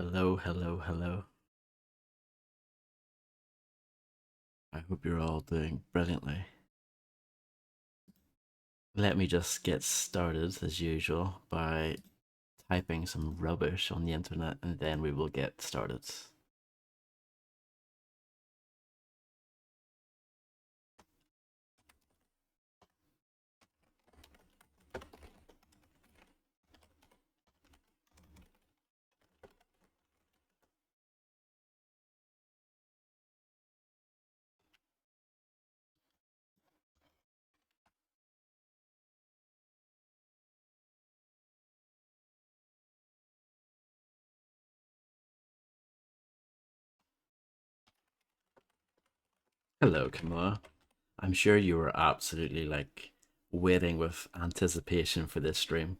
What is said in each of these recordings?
Hello, hello, hello. I hope you're all doing brilliantly. Let me just get started as usual by typing some rubbish on the internet and then we will get started. Hello, Kamala. I'm sure you were absolutely waiting with anticipation for this stream.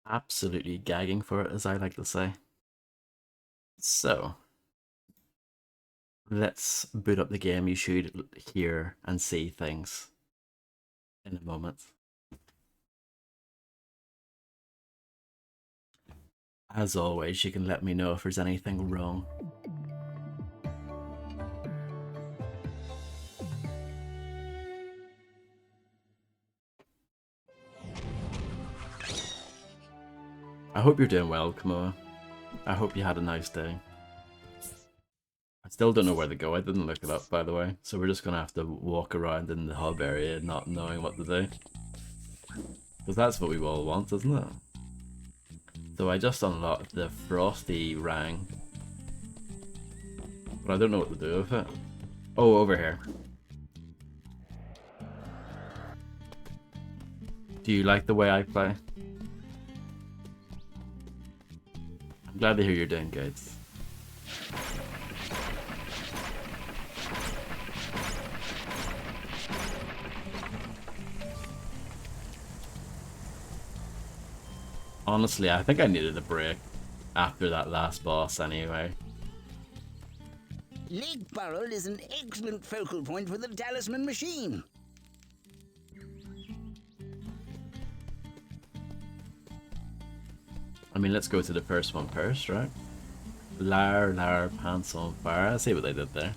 Absolutely gagging for it, as I like to say. So, let's boot up the game. You should hear and see things in a moment. As always, you can let me know if there's anything wrong. I hope you're doing well, Kamoa. I hope you had a nice day. I still don't know where to go. I didn't look it up, by the way. So we're just going to have to walk around in the hub area not knowing what to do. Because that's what we all want, isn't it? So I just unlocked the Frosty Rang. But I don't know what to do with it. Oh, over here. Do you like the way I play? I'm glad to hear you're doing good. Honestly, I think I needed a break after that last boss anyway. Lake Burrow is an excellent focal point for the talisman machine. I mean, let's go to the first one first, right? Lar, pants on fire. I see what they did there.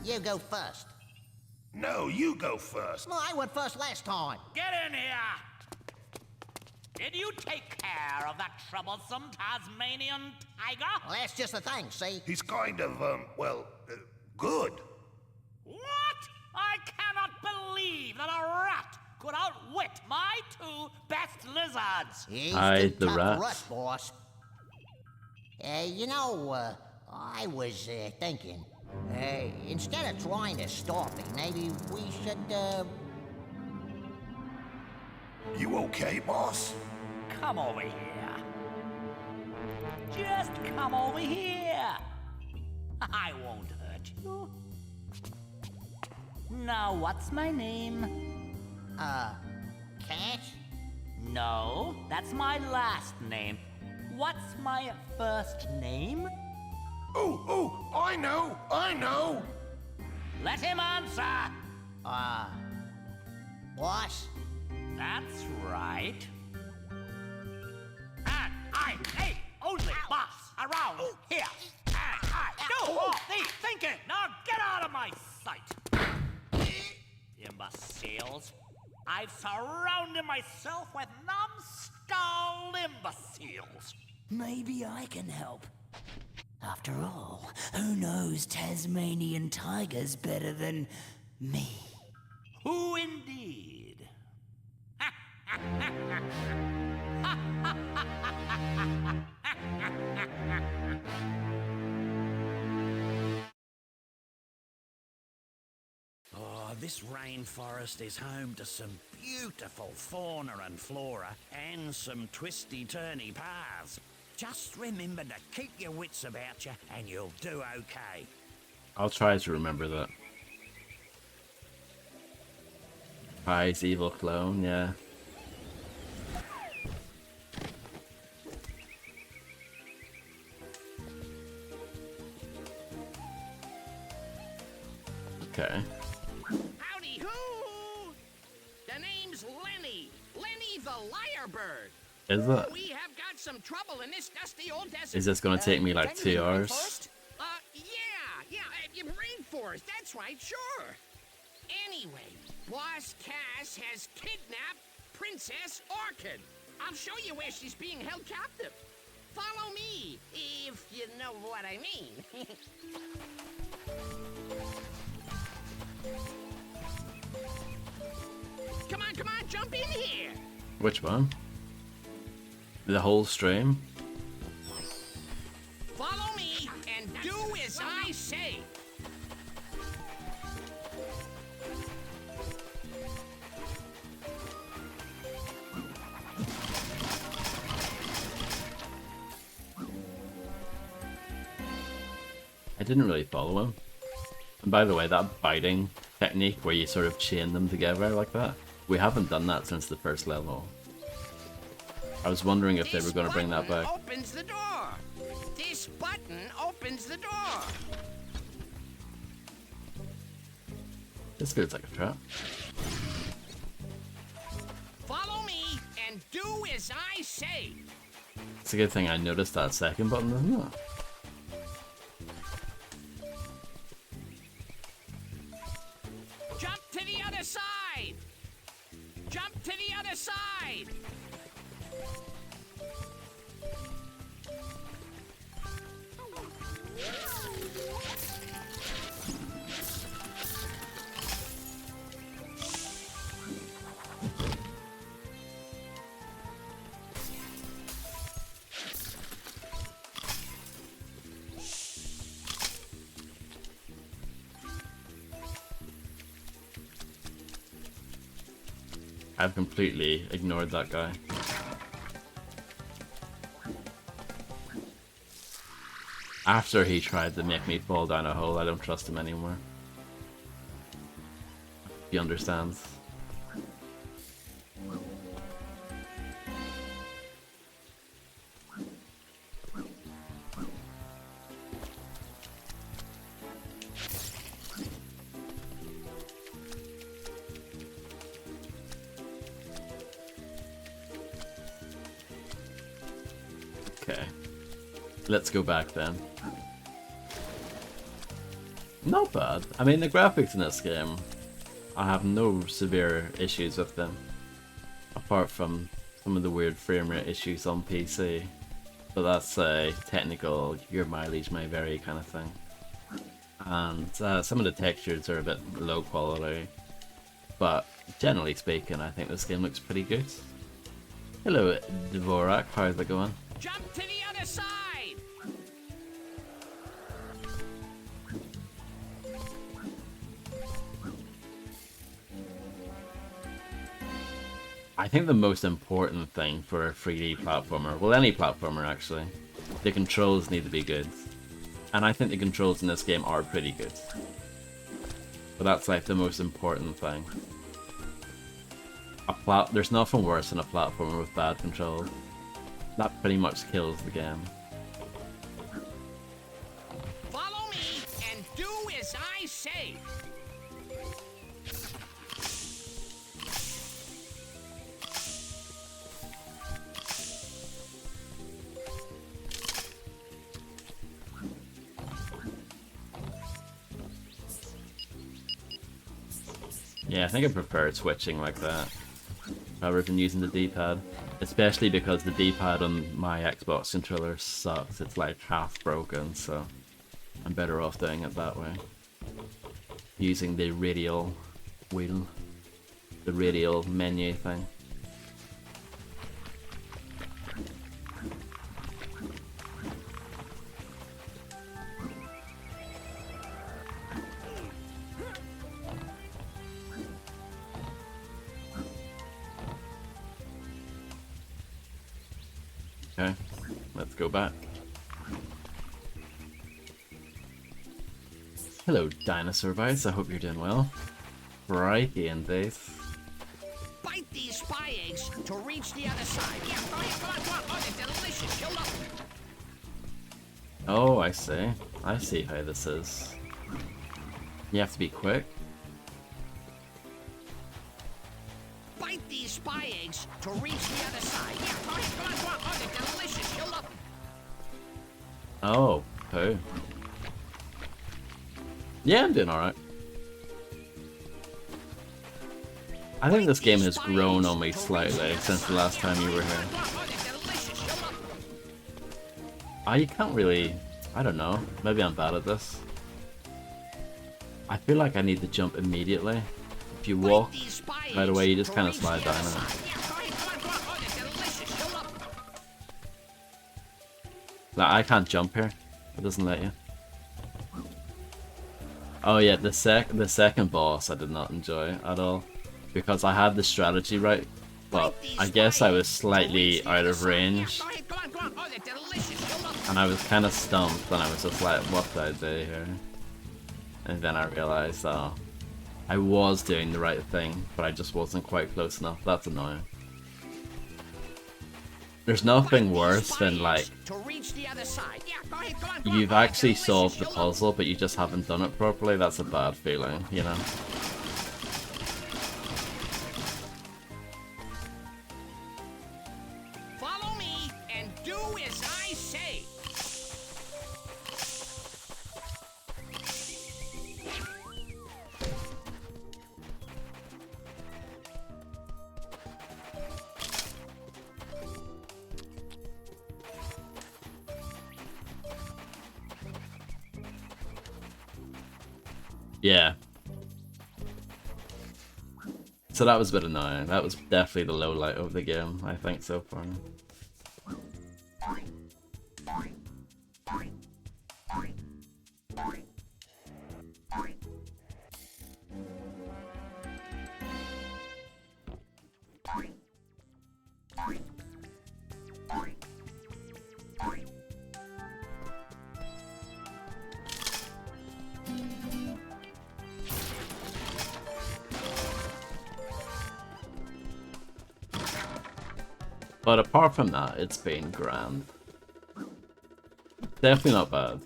You go first. No, you go first. Well, I went first last time. Get in here! Did you take care of that troublesome Tasmanian tiger? Well, that's just the thing, see? He's kind of, good. What? I cannot believe that a rat could outwit my two best lizards. He's Hide too the tough rats. for us, boss. I was thinking, instead of trying to stop it, maybe we should, You okay, boss? Come over here. Just come over here. I won't hurt you. Now, what's my name? Cash? No, that's my last name. What's my first name? Oh, I know. Let him answer. Boss? That's right. And I ain't only boss around here. And I do all the thinking. Now get out of my sight. Imbeciles. I've surrounded myself with numbskull imbeciles. Maybe I can help. After all, who knows Tasmanian tigers better than me? Who indeed? Oh, this rainforest is home to some beautiful fauna and flora and some twisty-turny paths. Just remember to keep your wits about you and you'll do okay. I'll try to remember that. Pie's evil clone, yeah. Yoo-hoo! The name's Lenny. Lenny the Lyrebird. Is it? We have got some trouble in this dusty old desert. Is this gonna take me like 2 hours? Yeah, rainforest, that's right, sure. Anyway, Boss Cass has kidnapped Princess Orchid. I'll show you where she's being held captive. Follow me, if you know what I mean. Come on, jump in here. Which one? The whole stream? Follow me and do as I say. I didn't really follow him. And by the way, that biting technique where you sort of chain them together like that, we haven't done that since the first level. I was wondering if they were going to bring that back. Opens the door. This button opens the door. This feels like a trap. Follow me and do as I say. It's a good thing I noticed that second button, isn't it? Jump to the other side. Jump to the other side. I've completely ignored that guy. After he tried to make me fall down a hole, I don't trust him anymore. He understands. Okay. Let's go back then. Not bad. I mean, the graphics in this game, I have no severe issues with them. Apart from some of the weird frame rate issues on PC. But that's a technical, your mileage may vary kind of thing. And some of the textures are a bit low quality. But generally speaking, I think this game looks pretty good. Hello, Dvorak. How's it going? Jump to the other side. I think the most important thing for a 3D platformer, well any platformer actually, the controls need to be good. And I think the controls in this game are pretty good. But that's like the most important thing. There's nothing worse than a platformer with bad controls. That pretty much kills the game. Follow me and do as I say. Yeah, I think I prefer switching like that, rather than using the D-pad. Especially because the D-pad on my Xbox controller sucks. It's like half broken, so I'm better off doing it that way. Using the radial wheel, the radial menu thing. Okay, let's go back. Hello, Dinosaur Bites. I hope you're doing well. Crikey indeed. Bite these spy eggs to reach the other side. Yeah, come on. Oh, they're delicious. You'll love them. Oh, I see. I see how this is. You have to be quick. spy eggs to reach the other side. Yeah, go ahead, come on, come on. Oh, they're delicious. You'll love them. Oh, okay. Yeah, I'm doing alright. I think this game has grown on me slightly since the last time you were here. You can't really... I don't know. Maybe I'm bad at this. I feel like I need to jump immediately. If you walk right away, you just kind of slide down it. Like, I can't jump here. It doesn't let you. Oh yeah, the second boss I did not enjoy at all. Because I had the strategy right, but I guess I was slightly out of range. And I was kind of stumped, and I was just like, what did I do here? And then I realized, oh, I was doing the right thing, but I just wasn't quite close enough. That's annoying. There's nothing worse than, like, you've actually solved the puzzle, but you just haven't done it properly. That's a bad feeling, you know? Follow me and do as I say. Yeah. So that was a bit annoying. That was definitely the low light of the game, I think, so far. But apart from that, it's been grand. Definitely not bad.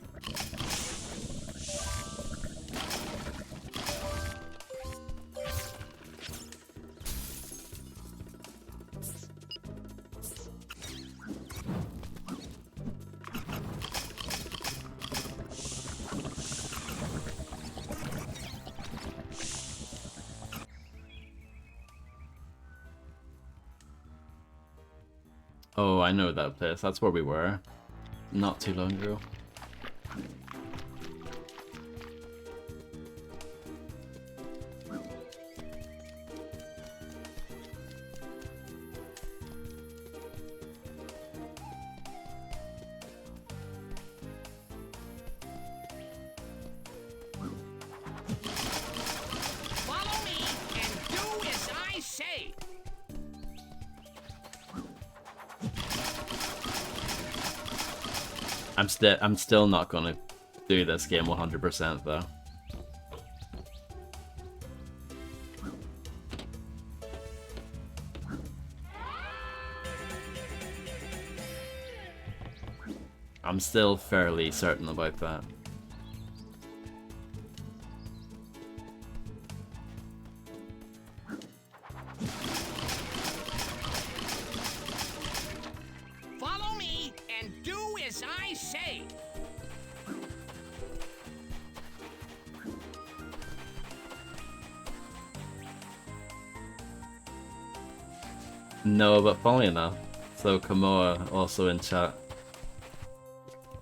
Oh, I know that place. That's where we were not too long ago. Follow me and do as I say. I'm still not gonna do this game 100% though. I'm still fairly certain about that. Follow me and do as I say. No, but funny enough, so Kamoa also in chat,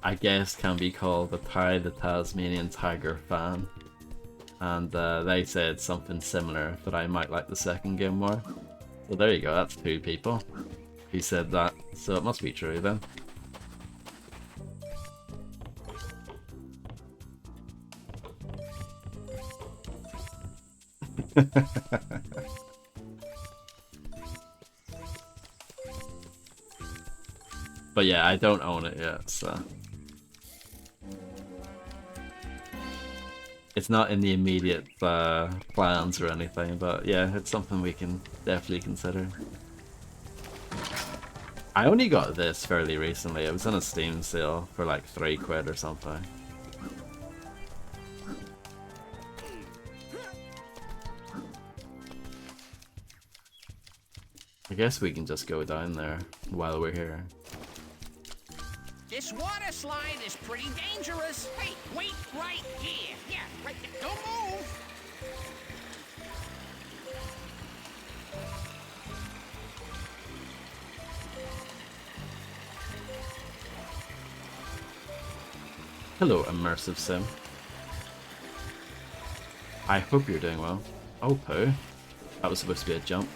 I guess can be called the Tasmanian Tiger fan. And they said something similar, that I might like the second game more. So there you go, that's 2 people who said that, so it must be true then. But yeah, I don't own it yet, so... It's not in the immediate plans or anything, but yeah, it's something we can definitely consider. I only got this fairly recently. It was on a Steam sale for like £3 or something. I guess we can just go down there while we're here. This water slide is pretty dangerous. Hey, wait right here. Yeah, right there. Don't move. Hello, immersive sim. I hope you're doing well. Oh, poo. That was supposed to be a jump.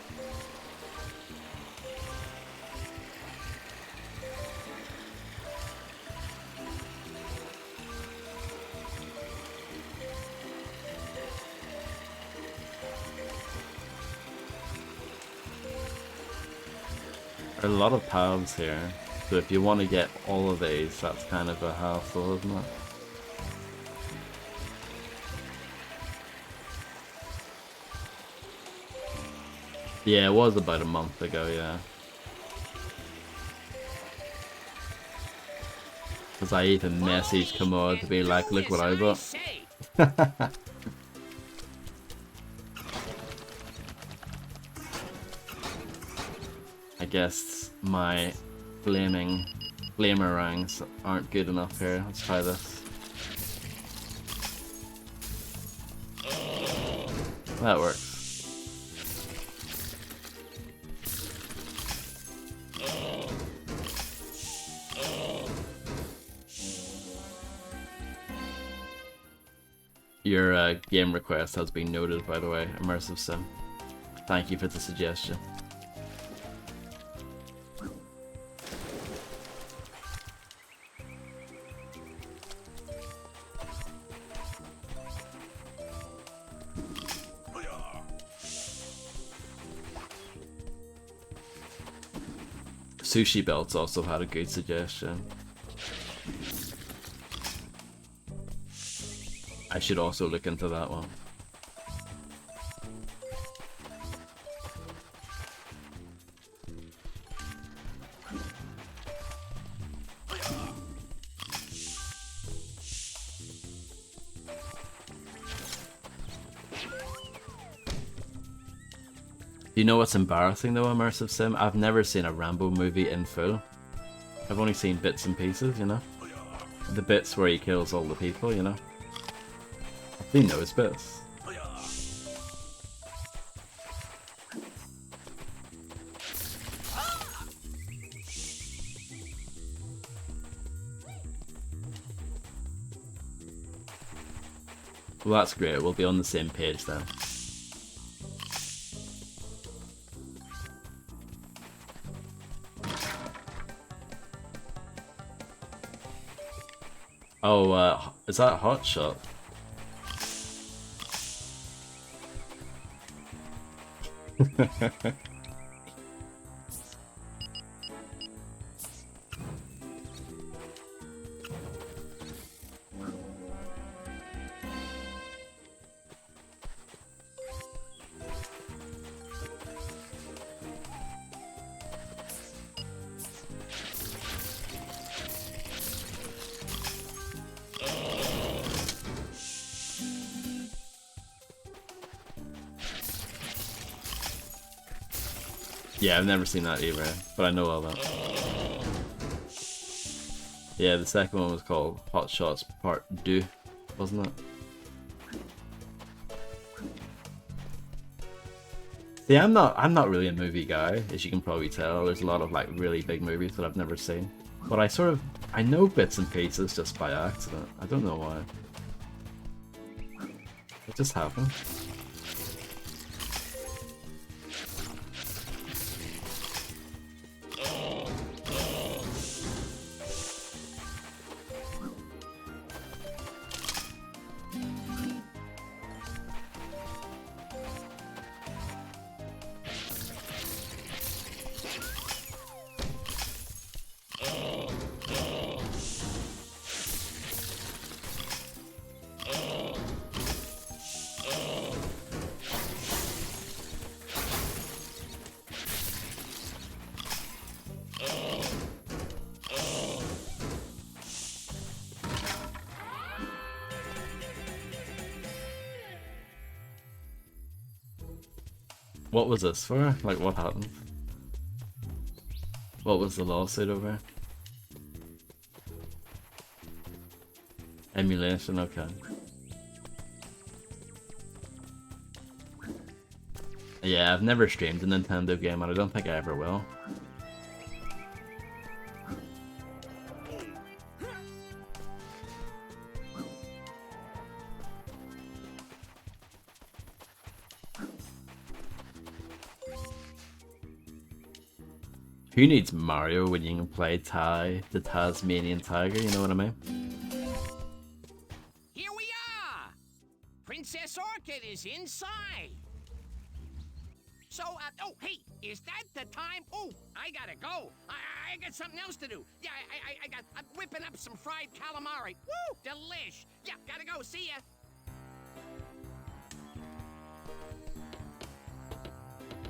There are a lot of paths here, so if you want to get all of these, that's kind of a hassle, isn't it? Yeah, it was about a month ago, yeah. Because I even messaged Kamora to be like, look what I got. I guess my flamerangs aren't good enough here. Let's try this. That works. Your game request has been noted, by the way, Immersive Sim. Thank you for the suggestion. Sushi Belts also had a good suggestion. I should also look into that one. Do you know what's embarrassing though, Immersive Sim? I've never seen a Rambo movie in full. I've only seen bits and pieces, you know? The bits where he kills all the people, you know? I've seen those bits. Well, that's great. We'll be on the same page then. Oh, is that Hot Shot? Yeah, I've never seen that either, but I know of it. Yeah, the second one was called Hot Shots Part 2, wasn't it? See, I'm not really a movie guy, as you can probably tell. There's a lot of like really big movies that I've never seen. But I know bits and pieces just by accident. I don't know why. It just happened. What was this for? Like, what happened? What was the lawsuit over? Emulation, okay. Yeah, I've never streamed a Nintendo game and I don't think I ever will. Who needs Mario when you can play the Tasmanian Tiger, you know what I mean? Here we are! Princess Orchid is inside. So, oh, hey, is that the time? Oh, I gotta go. I got something else to do. Yeah, I'm whipping up some fried calamari. Woo, delish. Yeah, gotta go. See ya.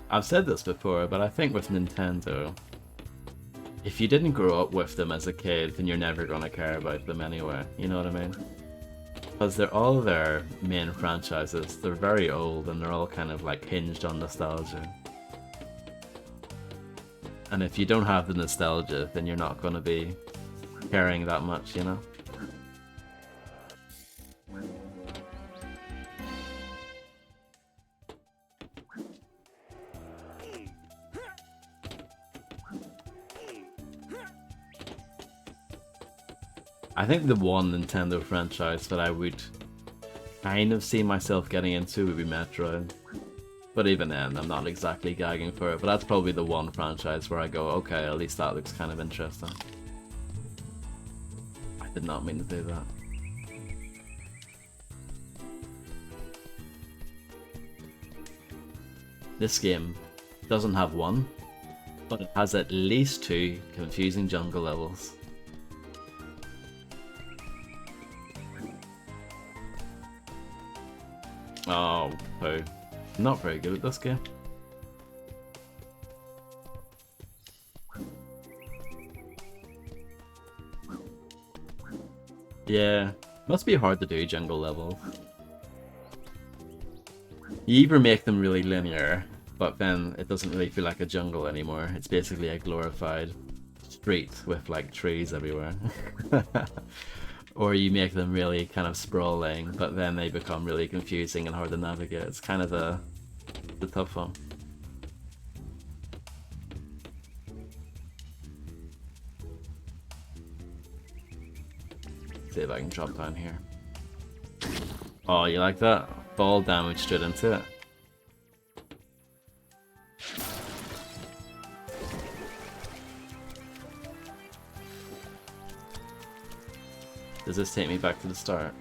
I've said this before, but I think with Nintendo, if you didn't grow up with them as a kid, then you're never gonna care about them anyway, you know what I mean? Because they're all their main franchises, they're very old and they're all kind of like hinged on nostalgia. And if you don't have the nostalgia, then you're not gonna be caring that much, you know? I think the one Nintendo franchise that I would kind of see myself getting into would be Metroid. But even then, I'm not exactly gagging for it, but that's probably the one franchise where I go, okay, at least that looks kind of interesting. I did not mean to do that. This game doesn't have one, but it has at least 2 confusing jungle levels. Oh, poo. Not very good at this game. Yeah, must be hard to do jungle levels. You either make them really linear, but then it doesn't really feel like a jungle anymore. It's basically a glorified street with like trees everywhere. Or you make them really kind of sprawling, but then they become really confusing and hard to navigate. It's kind of the tough one. See if I can drop down here. Oh, you like that? Ball damage straight into it. Does this take me back to the start?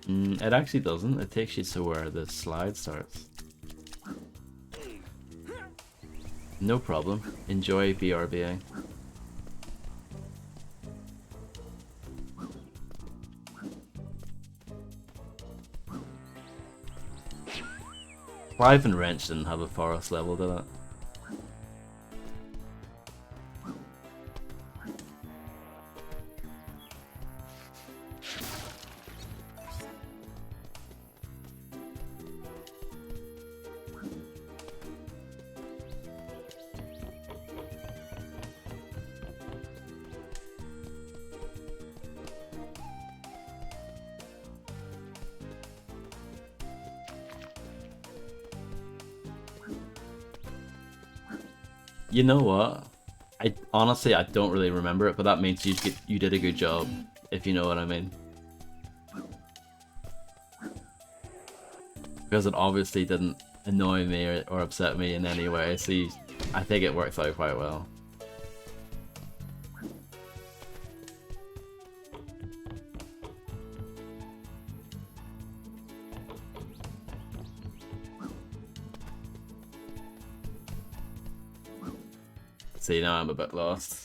It actually doesn't. It takes you to where the slide starts. No problem. Enjoy BRBA. Clive and Wrench didn't have a forest level, did it? You know what? I honestly don't really remember it, but that means you did a good job, if you know what I mean. Because it obviously didn't annoy me or upset me in any way, so I think it worked out quite well. See, now I'm a bit lost.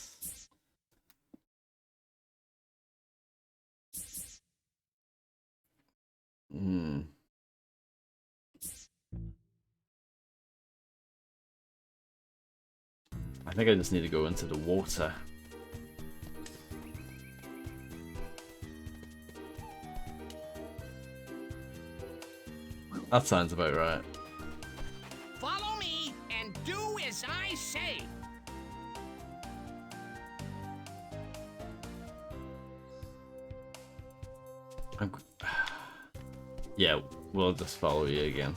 I think I just need to go into the water. That sounds about right. say. Yeah, we'll just follow you again.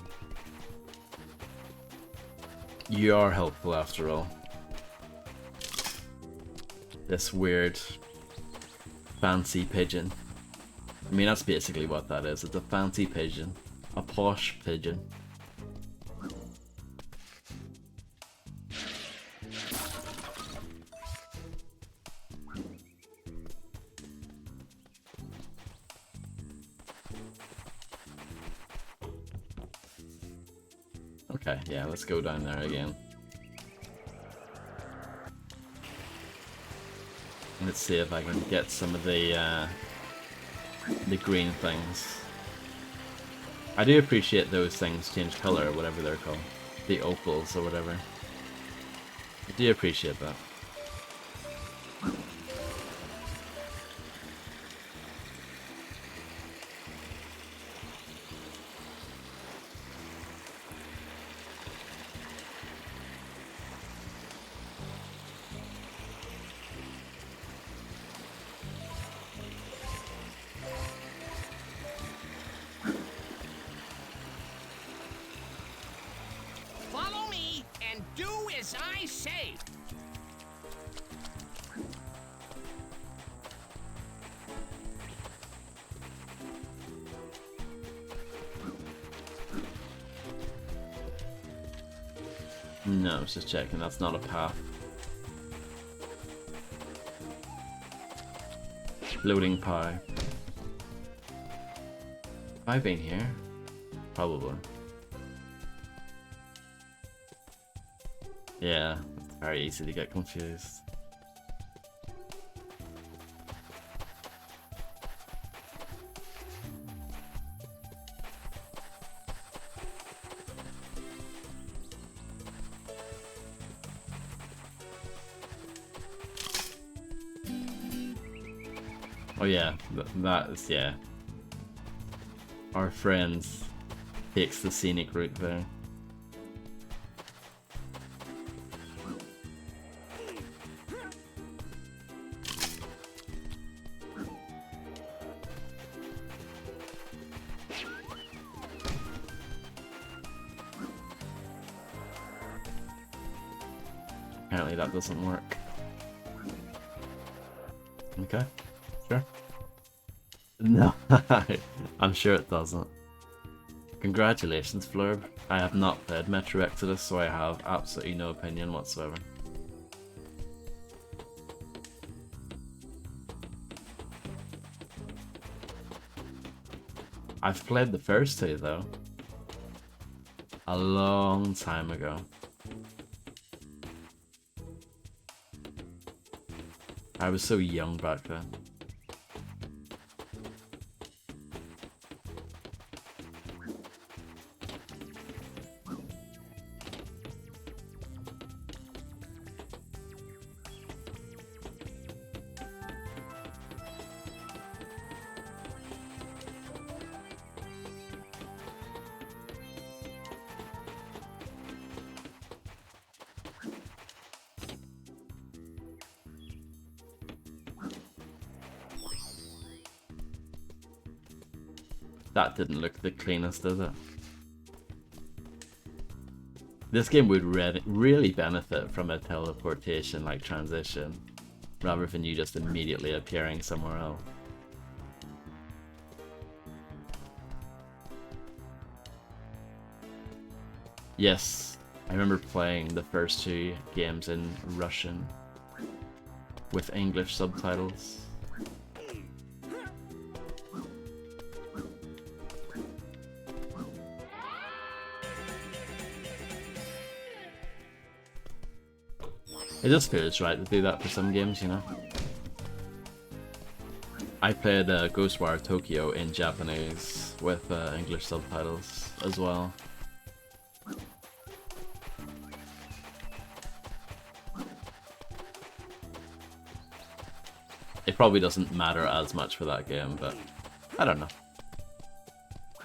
You are helpful after all. This weird fancy pigeon. I mean, that's basically what that is. It's a fancy pigeon. A posh pigeon. Okay, yeah, let's go down there again. Let's see if I can get some of the green things. I do appreciate those things change color, or whatever they're called. The opals, or whatever. I do appreciate that. Follow me and do as I say. No, I was just checking, that's not a path. Floating pie. Have I been here? Probably. Yeah, it's very easy to get confused. Oh yeah, that is, yeah. Our friend takes the scenic route there. Apparently that doesn't work. Okay, sure. No, I'm sure it doesn't. Congratulations, Flurb. I have not played Metro Exodus, so I have absolutely no opinion whatsoever. I've played the first two, though. A long time ago. I was so young back then. That didn't look the cleanest, did it? This game would really benefit from a teleportation like transition, rather than you just immediately appearing somewhere else. Yes, I remember playing the first two games in Russian with English subtitles. It just feels right to do that for some games, you know? I played Ghostwire Tokyo in Japanese with English subtitles as well. It probably doesn't matter as much for that game, but I don't know.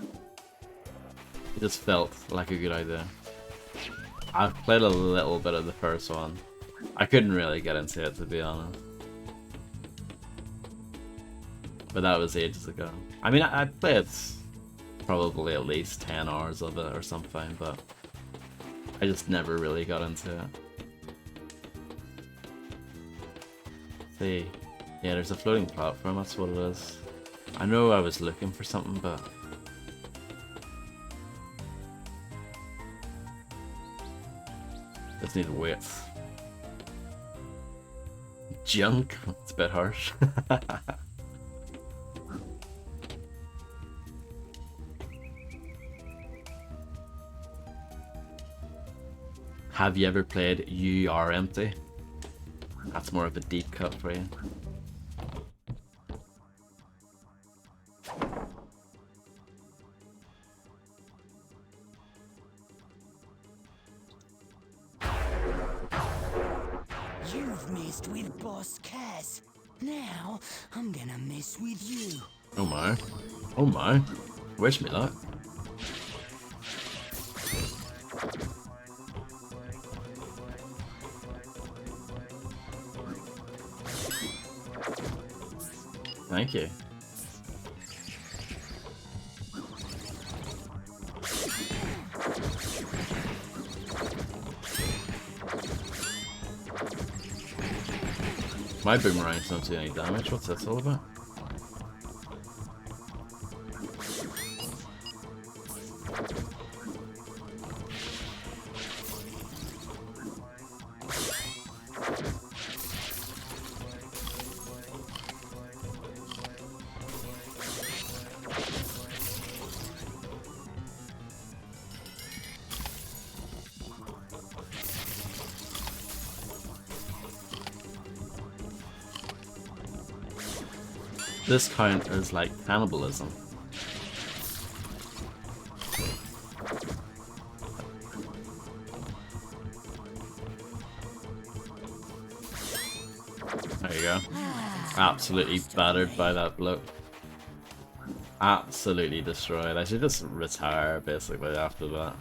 It just felt like a good idea. I've played a little bit of the first one. I couldn't really get into it, to be honest. But that was ages ago. I mean, I played probably at least 10 hours of it or something, but I just never really got into it. See, yeah, there's a floating platform, that's what it is. I know I was looking for something, but just need to wait. Junk? It's a bit harsh. Have you ever played You Are Empty? That's more of a deep cut for you. You've messed with Boss Cass. Now, I'm gonna mess with you. Oh my. Oh my. Wish me luck. Thank you. My boomerangs don't do any damage. What's this all about? This count as like cannibalism. There you go. Absolutely battered by that bloke. Absolutely destroyed. I should just retire basically after that.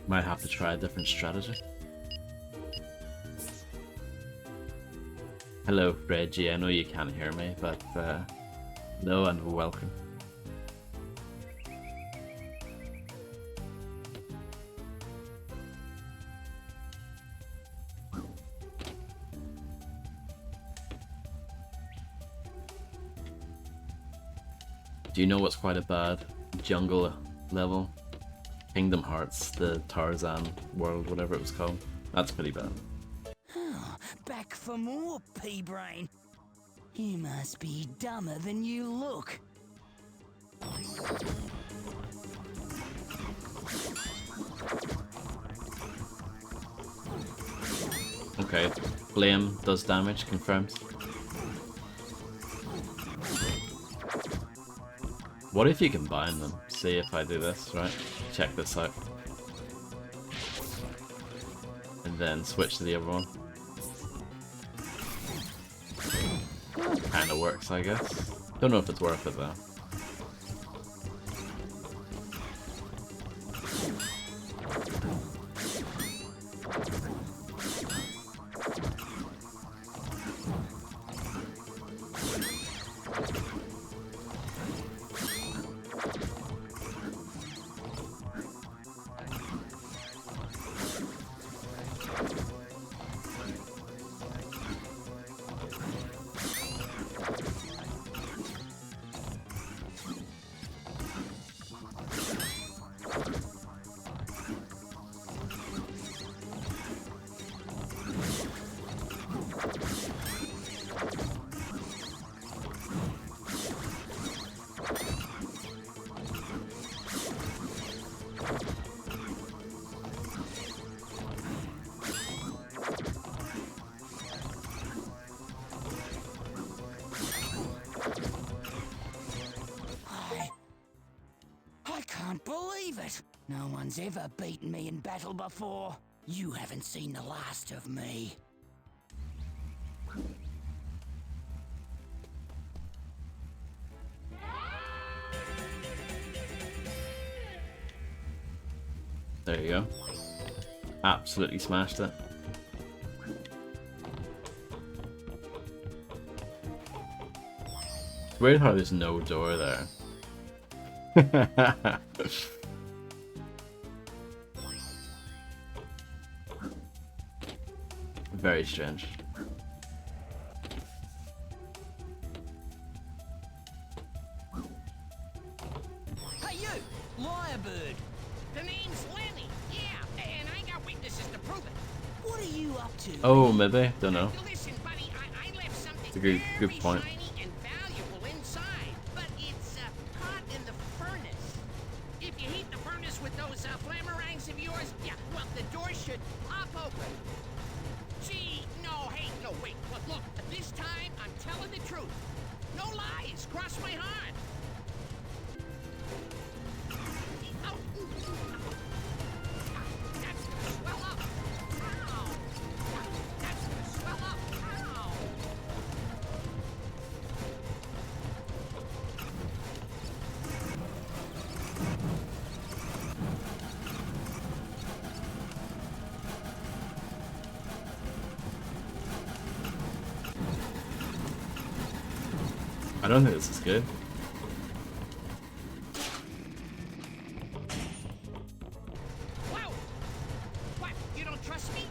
Might have to try a different strategy. Hello, Reggie. I know you can't hear me, but no and welcome. Do you know what's quite a bad jungle level? Kingdom Hearts, the Tarzan world, whatever it was called. That's pretty bad. Oh, back for more, pea-brain. You must be dumber than you look. Okay, Flame does damage, confirmed. What if you combine them? See if I do this, right? Check this out. And then switch to the other one. Kinda works, I guess. Don't know if it's worth it though. I can't believe it. No one's ever beaten me in battle before. You haven't seen the last of me. There you go. Absolutely smashed it. It's weird how there's no door there. Very strange. Hey you, Lyrebird! The name's Lenny. Yeah, and I got witnesses to prove it. What are you up to? Oh, maybe. Don't know. Listen, buddy, I left something It's a good very point. shiny and valuable inside, but it's hot in the furnace. If you heat the furnace with those flammerangs of yours, yeah, well, the door should pop open. Gee, no, hey, no, wait, look, this time I'm telling the truth. No lies, cross my heart. Oh, that's gonna swell up. Ow. That's gonna swell up. Ow. I don't think this is good. Whoa! What, you don't trust me?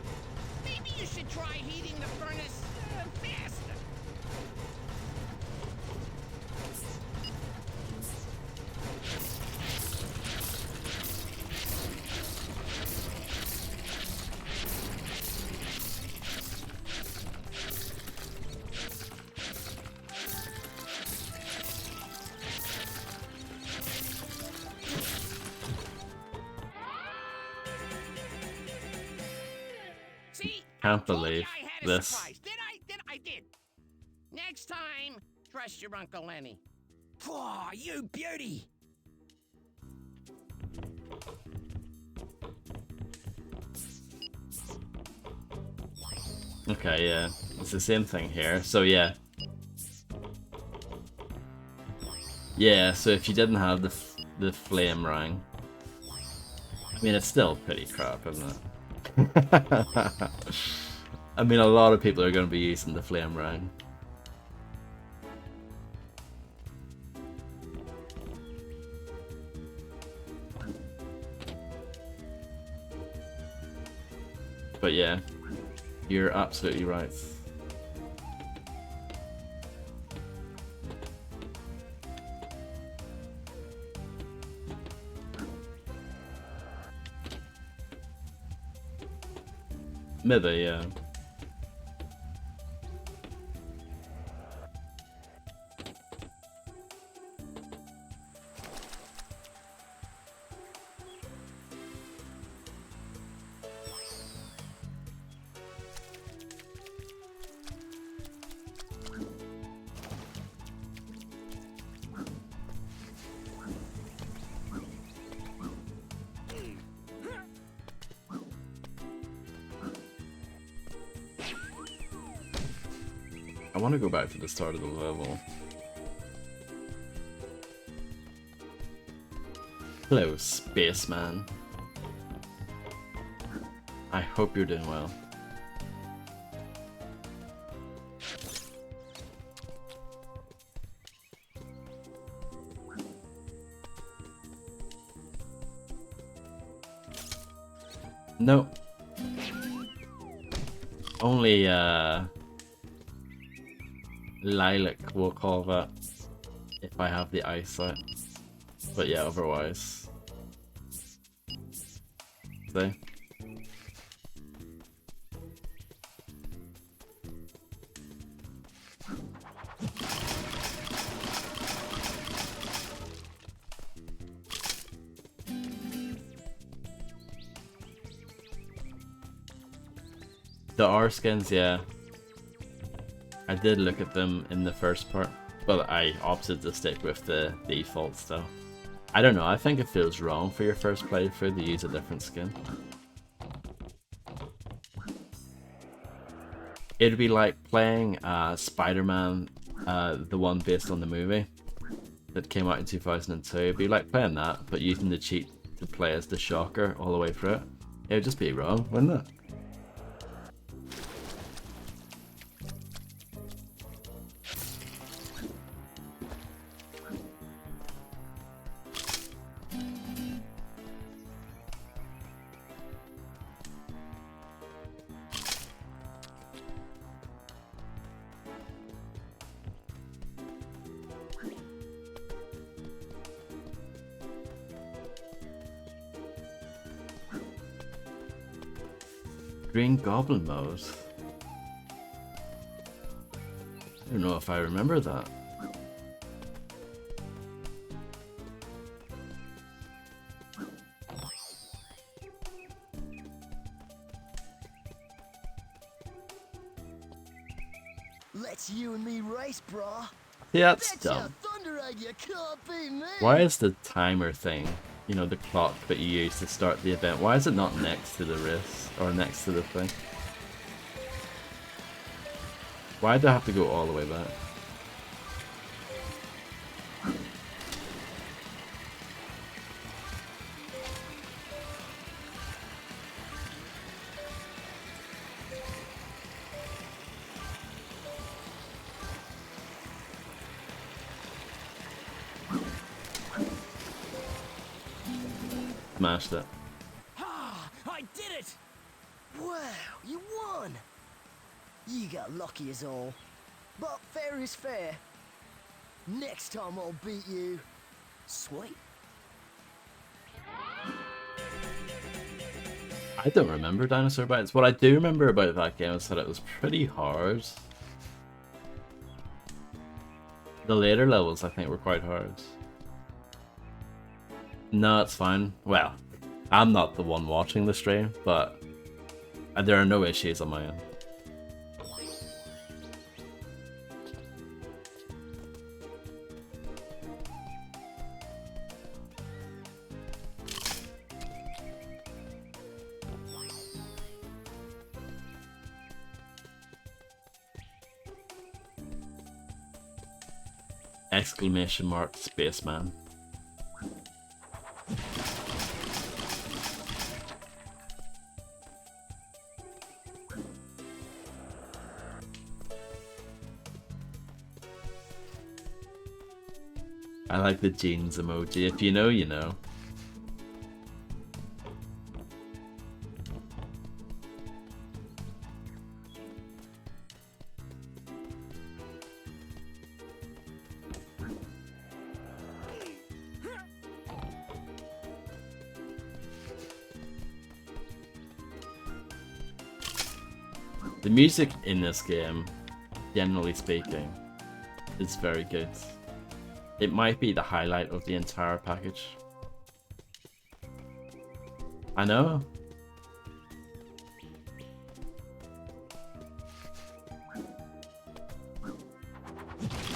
Maybe you should try heating the furnace faster. See? Can't Told ya believe I had a this. surprise. Did I? I did. Next time, trust your Uncle Lenny. Pwah, you beauty! Okay, yeah. It's the same thing here. So yeah. Yeah, so if you didn't have the flame ring, I mean, it's still pretty crap, isn't it? I mean, a lot of people are going to be using the flame ring. But yeah, you're absolutely right. Maybe, yeah. I want to go back to the start of the level. Hello, spaceman. I hope you're doing well. No. Only, lilac, we'll call that, if I have the eyesight. But yeah, otherwise. See? The R skins, yeah. I did look at them in the first part, but I opted to stick with the default still. I don't know, I think it feels wrong for your first playthrough to use a different skin. It'd be like playing Spider-Man, the one based on the movie that came out in 2002. It'd be like playing that, but using the cheat to play as the Shocker all the way through it. It would just be wrong, wouldn't it? Green Goblin mode. I don't know if I remember that. Let's you and me race, brah. Yeah, that's Betcha dumb. thunder egg, you can't beat me. Why is the timer thing, you know, the clock that you use to start the event, why is it not next to the wrist or next to the thing? Why do I have to go all the way back? Smashed it. Ah, I did it! Wow, you won. You got lucky as all. But fair is fair. Next time I'll beat you. Sweet. I don't remember Dinosaur Bites. What I do remember about that game is that it was pretty hard. The later levels, I think, were quite hard. No, it's fine. Well, I'm not the one watching the stream, but there are no issues on my end. Exclamation mark spaceman. I like the jeans emoji. If you know, you know. The music in this game, generally speaking, is very good. It might be the highlight of the entire package. I know.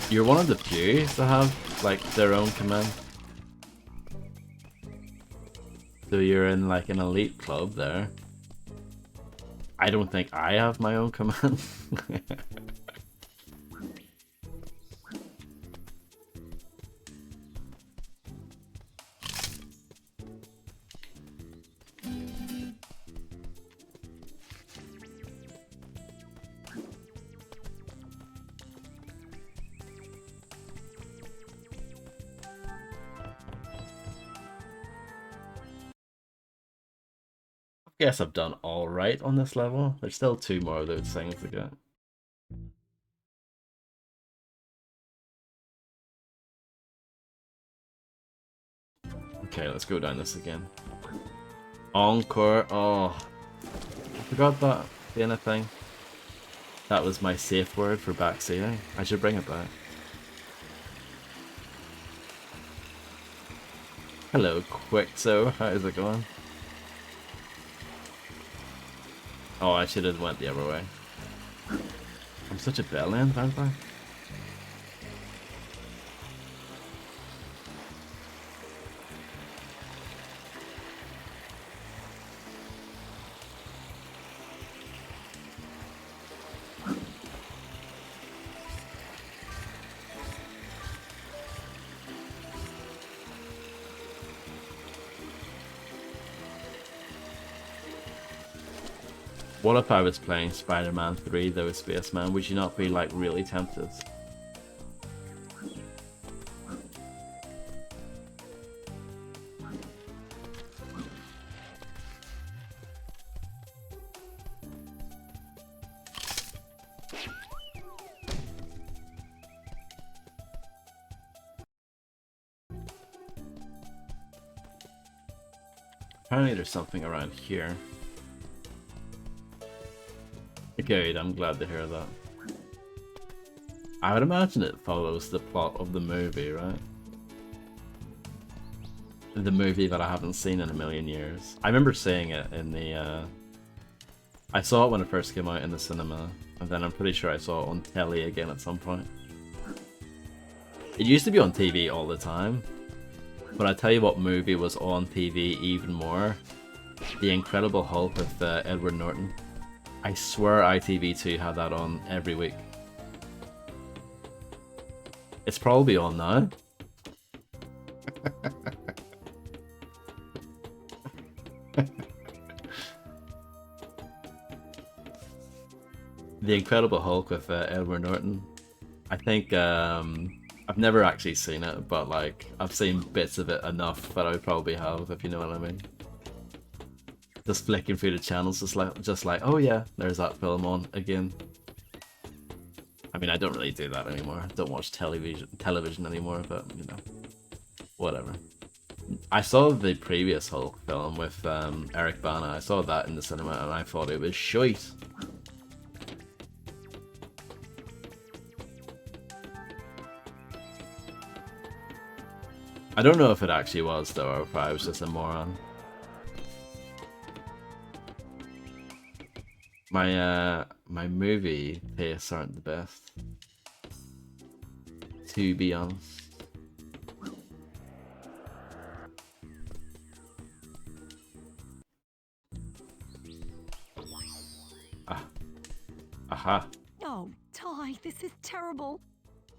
You're one of the few to have, like, their own command. So you're in, like, an elite club there. I don't think I have my own command. Guess I've done all right on this level. There's still 2 more of those things to get. Okay, let's go down this again. Encore. Oh, I forgot that being a thing. That was my safe word for backseating. I should bring it back. Hello, Quixo. How's it going? Oh, I should have went the other way. I'm such a bellend, aren't I? What if I was playing Spider-Man 3 though, Spaceman? Would you not be like really tempted? Apparently there's something around here. Good, I'm glad to hear that. I would imagine it follows the plot of the movie, right? The movie that I haven't seen in a million years. I remember seeing it in the, I saw it when it first came out in the cinema, and then I'm pretty sure I saw it on telly again at some point. It used to be on TV all the time, but I tell you what movie was on TV even more. The Incredible Hulk with Edward Norton. I swear ITV2 had that on every week. It's probably on now. The Incredible Hulk with Edward Norton. I think I've never actually seen it, but like I've seen bits of it enough that I would probably have, if you know what I mean. Just flicking through the channels, just like, oh yeah, there's that film on again. I mean, I don't really do that anymore. I don't watch television anymore, but you know, whatever. I saw the previous Hulk film with Eric Bana. I saw that in the cinema, and I thought it was shite. I don't know if it actually was though, or if I was just a moron. My movie tastes aren't the best, to be honest. Aha. Oh, Ty, this is terrible.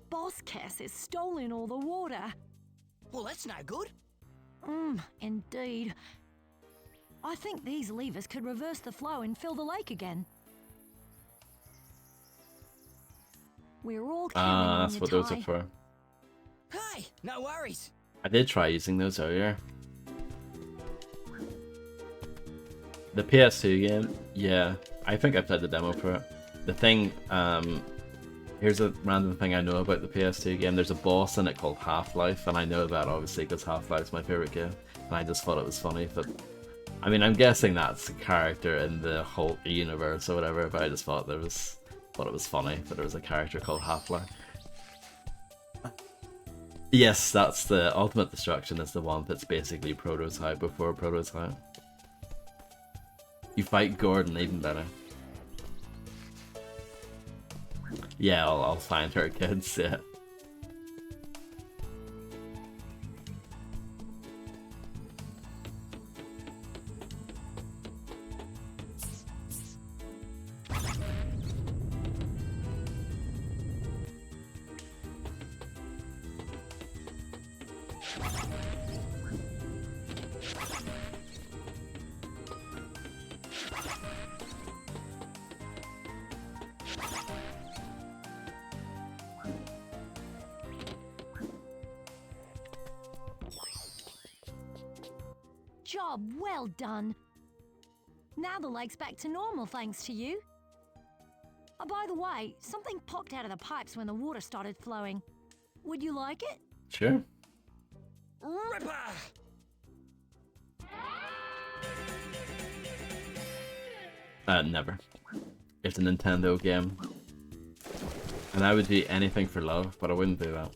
Boss Cass has stolen all the water. Well, that's no good. Indeed. I think these levers could reverse the flow and fill the lake again. We're all counting on That's you, what those Ty. are for. Hey, no worries. I did try using those earlier. The PS2 game, yeah, I think I played the demo for it. The thing, here's a random thing I know about the PS2 game. There's a boss in it called Half-Life, and I know that obviously because Half-Life's my favorite game, and I just thought it was funny. But I mean, I'm guessing that's a character in the whole universe or whatever. But I just thought it was funny that there was a character called Half-Life. Yes, that's the Ultimate Destruction. Is the one that's basically Prototype before Prototype. You fight Gordon, even better. Yeah, I'll find her, kids. Yeah. Job well done. Now the lake's back to normal thanks to you. Oh, by the way, something popped out of the pipes when the water started flowing. Would you like it? Sure. Ripper! Never. It's a Nintendo game. And I would do anything for love, but I wouldn't do that.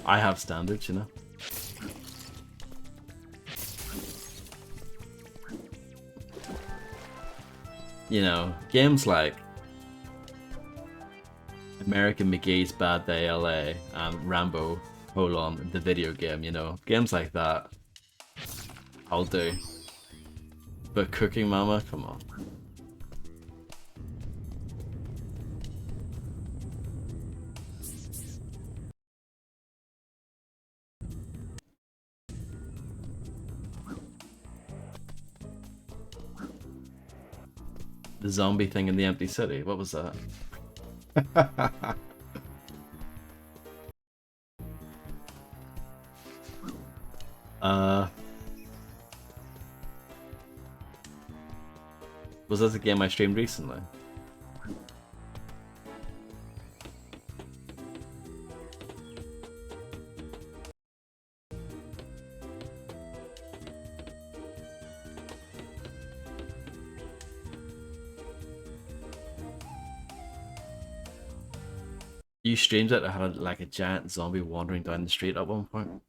I have standards, you know. You know, games like American McGee's Bad Day LA and Rambo: the video game, you know, games like that I'll do. But Cooking Mama, come on. The zombie thing in the empty city. What was that? Was this a game I streamed recently? You streamed it, it had like a giant zombie wandering down the street at one point.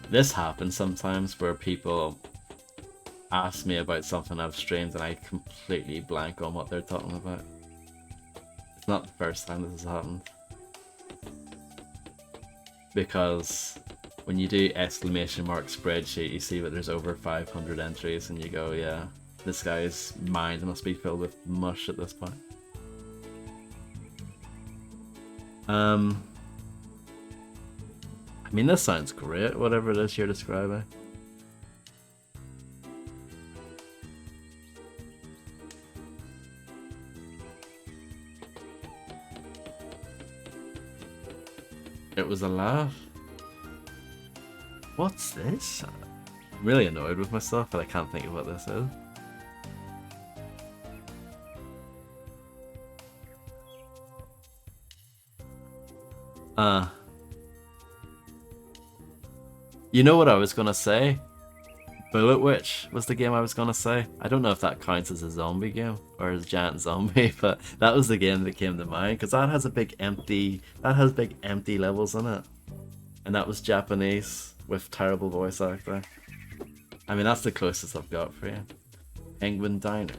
This happens sometimes where people ask me about something I've streamed and I completely blank on what they're talking about. It's not the first time this has happened. Because when you do exclamation mark spreadsheet, you see that there's over 500 entries and you go, yeah, this guy's mind must be filled with mush at this point. I mean, this sounds great, whatever it is you're describing. It was a laugh. What's this? I'm really annoyed with myself, but I can't think of what this is. You know what I was gonna say? Bullet Witch was the game I was gonna say. I don't know if that counts as a zombie game or as a giant zombie, but that was the game that came to mind because that has a big empty. That has big empty levels in it, and that was Japanese with terrible voice acting. I mean, that's the closest I've got for you. Penguin Diner.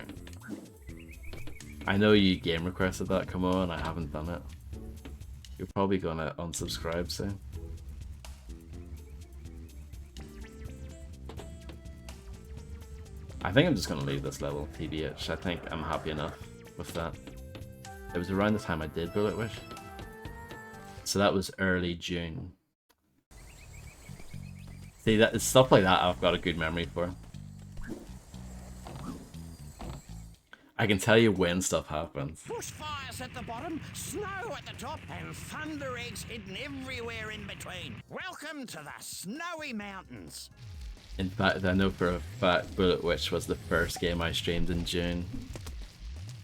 I know you game requested that. Come on, I haven't done it. You're probably gonna unsubscribe soon. I think I'm just going to leave this level, TBH. I think I'm happy enough with that. It was around the time I did Bullet Wish. So that was early June. See, that is stuff like that I've got a good memory for. I can tell you when stuff happens. Bushfires at the bottom, snow at the top, and thunder eggs hidden everywhere in between. Welcome to the snowy mountains. In fact, I know for a fact Bullet Witch was the first game I streamed in June.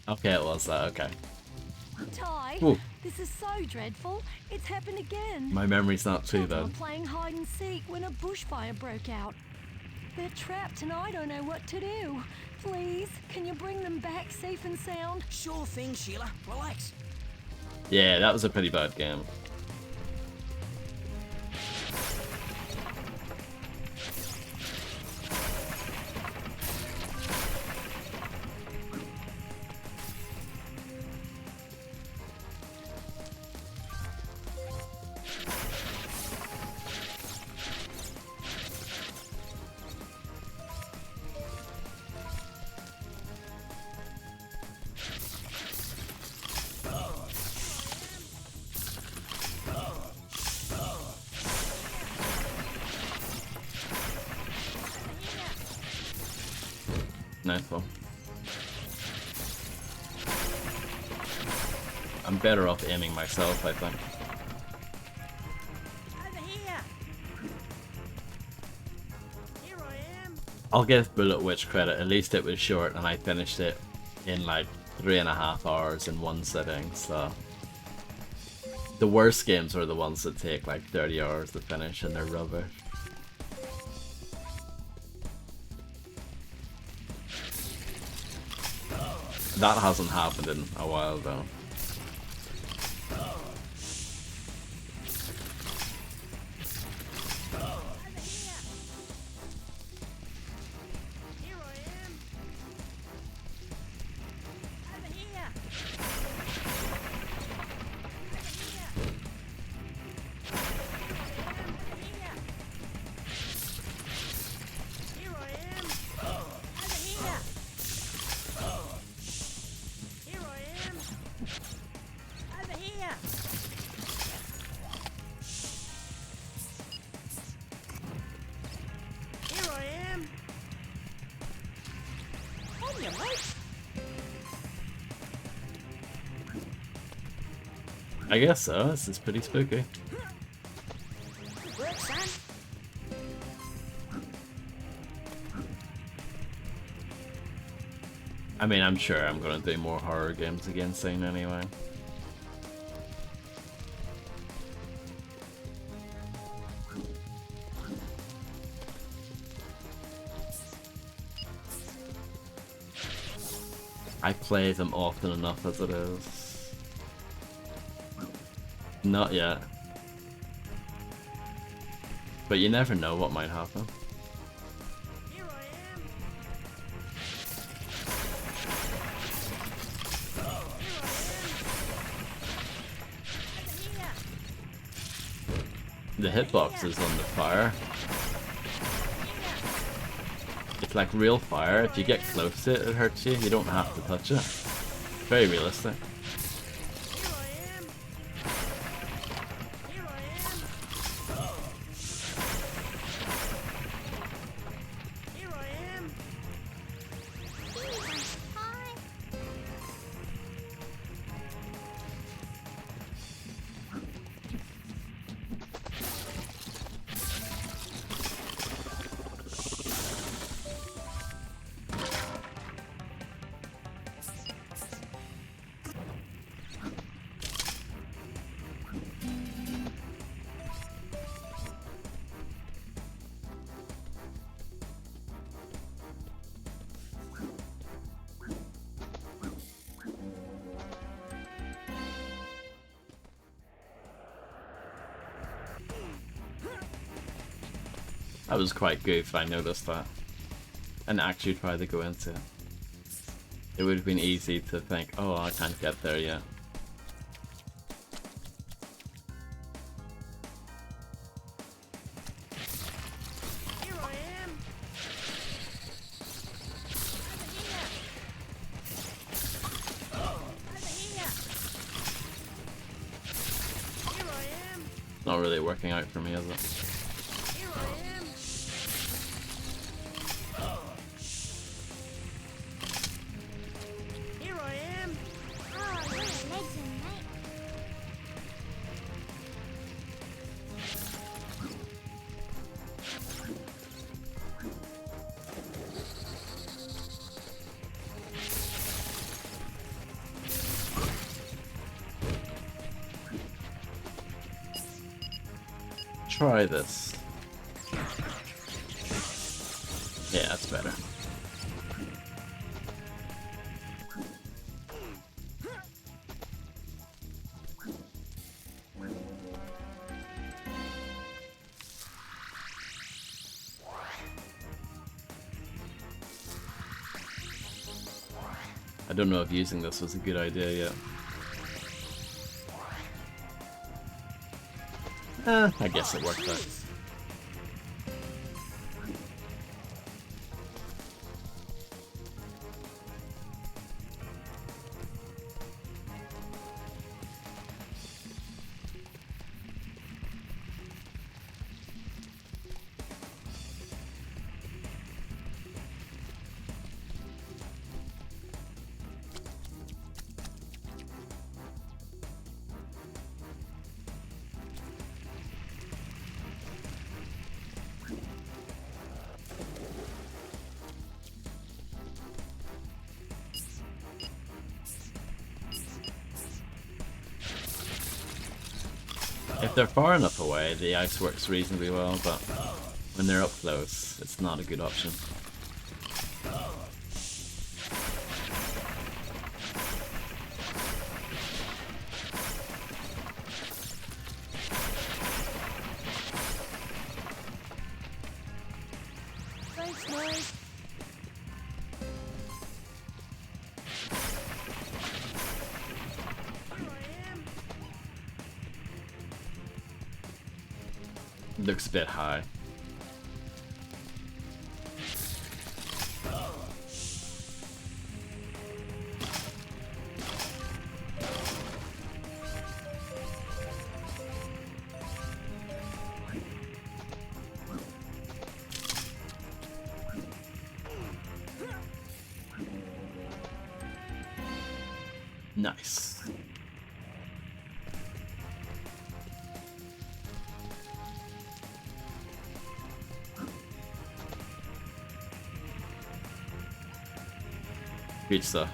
Okay, it was that, okay. Ty, Ooh. this is so dreadful. It's happened again. My memory's not too Children bad. were playing hide and seek when a bushfire broke out. They're trapped and I don't know what to do. Please, can you bring them back safe and sound? Sure thing, Sheila. Relax. Yeah, that was a pretty bad game. Nice one. I'm better off aiming myself, I think. Over here. Here I am. I'll give Bullet Witch credit, at least it was short and I finished it in like 3.5 hours in one sitting, so... The worst games are the ones that take like 30 hours to finish and they're rubbish. That hasn't happened in a while though. Here I am. Over here. Here I am. Over here. Here I am. I guess so. This is pretty spooky. Look, son. I mean, I'm sure I'm gonna do more horror games again soon anyway. I play them often enough as it is. Not yet. But you never know what might happen. Here I am. The hitboxes on the fire. It's like real fire. If you get close to it, it hurts you. You don't have to touch it. Very realistic. Here I am. Here I am. Here I am. That was quite good if I noticed that. And actually try to go into it. It would have been easy to think, oh, I can't get there yet. Here I am. Over here. Here I am. It's not really working out for me, is it? Here I am. Here I am. Oh, you're a legend, mate. Try this. Yeah, that's better. I don't know if using this was a good idea yet. I guess it worked out. If they're far enough away, the ice works reasonably well, but when they're up close, it's not a good option. Thanks, Mike. Here I am. Looks a bit high. Nice. Good stuff.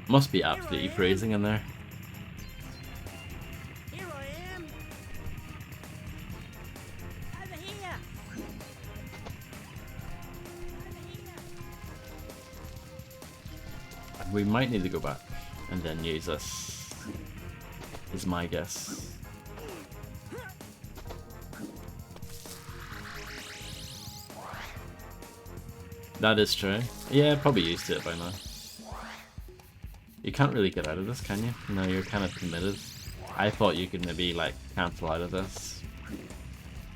Must be absolutely freezing in there. Here I am. Over here. We might need to go back and then use this, is my guess. That is true. Yeah, probably used to it by now. You can't really get out of this, can you? No, you're kind of committed. I thought you could maybe, like, cancel out of this.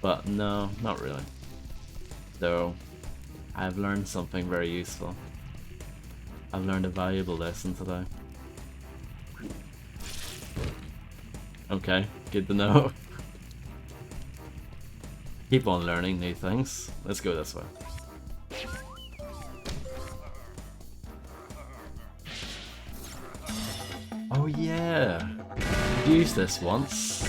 But no, not really. Though, I've learned something very useful. I've learned a valuable lesson today. Okay, good to know. Keep on learning new things. Let's go this way. Oh yeah, I've used this once.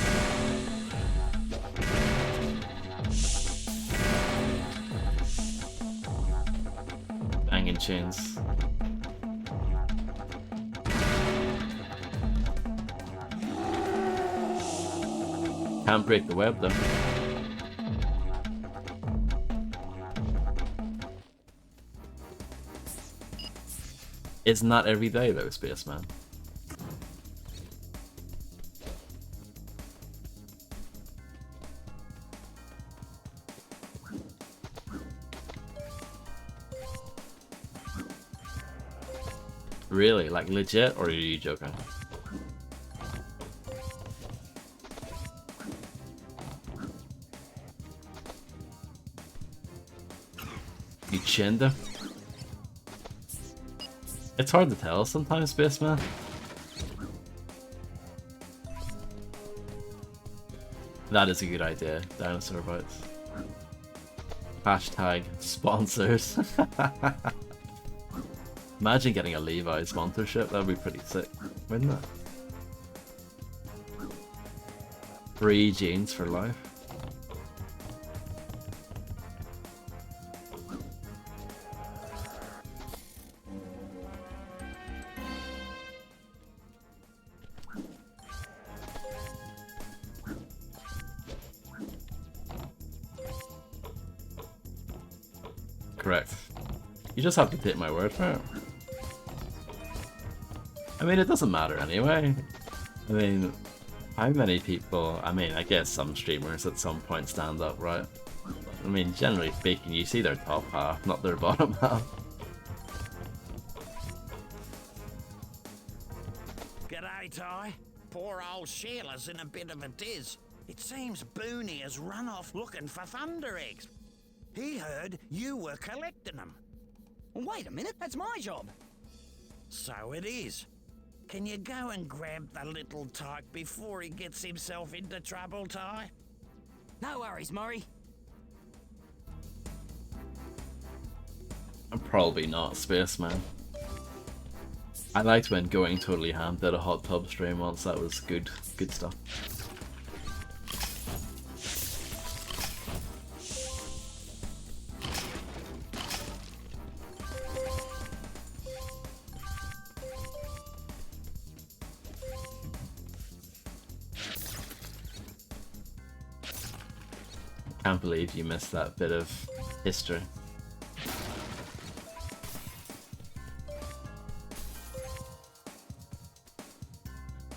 Banging tunes. Can't break the web though. It's not every day though, Spaceman. Really? Like legit, or are you joking? You chinned him? It's hard to tell sometimes, Spaceman. That is a good idea, dinosaur bites. Hashtag sponsors. Imagine getting a Levi's sponsorship, that'd be pretty sick, wouldn't it? Free jeans for life. Correct. You just have to take my word for it. I mean, it doesn't matter anyway. I mean, how many people... I mean, I guess some streamers at some point stand up, right? I mean, generally speaking, you see their top half, not their bottom half. G'day, Ty. Poor old Sheila's in a bit of a diz. It seems Booney has run off looking for thunder eggs. He heard you were collecting them. Wait a minute, that's my job. So it is. Can you go and grab the little tyke before he gets himself into trouble, Ty? No worries, Murray. I'm probably not Spaceman. I liked when Going Totally Ham did a hot tub stream once, that was good stuff. Can't believe you missed that bit of history.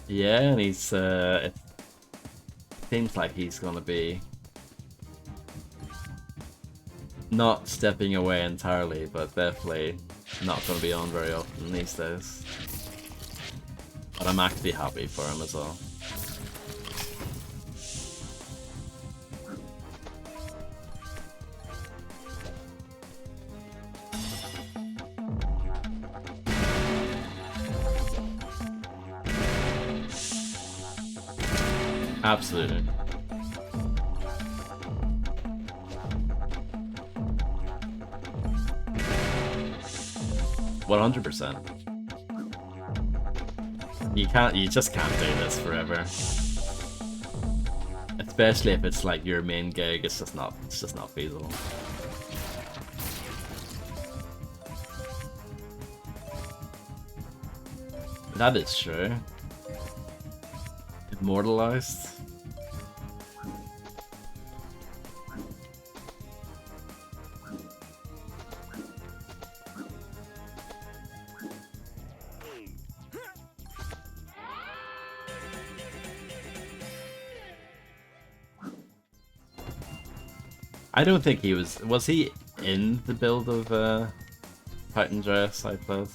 Yeah, and he's it seems like he's gonna be not stepping away entirely, but definitely not gonna be on very often these days. But I'm actually happy for him as well. Absolutely. %. You just can't do this forever. Especially if it's like your main gig, it's just not feasible. That is true. Immortalized. I don't think he was he in the build of Titan Dress I played?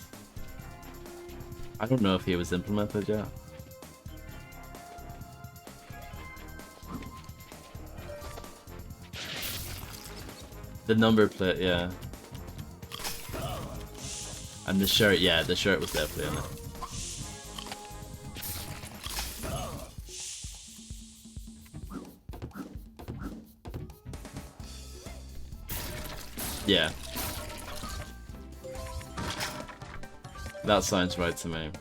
I don't know if he was implemented yet. The number plate, yeah. And the shirt, yeah, the shirt was definitely in it. Yeah. That sounds right to me.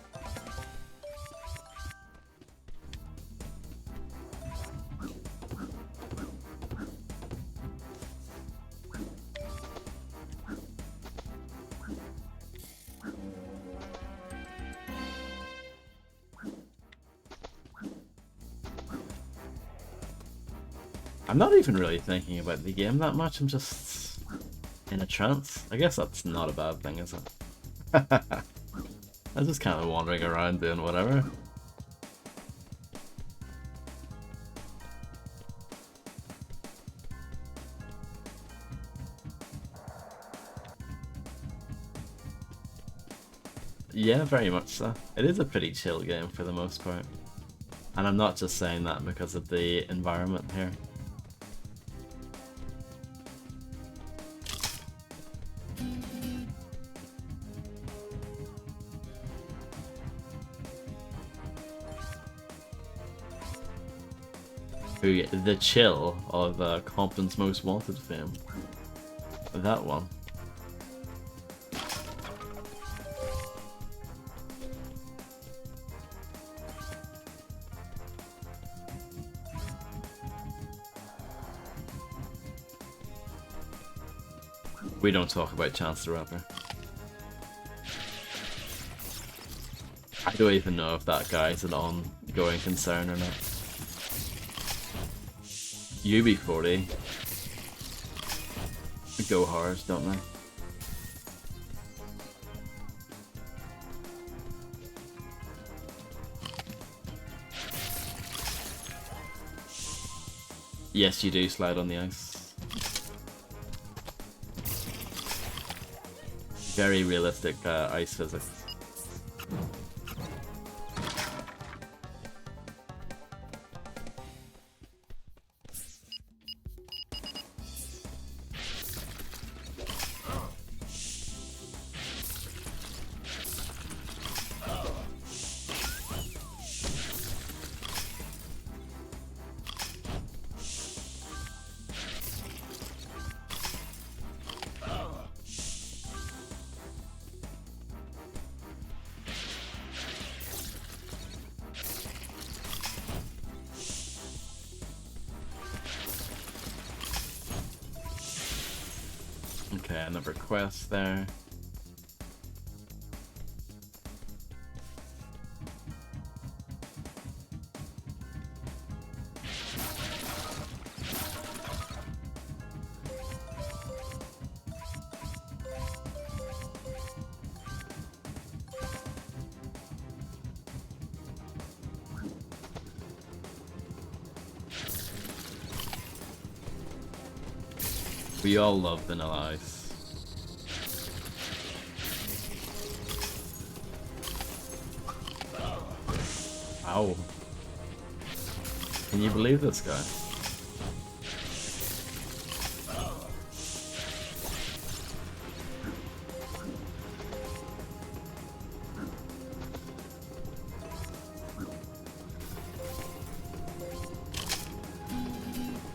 I'm not even really thinking about the game that much, I'm just in a trance. I guess that's not a bad thing, is it? I'm just kind of wandering around doing whatever. Yeah, very much so. It is a pretty chill game for the most part. And I'm not just saying that because of the environment here. The chill of Compton's Most Wanted fame. That one. We don't talk about Chance the Rapper. I don't even know if that guy's an ongoing concern or not. UB40 go hard, don't they? Yes, you do slide on the ice. Very realistic ice physics. Okay, another quest there. We all love Vanilla Ice. Ow. Can you believe this guy?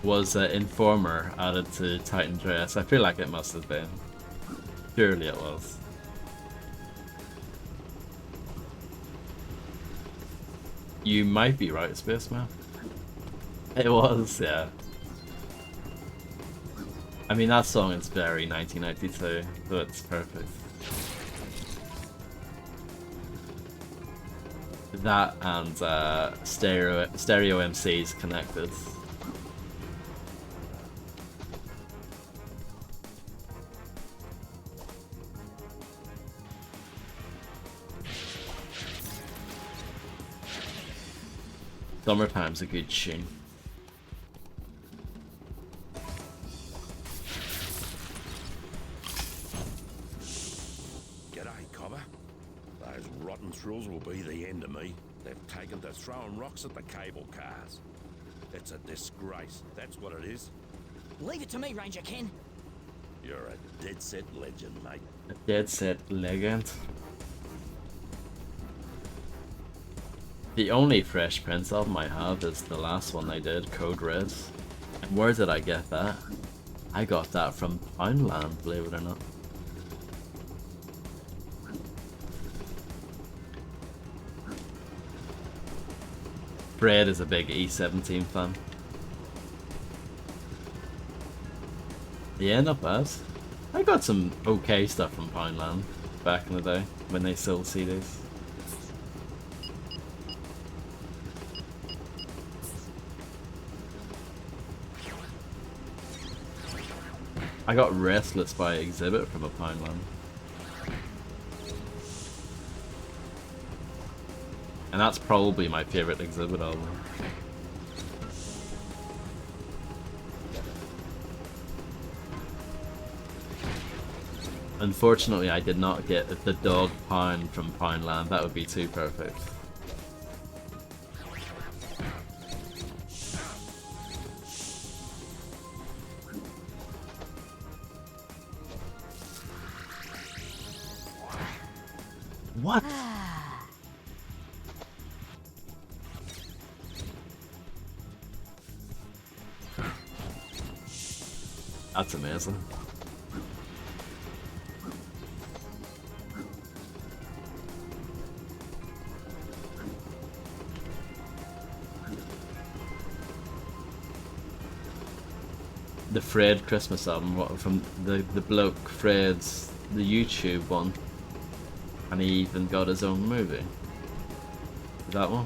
Was Informer added to Titan Dress? I feel like it must have been. Surely it was. You might be right, Spaceman. It was, yeah. I mean, that song is very 1992, so it's perfect. That and stereo MCs connected. Summertime's a good tune. G'day, Cobber. Those rotten thrills will be the end of me. They've taken to throwing rocks at the cable cars. It's a disgrace, that's what it is. Leave it to me, Ranger Ken. You're a dead-set legend, mate. A dead set legend. The only Fresh Prince album I have is the last one I did, Code Red. And where did I get that? I got that from Poundland, believe it or not. Fred is a big E17 fan. Yeah, not bad. I got some okay stuff from Poundland back in the day when they sold CDs. I got Restless by Exhibit from a Poundland. And that's probably my favorite Exhibit album. Unfortunately, I did not get the Dog Pound from Poundland. That would be too perfect. What? That's amazing. The Fred Christmas album from the bloke Fred's, the YouTube one. And he even got his own movie. That one?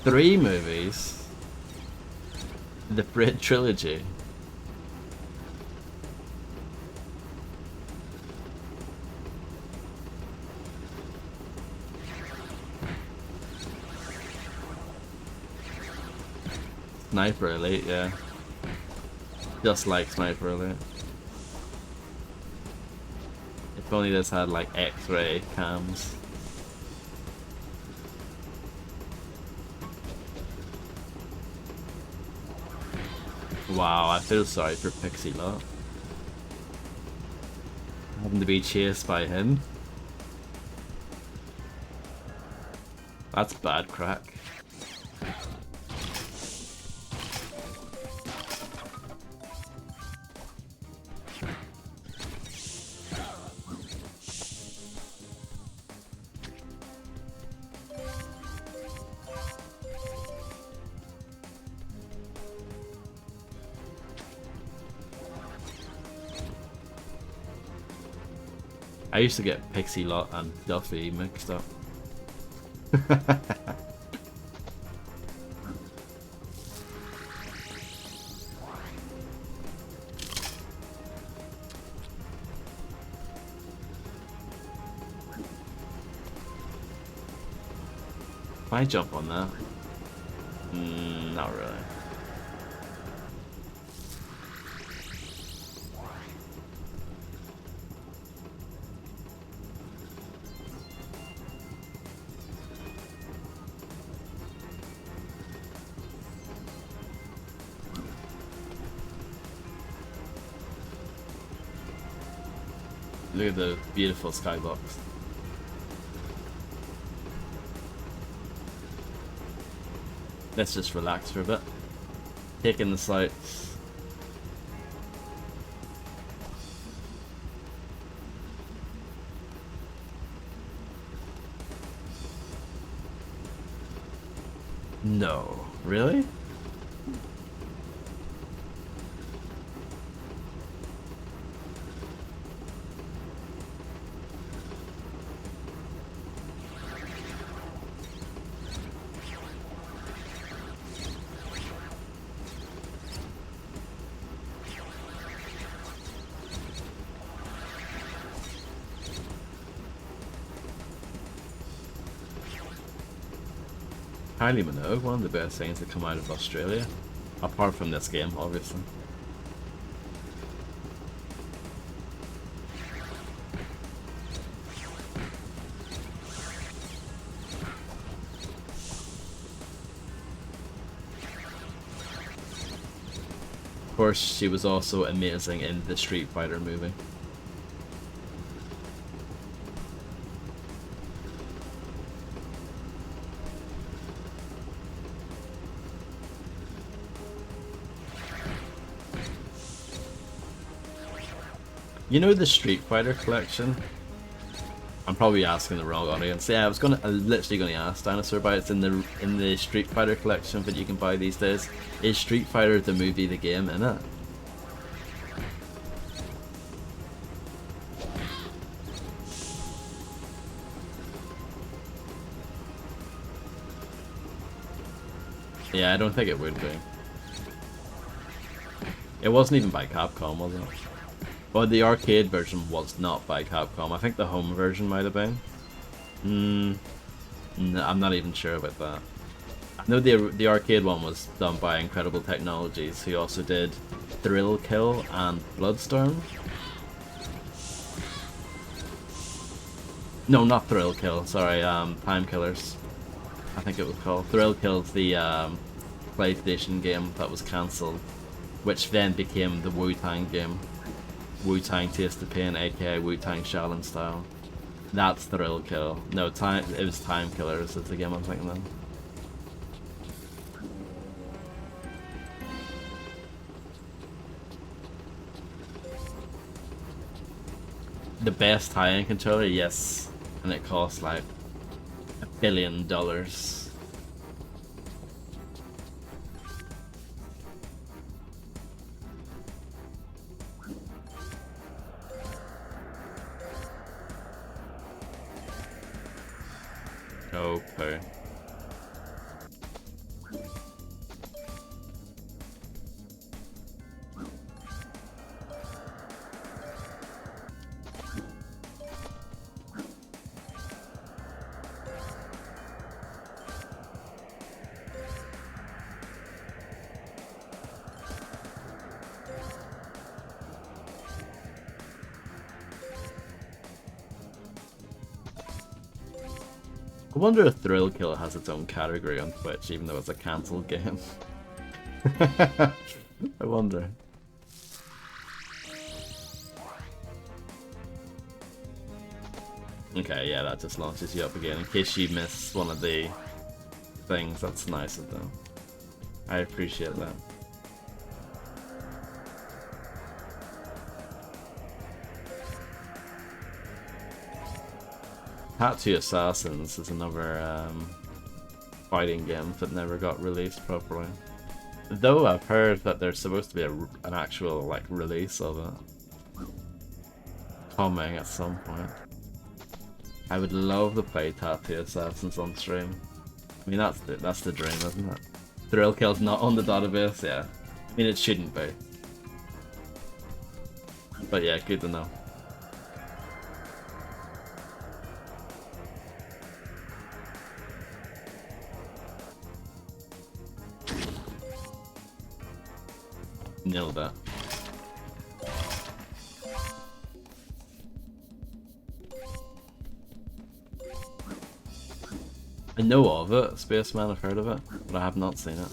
Three movies? The Fred trilogy? Sniper Elite, yeah. Just like Sniper Elite. If only this had like X-ray cams. Wow, I feel sorry for Pixie Lot. Having to be chased by him. That's bad crack. I used to get Pixie Lot and Duffy mixed up. Can I jump on that? Not really. Look at the beautiful skybox. Let's just relax for a bit. Take in the sights. No, really? Kylie Minogue, one of the best things that come out of Australia. Apart from this game, obviously. Of course, she was also amazing in the Street Fighter movie. You know the Street Fighter collection? I'm probably asking the wrong audience. Yeah, I'm literally gonna ask Dinosaur about it. It's in the Street Fighter collection that you can buy these days. Is Street Fighter the movie, the game in it? Yeah, I don't think it would be. It wasn't even by Capcom, was it? Well, the arcade version was not by Capcom. I think the home version might have been. No, I'm not even sure about that. I know the arcade one was done by Incredible Technologies, who also did Thrill Kill and Bloodstorm. No, not Thrill Kill, sorry, Time Killers. I think it was called. Thrill Kill's the PlayStation game that was cancelled, which then became the Wu-Tang game. Wu-Tang Taste of Pain, aka Wu-Tang Shaolin Style. That's Thrill Kill. No, it was Time Killers is the game I'm thinking of. The best tie-in controller, yes. And it costs like $1 billion. Okay. I wonder if Thrill Kill has its own category on Twitch, even though it's a cancelled game. I wonder. Okay, yeah, that just launches you up again. In case you miss one of the things, that's nice of them. I appreciate that. Tattoo Assassins is another fighting game that never got released properly. Though I've heard that there's supposed to be an actual like release of it coming at some point. I would love to play Tattoo Assassins on stream. I mean that's the dream, isn't it? Thrill Kill's not on the database, yeah. I mean it shouldn't be. But yeah, good to know. Nailed that. I know of it, Spaceman, I've heard of it, but I have not seen it.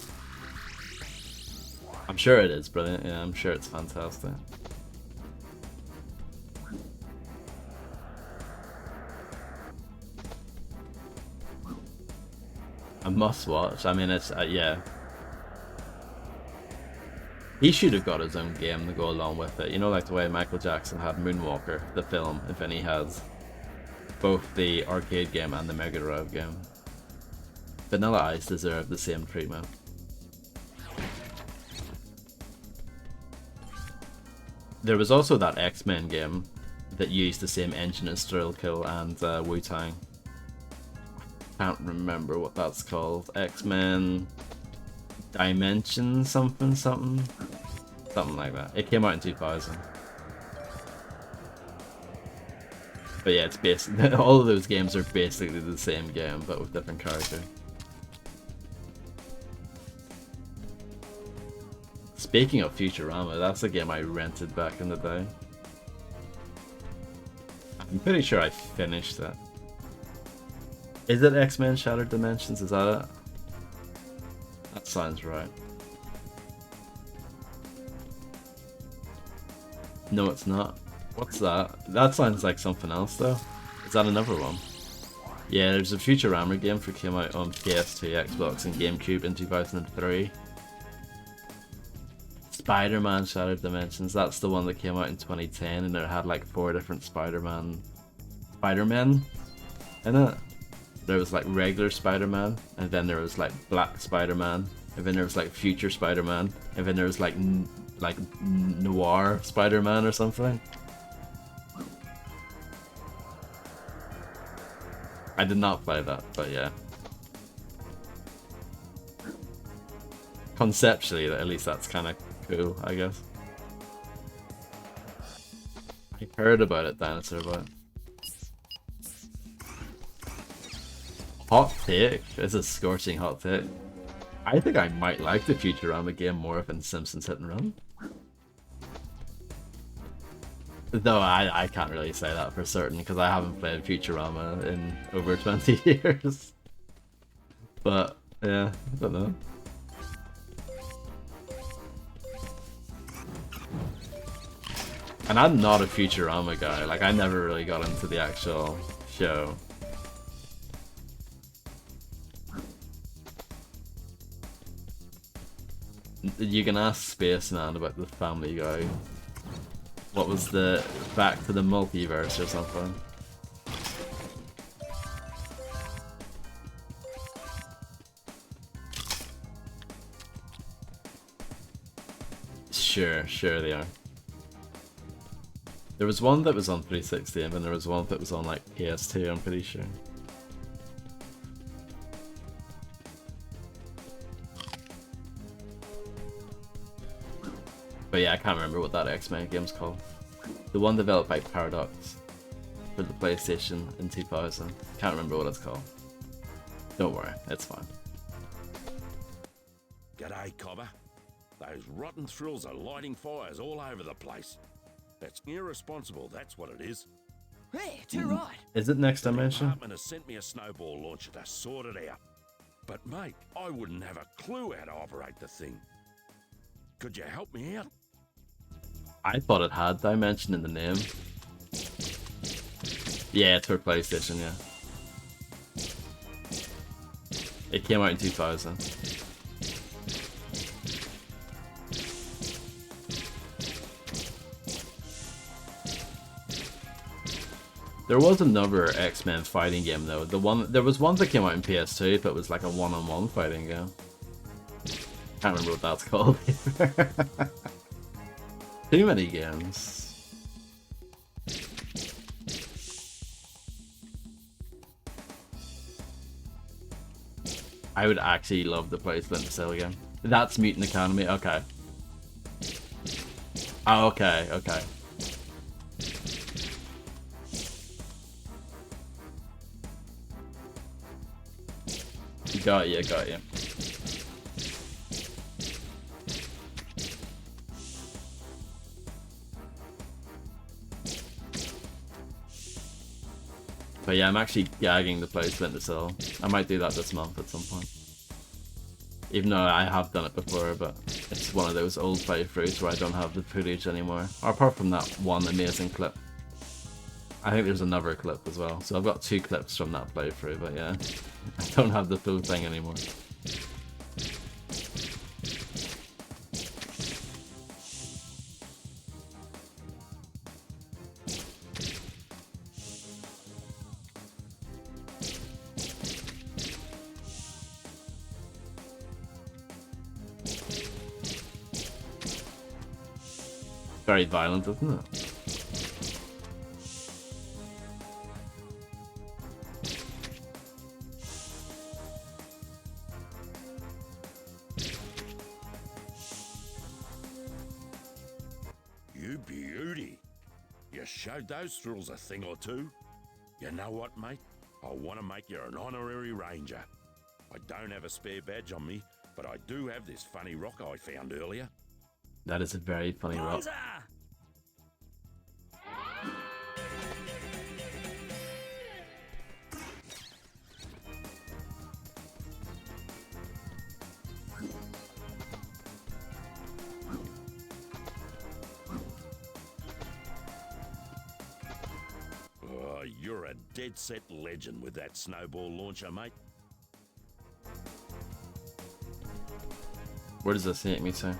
I'm sure it is brilliant, yeah, I'm sure it's fantastic. A must watch, I mean it's, yeah. He should have got his own game to go along with it. You know, like the way Michael Jackson had Moonwalker, the film, if any has both the arcade game and the Mega Drive game. Vanilla Ice deserve the same treatment. There was also that X-Men game that used the same engine as Thrill Kill and Wu-Tang. Can't remember what that's called. X-Men Dimension something like that. It came out in 2000. But yeah, it's basically all of those games are basically the same game but with different characters. Speaking of Futurama, that's a game I rented back in the day. I'm pretty sure I finished it. Is it X-Men Shattered Dimensions? Is that it? That sounds right. No, it's not. What's that? That sounds like something else, though. Is that another one? Yeah, there's a Futurama game that came out on PS2, Xbox, and GameCube in 2003. Spider-Man Shattered Dimensions, that's the one that came out in 2010, and it had like 4 different Spider-Men in it. There was like regular Spider-Man, and then there was like Black Spider-Man, and then there was like Future Spider-Man, and then there was like Noir Spider-Man or something. I did not play that, but yeah. Conceptually, at least that's kind of cool, I guess. I heard about it, Dinosaur, but... Hot take? This is a scorching hot take. I think I might like the Futurama game more than Simpsons Hit and Run. Though I can't really say that for certain, because I haven't played Futurama in over 20 years. But, yeah, I don't know. And I'm not a Futurama guy, like I never really got into the actual show. You can ask Spaceman about the Family Guy. What was the Back to the Multiverse or something? Sure they are. There was one that was on 360 and then there was one that was on like PS2, I'm pretty sure. But yeah, I can't remember what that X-Men game's called. The one developed by Paradox for the PlayStation in 2000. Can't remember what it's called. Don't worry, it's fine. G'day, Cobber. Those rotten thrills are lighting fires all over the place. That's irresponsible, that's what it is. Hey, too right. Is it Next The Dimension? department has sent me a snowball launcher to sort it out. But mate, I wouldn't have a clue how to operate the thing. Could you help me out? I thought it had Dimension in the name. Yeah, it's for PlayStation, yeah. It came out in 2000. There was another X-Men fighting game though. There was one that came out in PS2, but it was like a one-on-one fighting game. Can't remember what that's called. Too many games. I would actually love to play Splinter Cell again. That's Mutant Academy. Okay. Oh, okay. Got you. But yeah, I'm actually gagging to play Splinter Cell. I might do that this month at some point. Even though I have done it before, but it's one of those old playthroughs where I don't have the footage anymore. Or apart from that one amazing clip. I think there's another clip as well. So I've got 2 clips from that playthrough, but yeah. I don't have the full thing anymore. Very violent, isn't it? You beauty. You showed those thrills a thing or two. You know what, mate? I want to make you an honorary ranger. I don't have a spare badge on me, but I do have this funny rock I found earlier. That is a very funny rock. Bonza! Oh, you're a dead set legend with that snowball launcher, mate. Where does this take me to?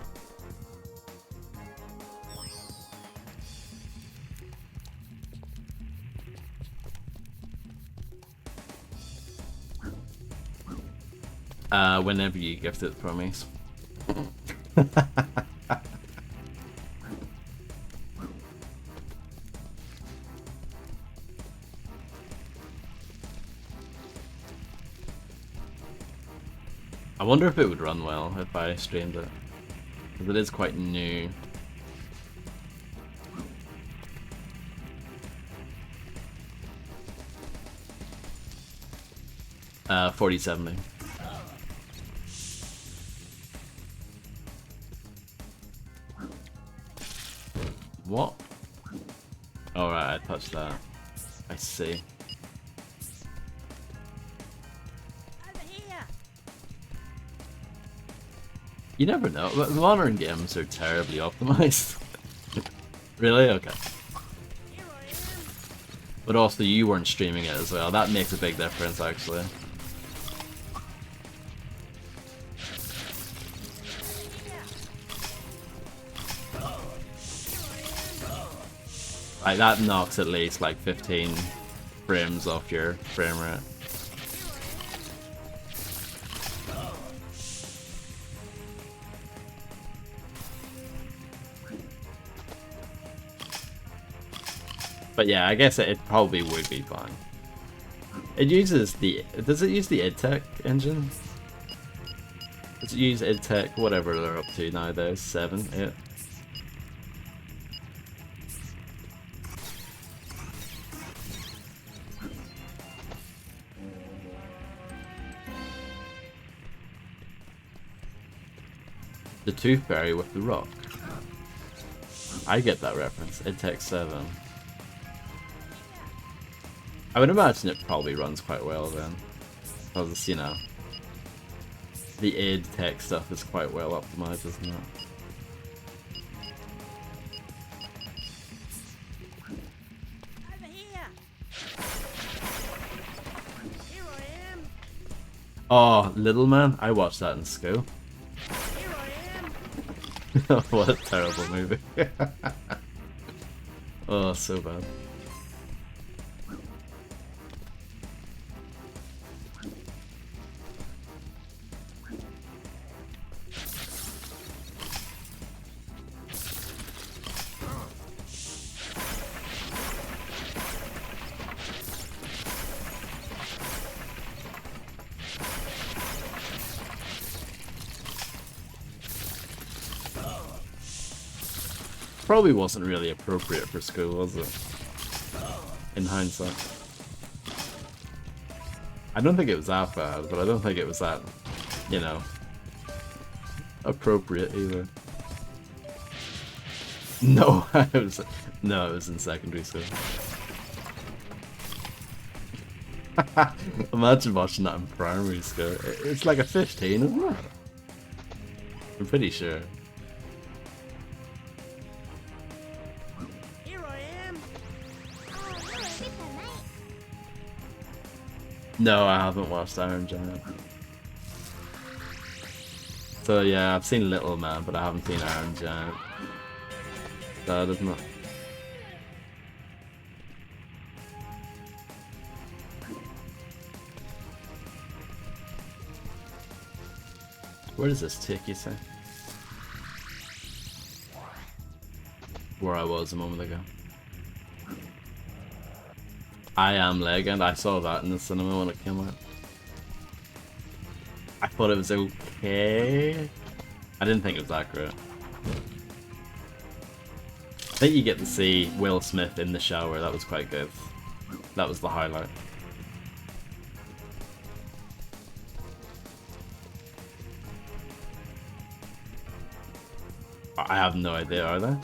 Whenever you gift it for me. I wonder if it would run well if I streamed it, because it is quite new. Uh, 4070. What? Alright, I touched that. I see. You never know, but modern games are terribly optimized. Really? Okay. But also you weren't streaming it as well, that makes a big difference actually. Like that knocks at least like 15 frames off your frame rate. But yeah, I guess it probably would be fine. It uses the... Does it use the EdTech engine? Does it use EdTech, whatever they're up to nowadays? 7, 8? The Tooth Fairy with the rock. I get that reference. EdTech 7. I would imagine it probably runs quite well then. Because, you know, the EdTech stuff is quite well optimized, isn't it? Over here. Here I am. Oh, Little Man? I watched that in school. Here I am. What a terrible movie. Oh, so bad. Probably wasn't really appropriate for school, was it? In hindsight. I don't think it was that bad, but I don't think it was that, you know, appropriate either. No, it was in secondary school. Imagine watching that in primary school. It's like a 15, isn't it? I'm pretty sure. No, I haven't watched Iron Giant. So yeah, I've seen Little Man, but I haven't seen Iron Giant. Sad, isn't it? Where does this take you, say? Where I was a moment ago. I Am Legend, I saw that in the cinema when it came out. I thought it was okay. I didn't think it was that great. I think you get to see Will Smith in the shower, that was quite good. That was the highlight. I have no idea, are they?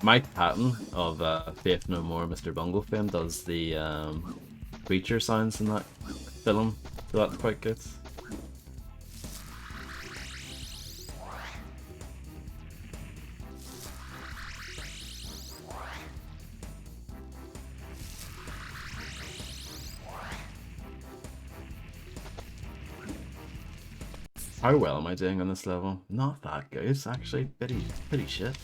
Mike Patton of Faith No More, Mr. Bungle fame, does the creature sounds in that film, so that's quite good. How well am I doing on this level? Not that good, it's actually pretty shit.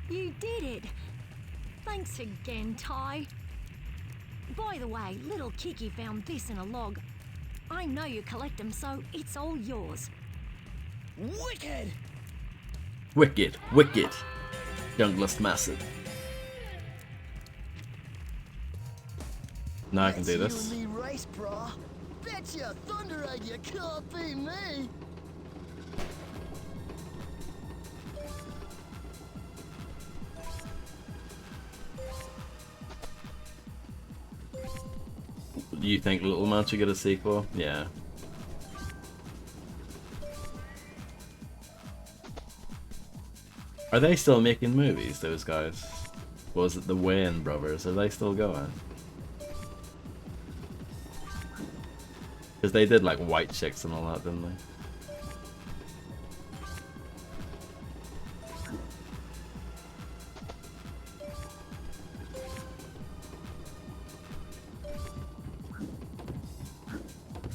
You did it! Thanks again, Ty. By the way, little Kiki found this in a log. I know you collect them, so it's all yours. Wicked! Wicked, wicked. Younglist massive. Now I can do this. You and me race, brah. Betcha Thunder Egg, you can't beat me. You think Little Man should get a sequel? Yeah. Are they still making movies, those guys? Was it the Wayne brothers? Are they still going? Because they did like White Chicks and all that, didn't they?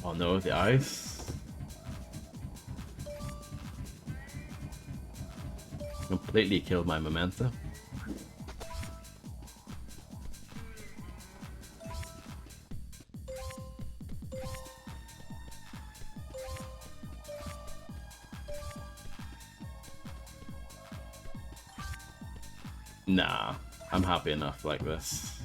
Oh no, the ice. Completely killed my momentum. Nah, I'm happy enough like this.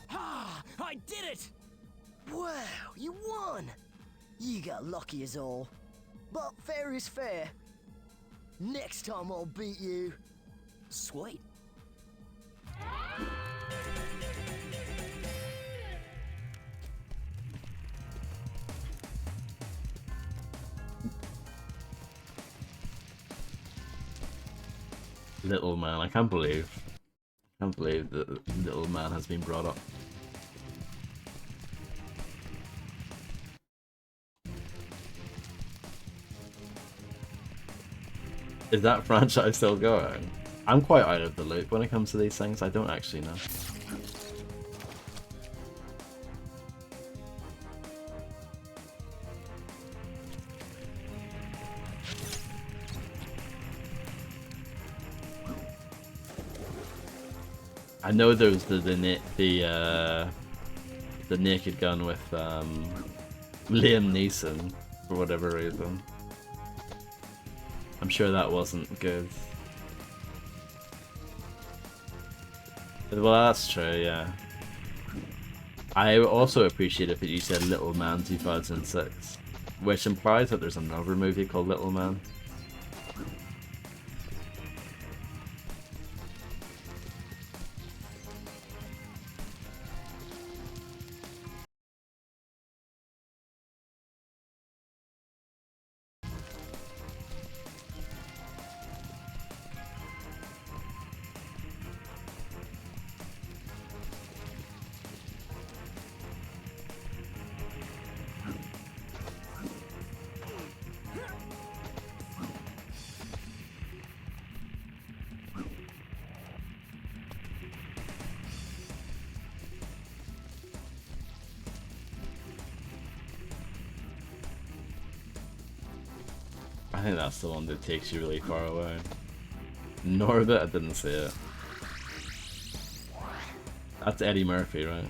Ha! I did it! Wow, you won! You got lucky as all. But fair is fair. Next time I'll beat you. Sweet. Little Man, I can't believe that Little Man has been brought up. Is that franchise still going? I'm quite out of the loop when it comes to these things. I don't actually know. I know there was the Naked Gun with Liam Neeson for whatever reason. I'm sure that wasn't good. Well, that's true, yeah. I also appreciate if you said Little Man 2006, which implies that there's another movie called Little Man. I think that's the one that takes you really far away. Norbit, I didn't see it. That's Eddie Murphy, right?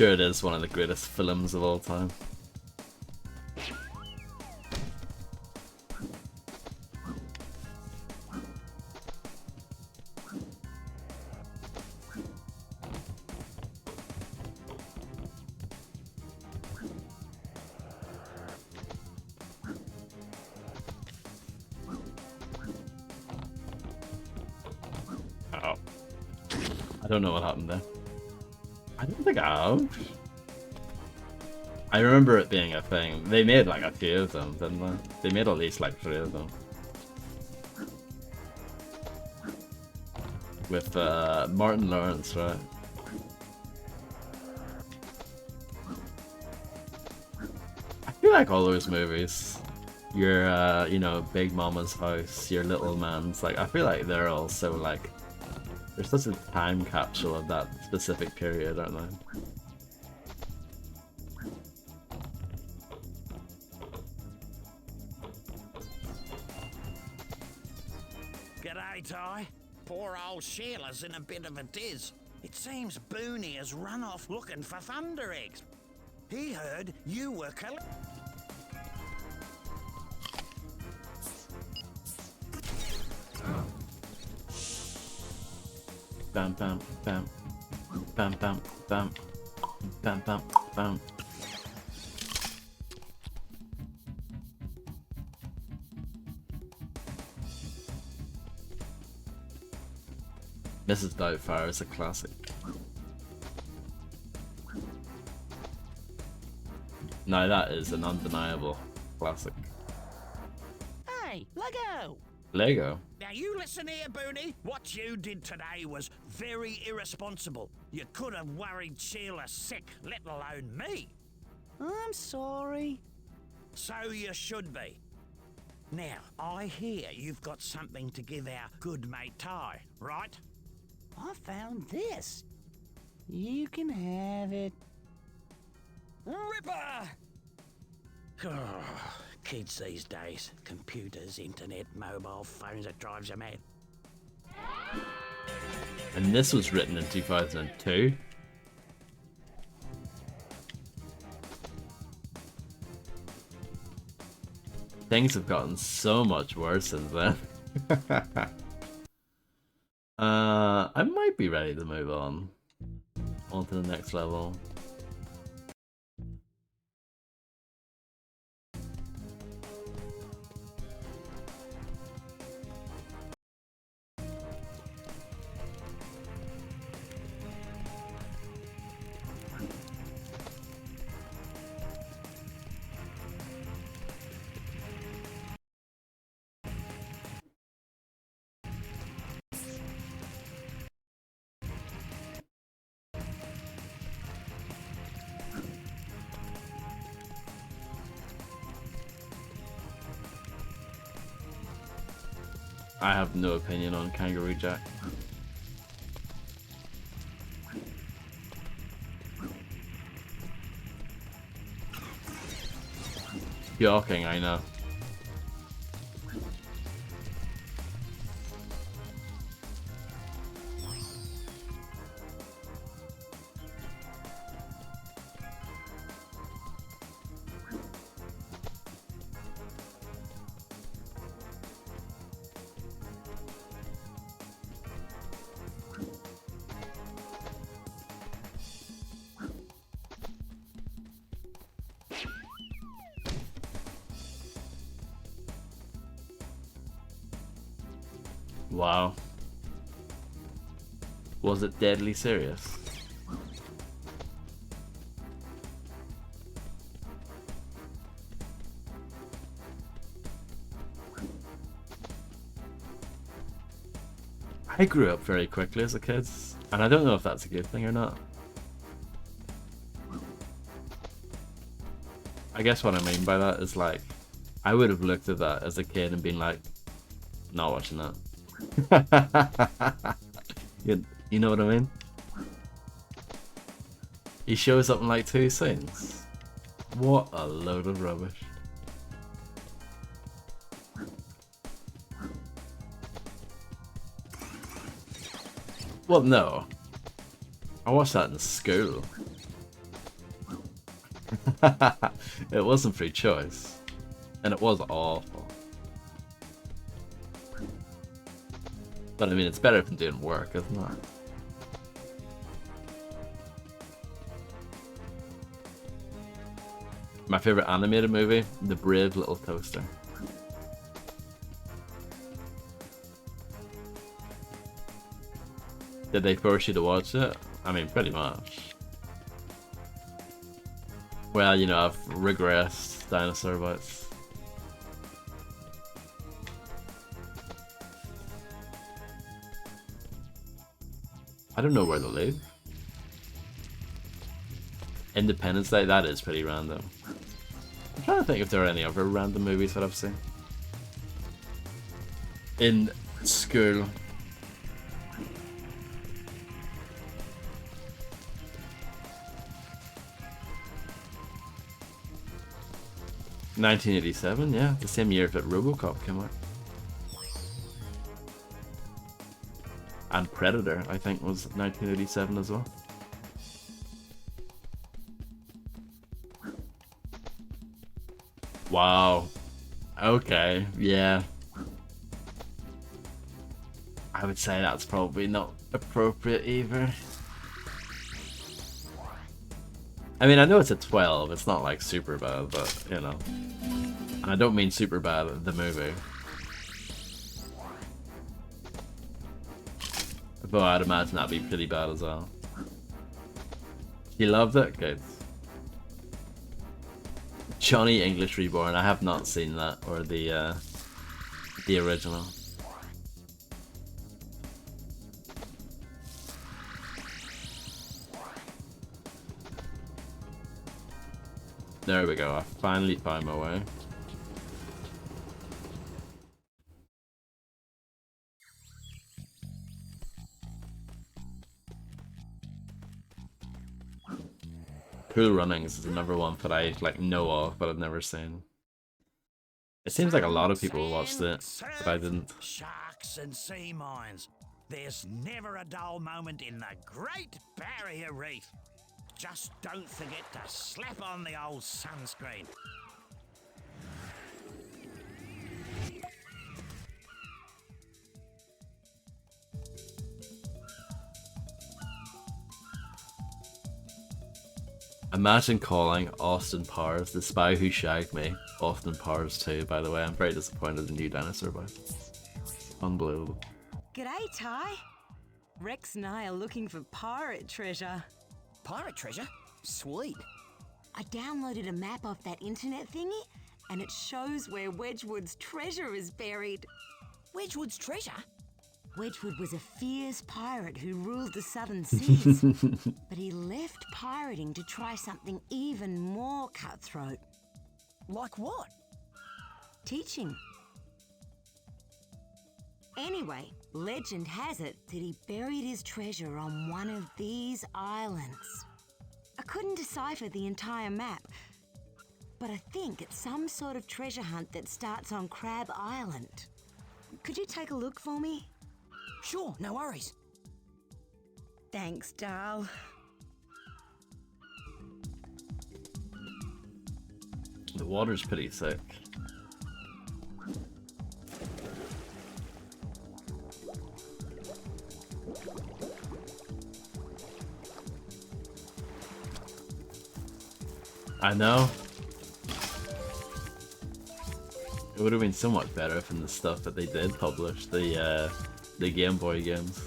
sure it is one of the greatest films of all time. Oh. I don't know what happened there. I don't think I have. I remember it being a thing. They made like a few of them, didn't they? They made at least like 3 of them. With Martin Lawrence, right? I feel like all those movies, your you know, Big Mama's House, Your Little Man's, like I feel like they're all so like they're such a time capsule of that specific period, aren't they? G'day, Ty. Poor old Sheila's in a bit of a diz. It seems Booney has run off looking for thunder eggs. He heard you were Bam bam bam bam bam bam bam bam bam. Mrs. Doubtfire is a classic. Now that is an undeniable classic. Hey, Lego! Lego? Now you listen here, Booney. What you did today was very irresponsible. You could have worried Sheila sick, let alone me. I'm sorry. So you should be. Now, I hear you've got something to give our good mate Ty, right? I found this. You can have it. Ripper! Oh, kids these days. Computers, internet, mobile phones, it drives you mad. And this was written in 2002. Things have gotten so much worse since then. I might be ready to move on to the next level. I have no opinion on Kangaroo Jack. Joking, I know. Wow. Was it deadly serious? I grew up very quickly as a kid, and I don't know if that's a good thing or not. I guess what I mean by that is like, I would have looked at that as a kid and been like, not watching that. You know what I mean? He shows up in like 2 scenes. What a load of rubbish. Well, no. I watched that in school. It wasn't free choice. And it was awful. But I mean, it's better than doing work, isn't it? My favorite animated movie, The Brave Little Toaster. Did they force you to watch it? I mean, pretty much. Well, you know, I've regressed dinosaur bites. I don't know where to live. Independence Day, that is pretty random. I'm trying to think if there are any other random movies that I've seen. In school. (1987), yeah, the same year that RoboCop came out. And Predator, I think, was 1987 as well. Wow. Okay, yeah. I would say that's probably not appropriate either. I mean, I know it's a 12, it's not like super bad, but, you know. And I don't mean super bad, the movie. But I'd imagine that'd be pretty bad as well. You loved it? Good. Johnny English Reborn, I have not seen that, or the original. There we go, I finally found my way. Cool Runnings is another one that I like know of, but I've never seen. It seems like a lot of people watched it, but I didn't. Sharks and sea mines. There's never a dull moment in the Great Barrier Reef. Just don't forget to slap on the old sunscreen. Imagine calling Austin Powers the spy who shagged me. Austin Powers 2, by the way. I'm very disappointed in New Dinosaur Bites. Unbelievable. G'day, Ty. Rex and I are looking for pirate treasure. Pirate treasure? Sweet. I downloaded a map off that internet thingy, and it shows where Wedgwood's treasure is buried. Wedgwood's treasure? Wedgwood was a fierce pirate who ruled the southern seas, but he left pirating to try something even more cutthroat. Like what? Teaching. Anyway, legend has it that he buried his treasure on one of these islands. I couldn't decipher the entire map, but I think it's some sort of treasure hunt that starts on Crab Island. Could you take a look for me? Sure, no worries. Thanks, Darl. The water's pretty sick. I know. It would have been so much better if in the stuff that they did publish, the Game Boy games.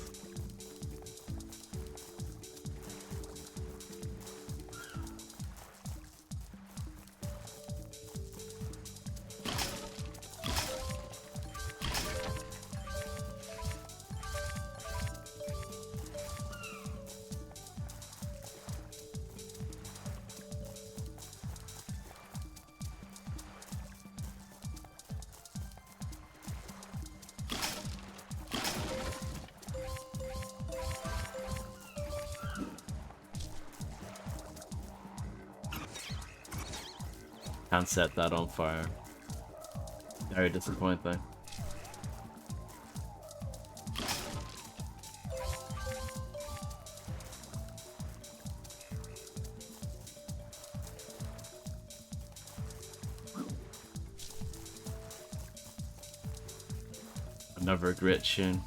Can't set that on fire. Very disappointing. Another great tune.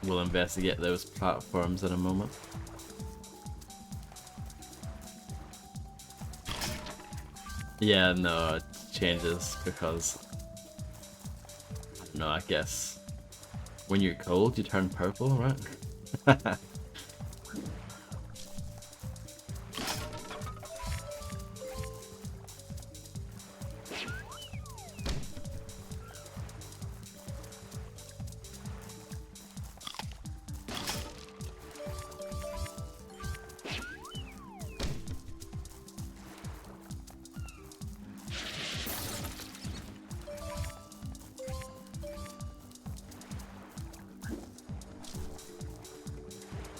We'll investigate those platforms in a moment. Yeah, no, it changes because I don't know, I guess when you're cold you turn purple, right?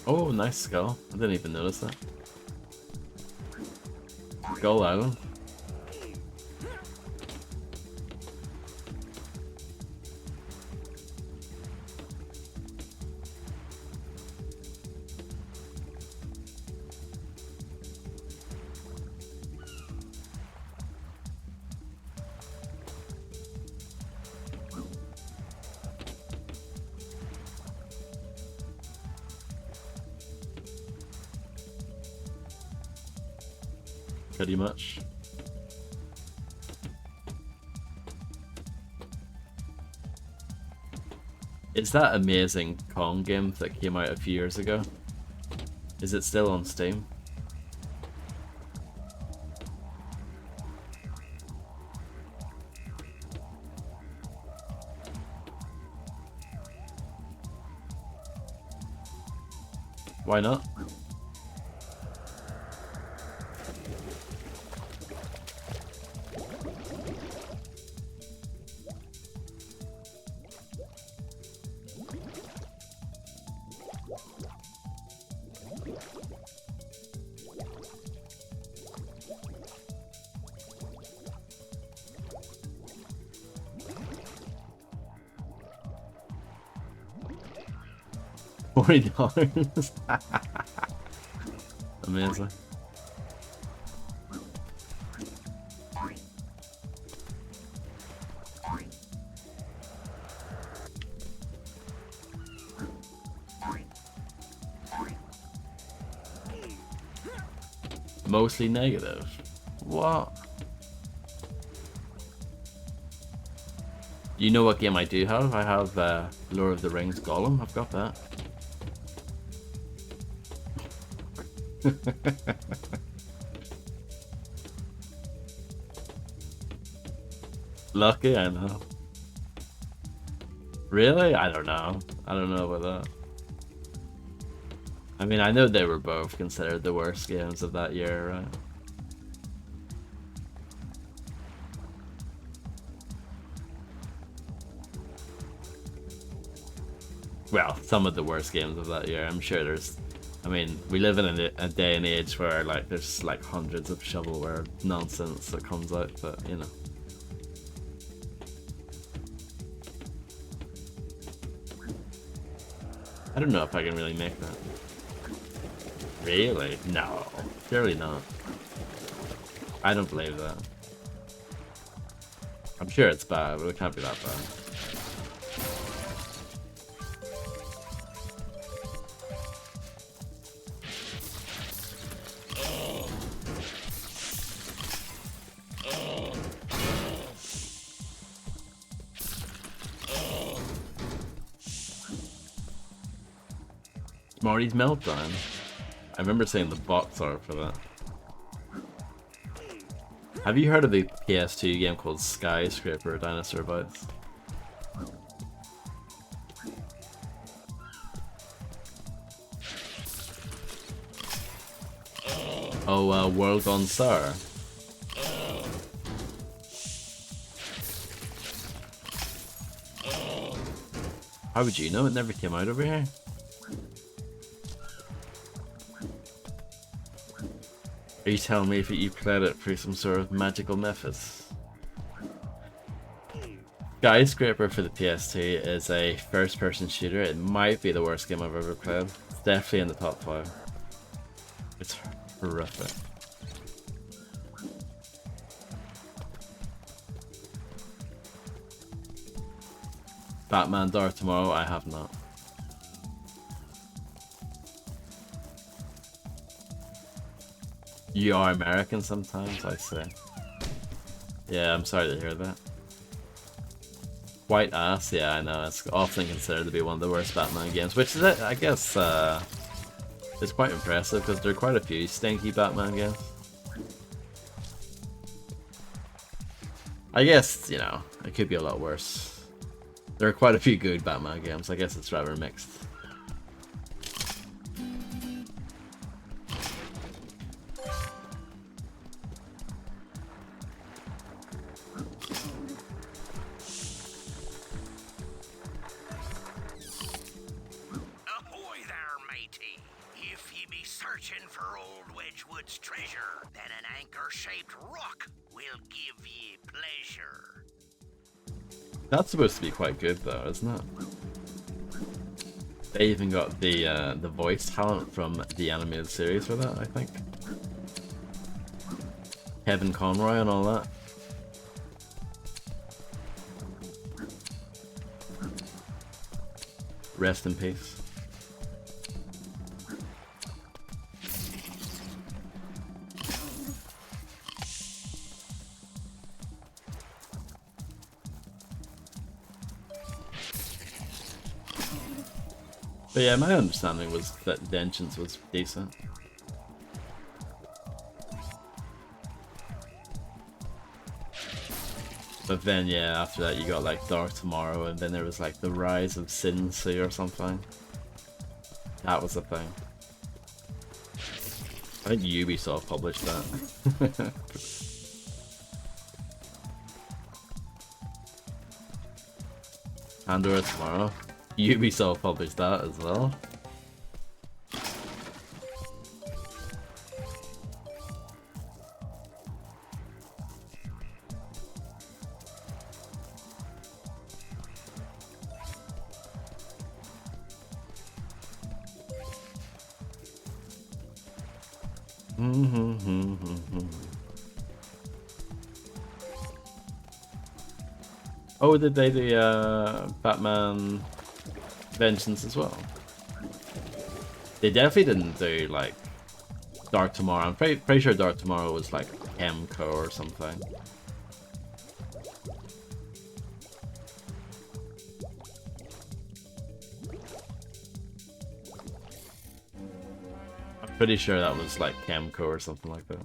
Oh, nice skull. I didn't even notice that. Skull Island. Pretty much. Is that amazing Kong game that came out a few years ago? Is it still on Steam? Why not? $40. Amazing. Mostly negative. What? You know what game I do have? I have Lord of the Rings Gollum. I've got that. Lucky, I know. Really? I don't know. I don't know about that. I mean, I know they were both considered the worst games of that year, right? Well, some of the worst games of that year. I'm sure there's... I mean, we live in a day and age where like there's like hundreds of shovelware nonsense that comes out, but you know. I don't know if I can really make that. Really? No. Surely not. I don't believe that. I'm sure it's bad, but it can't be that bad. Marty's Meltdown. I remember seeing the box art for that. Have you heard of the PS2 game called Skyscraper Dinosaur Bites? Oh, World Gone Sour. How would you know? It never came out over here. Are you telling me if you played it through some sort of magical methods? Skyscraper for the PS2 is a first-person shooter. It might be the worst game I've ever played. It's definitely in the top 5. It's horrific. Batman Dark Tomorrow, I have not. You are American sometimes, I say. Yeah, I'm sorry to hear that. White Ass, yeah, I know. It's often considered to be one of the worst Batman games, which is, I guess, is quite impressive because there are quite a few stinky Batman games. I guess, you know, it could be a lot worse. There are quite a few good Batman games. I guess it's rather mixed. Ahoy there, matey. If ye be searching for old Wedgwood's treasure, then an anchor-shaped rock will give ye pleasure. That's supposed to be quite good though, isn't it? They even got the voice talent from the animated series for that, I think. Kevin Conroy and all that. Rest in peace. But yeah, my understanding was that the entrance was decent. But then yeah, after that you got like Dark Tomorrow, and then there was like the Rise of Sin Sea or something. That was the thing. I think Ubisoft published that. Pandora Tomorrow. Ubisoft published that as well. Oh, did they do Batman Vengeance as well? They definitely didn't do like Dark Tomorrow. I'm pretty sure Dark Tomorrow was like Chemco or something. I'm pretty sure that was like Chemco or something like that.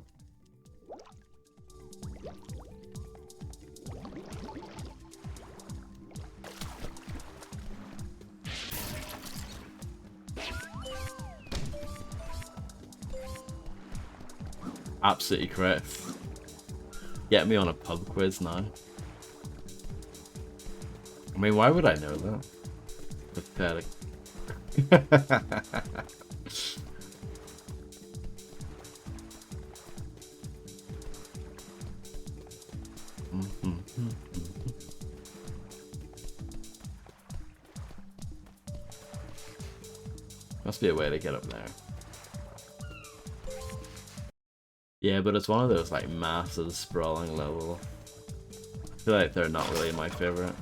Absolutely correct. Get me on a pub quiz now. I mean, why would I know that? Pathetic. Must be a way to get up there. Yeah, but it's one of those like massive sprawling levels. I feel like they're not really my favorite.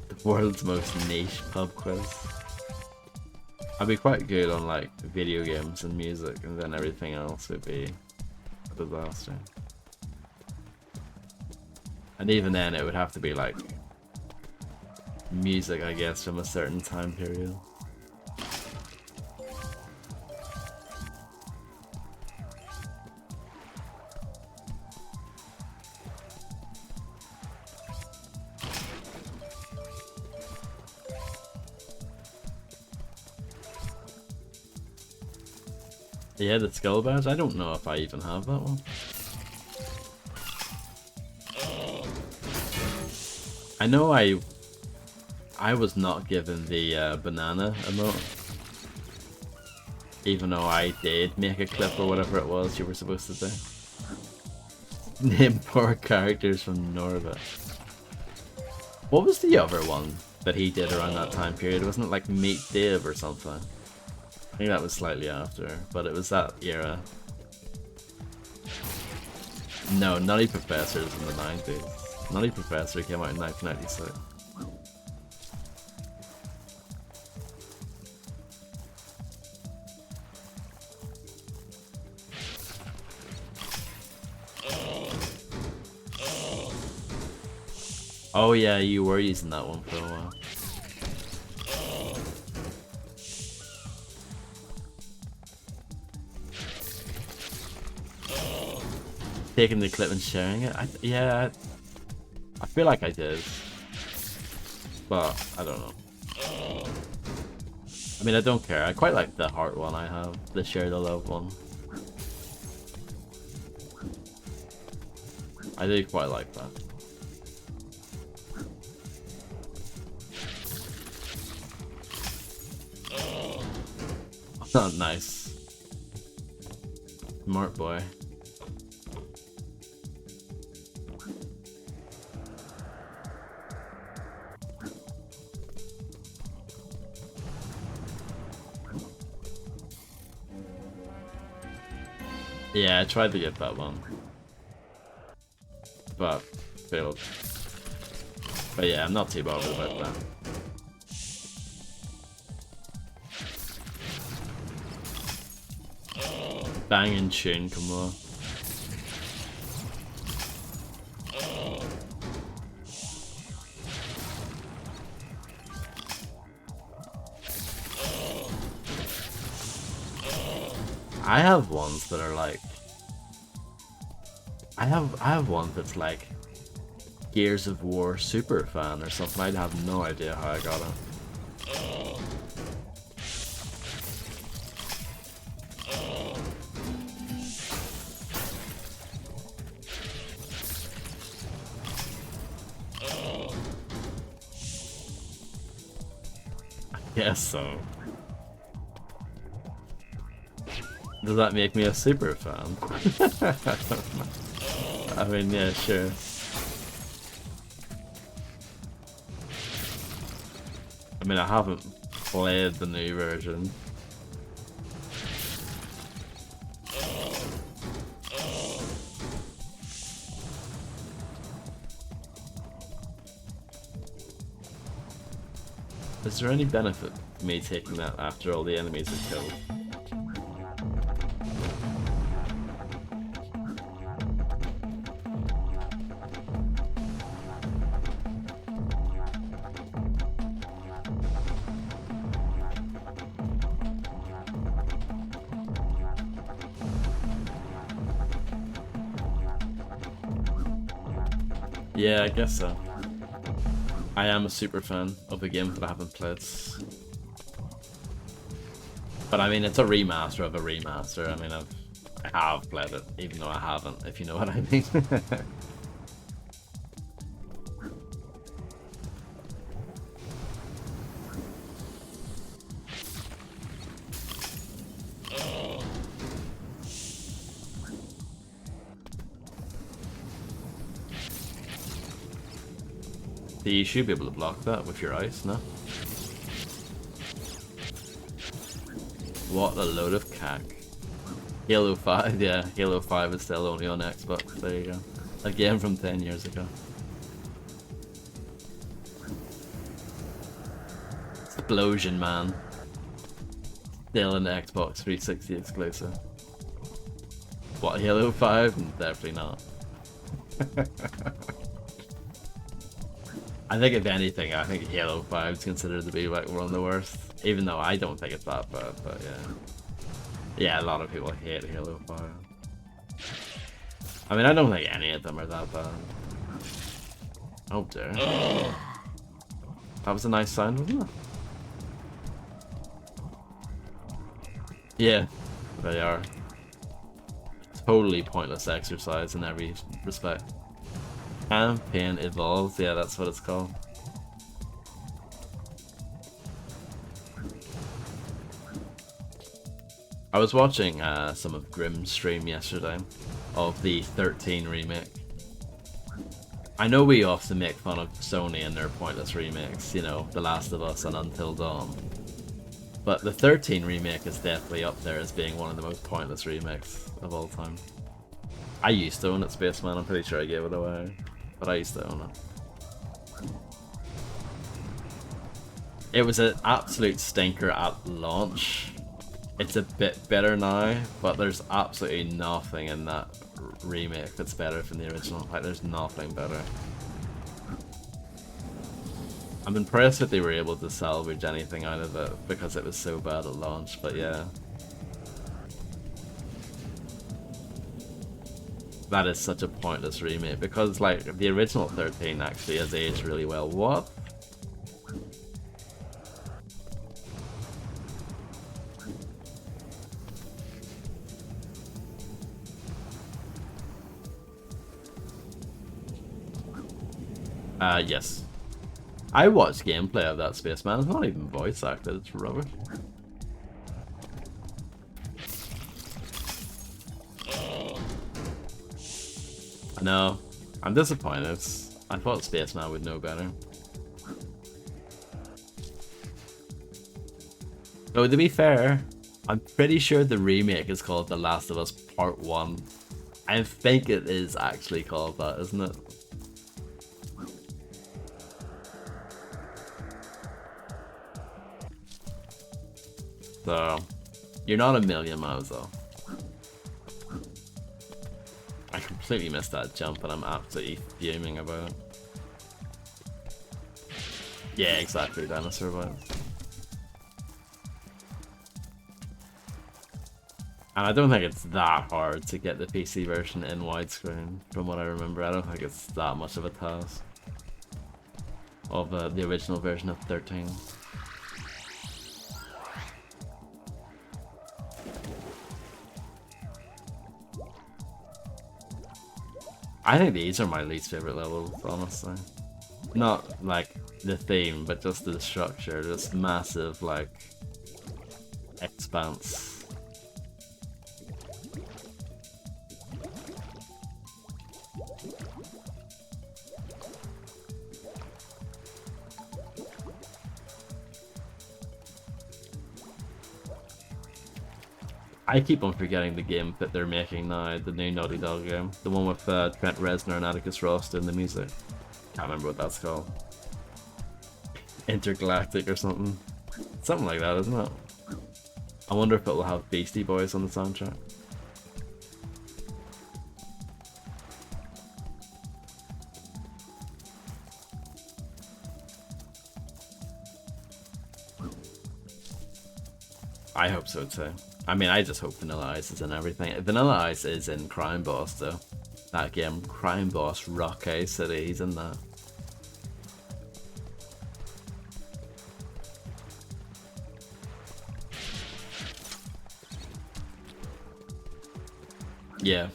The world's most niche pub quiz. I'd be quite good on like video games and music, and then everything else would be a disaster. And even then it would have to be like music, I guess, from a certain time period. Yeah, the Skull Badge? I don't know if I even have that one. I know I was not given the banana emote. Even though I did make a clip or whatever it was you were supposed to do. Name 4 characters from Norbit. What was the other one that he did around that time period? Wasn't it like Meet Dave or something? I think that was slightly after, but it was that era. No, Nutty Professor is in the 90s. Nutty Professor came out in 1996. Oh yeah, you were using that one for a while. Taking the clip and sharing it? Yeah, I feel like I did. But, I don't know. I mean, I don't care. I quite like the heart one I have. The share the love one. I do quite like that. Oh, nice. Smart boy. Yeah, I tried to get that one. But failed. But yeah, I'm not too bothered about that. Banging tune, come on. I have ones that are like I have one that's like Gears of War super fan or something. I have no idea how I got it. I guess so. Does that make me a super fan? I mean, yeah, sure. I mean, I haven't played the new version. Is there any benefit to me taking that after all the enemies are killed? Yeah, I guess so. I am a super fan of a game that I haven't played. But I mean, it's a remaster of a remaster. I mean, I have played it, even though I haven't, if you know what I mean. You should be able to block that with your ice, no? What a load of cack. Halo 5, yeah, Halo 5 is still only on Xbox, there you go. A game from 10 years ago. Explosion, man. Still an Xbox 360 exclusive. What, Halo 5? Definitely not. I think if anything, I think Halo 5 is considered to be like one of the worst. Even though I don't think it's that bad, but yeah. Yeah, a lot of people hate Halo 5. I mean, I don't think any of them are that bad. Oh dear. That was a nice sound, wasn't it? Yeah, they are. Totally pointless exercise in every respect. Campaign Evolved, yeah, that's what it's called. I was watching some of Grimm's stream yesterday of the 13 remake. I know we often make fun of Sony and their pointless remakes, you know, The Last of Us and Until Dawn. But the 13 remake is definitely up there as being one of the most pointless remakes of all time. I used to own it, Spaceman, I'm pretty sure I gave it away, but I used to own it. It was an absolute stinker at launch. It's a bit better now, but there's absolutely nothing in that remake that's better than the original. Like, there's nothing better. I'm impressed that they were able to salvage anything out of it because it was so bad at launch, but yeah. That is such a pointless remake because, like, the original 13 actually has aged really well. What? Yes. I watched gameplay of that, Spaceman. It's not even voice acted, it's rubbish. I know. I'm disappointed. I thought Spaceman would know better. Though, to be fair, I'm pretty sure the remake is called The Last of Us Part 1. I think it is actually called that, isn't it? So, you're not a million miles off. I completely missed that jump and I'm absolutely fuming about it. Yeah, exactly, dinosaur vibes. And I don't think it's that hard to get the PC version in widescreen, from what I remember. I don't think it's that much of a task of the original version of 13. I think these are my least favorite levels, honestly. Not like the theme, but just the structure. Just massive, like, expanse. I keep on forgetting the game that they're making now, the new Naughty Dog game. The one with Trent Reznor and Atticus Ross doing the music. Can't remember what that's called. Intergalactic or something. Something like that, isn't it? I wonder if it will have Beastie Boys on the soundtrack. I hope so too. I mean, I just hope Vanilla Ice is in everything. Vanilla Ice is in Crime Boss though. That game, Crime Boss Rocky City, he's in that. Yeah.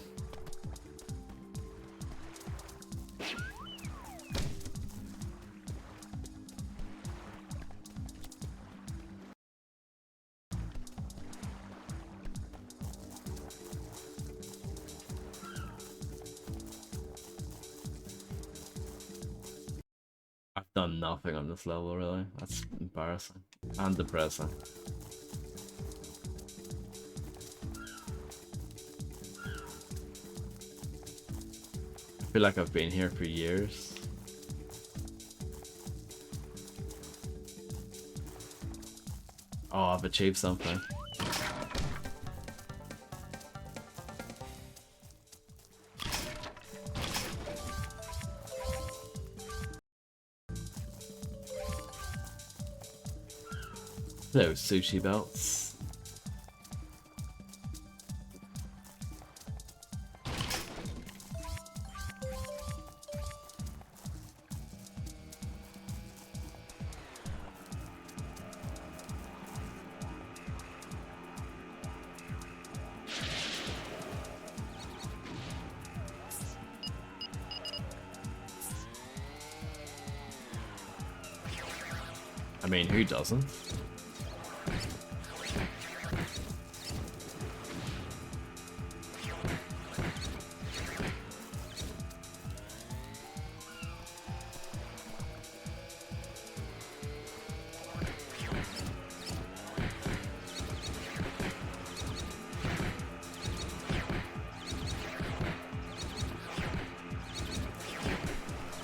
I've done nothing on this level really. That's embarrassing and depressing. I feel like I've been here for years. Oh, I've achieved something. Those sushi belts. I mean, who doesn't?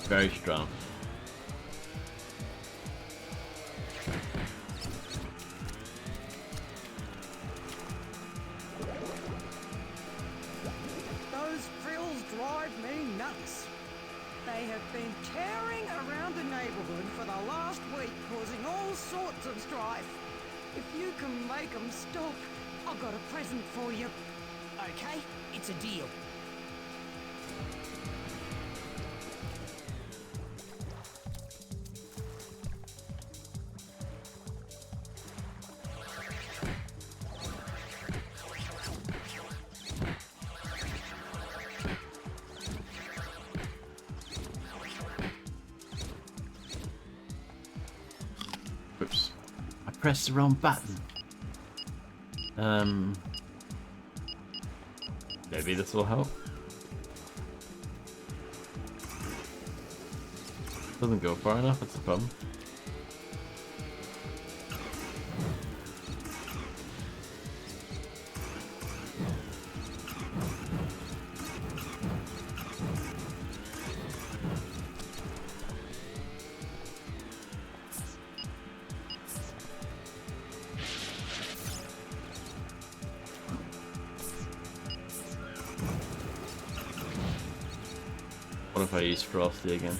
Very strong. Those frills drive me nuts. They have been tearing around the neighborhood for the last week, causing all sorts of strife. If you can make them stop, I've got a present for you. Okay, it's a deal. Oops. I pressed the wrong button. Maybe this will help. Doesn't go far enough, it's a problem. What if I use Frosty again?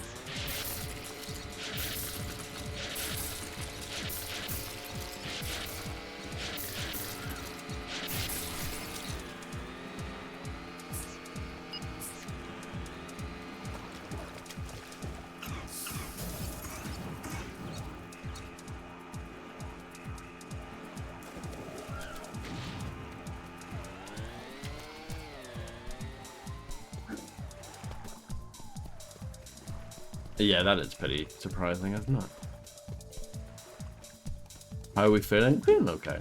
Yeah, that is pretty surprising, isn't it? How are we feeling? Feeling okay.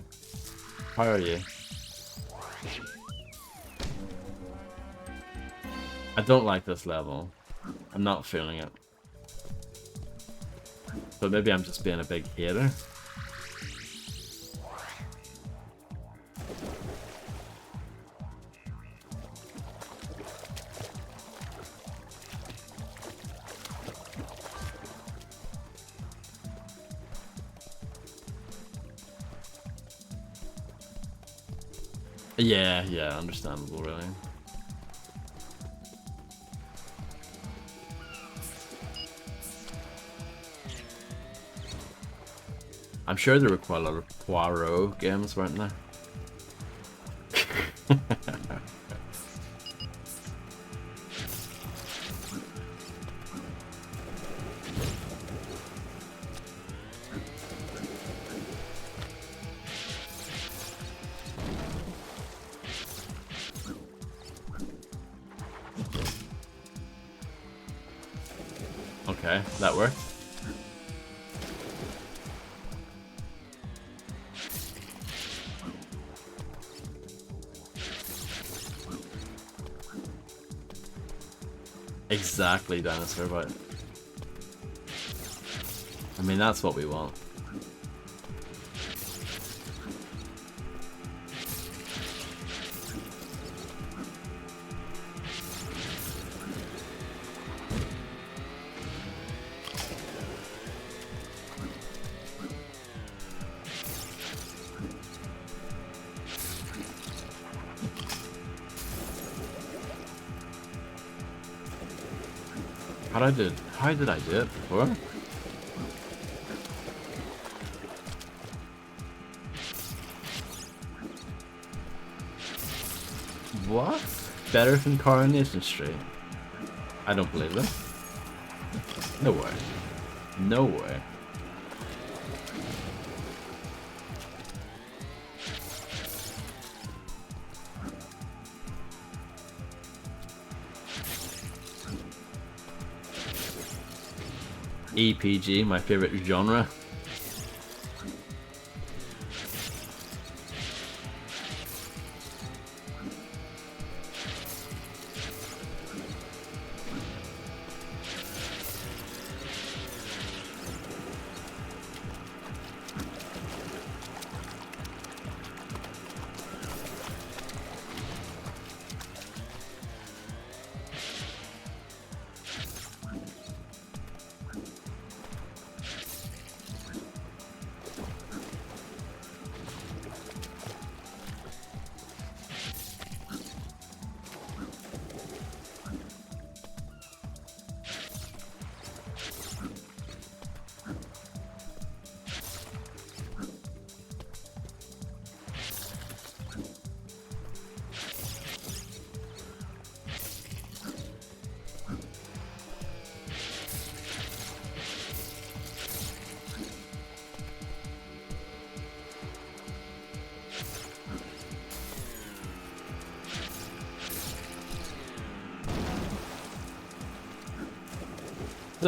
How are you? I don't like this level. I'm not feeling it. But maybe I'm just being a big hater. Yeah, understandable, really. I'm sure there were quite a lot of Poirot games, weren't there? Okay, that worked. Exactly, dinosaur bite. I mean, that's what we want. How did I do it before? What? Better than Coronation Street? I don't believe it. No way. No way. EPG, my favorite genre.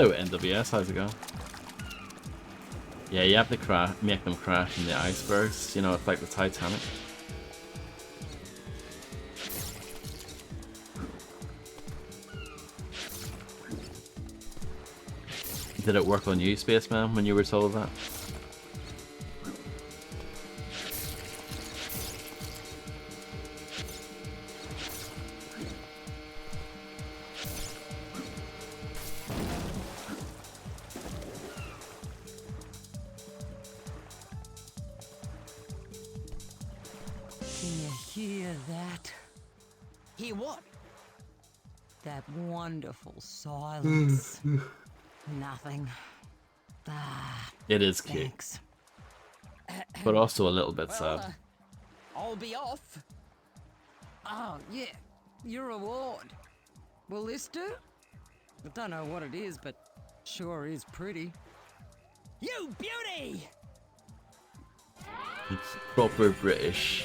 Hello, NWS, how's it going? Yeah, you have to make them crash in the icebergs. You know, it's like the Titanic. Did it work on you, Spaceman, when you were told that? Can you hear that? Hear what? That wonderful silence. Nothing. It is cute, Thanks. but also a little bit Well, sad. I'll be off. Oh, yeah, your reward. Will this do? I don't know what it is, but sure is pretty. You beauty! It's proper British.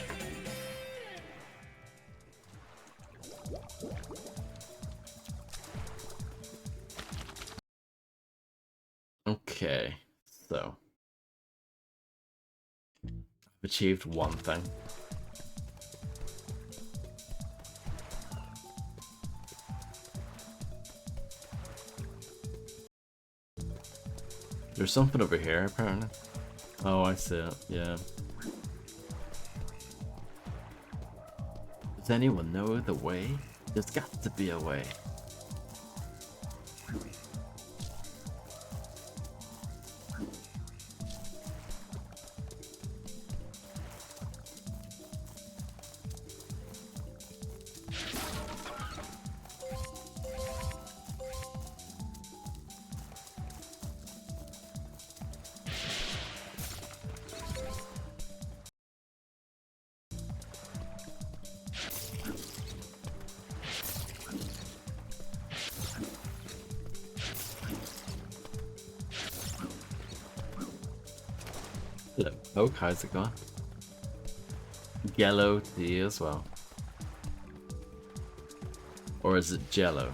Okay, so I've achieved one thing. There's something over here, apparently. Oh, I see it, yeah. Does anyone know the way? There's got to be a way. Hello, Oak, how's it going? Yellow to you as well. Or is it Jello?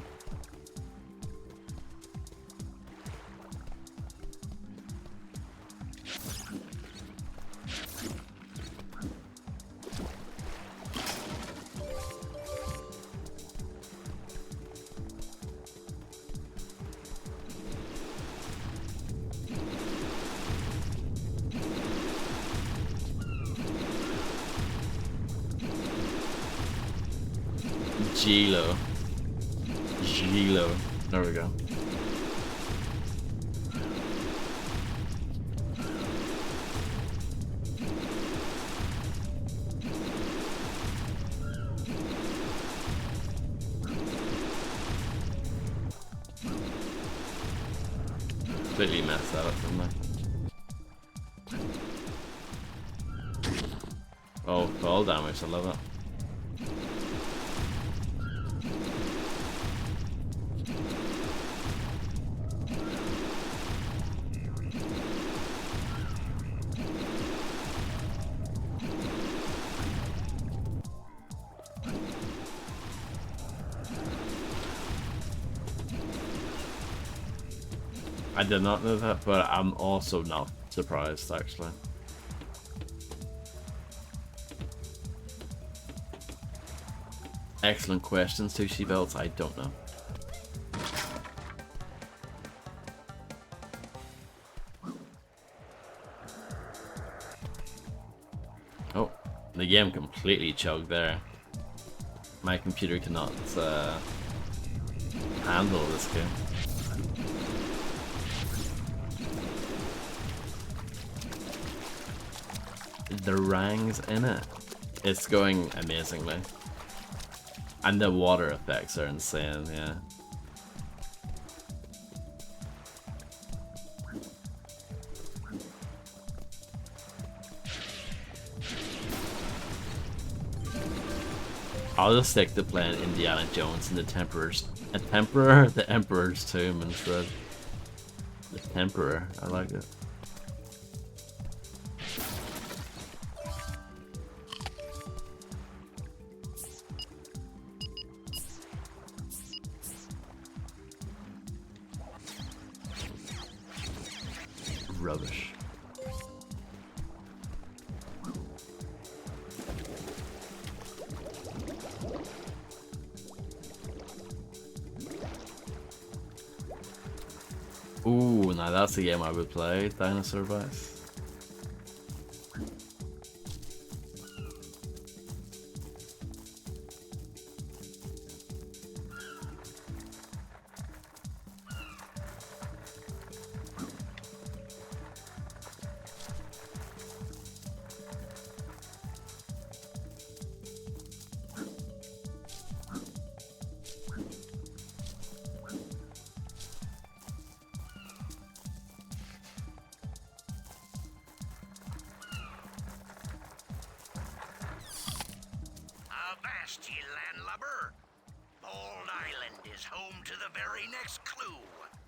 Gilo. Gilo. There we go. Completely messed that up, didn't I? Oh, fall damage, I love it. I did not know that, but I'm also not surprised, actually. Excellent question, Sushi Belts. I don't know. Oh, the game completely chugged there. My computer cannot handle this game. The rangs in it, it's going amazingly, and the water effects are insane. Yeah, I'll just stick to playing Indiana Jones and the the Emperor's Tomb instead. The Temperer, I like it. rubbish. Ooh, now that's a game I would play, Dinosaur Vice. Avast, ye landlubber! Bald Island is home to the very next clue.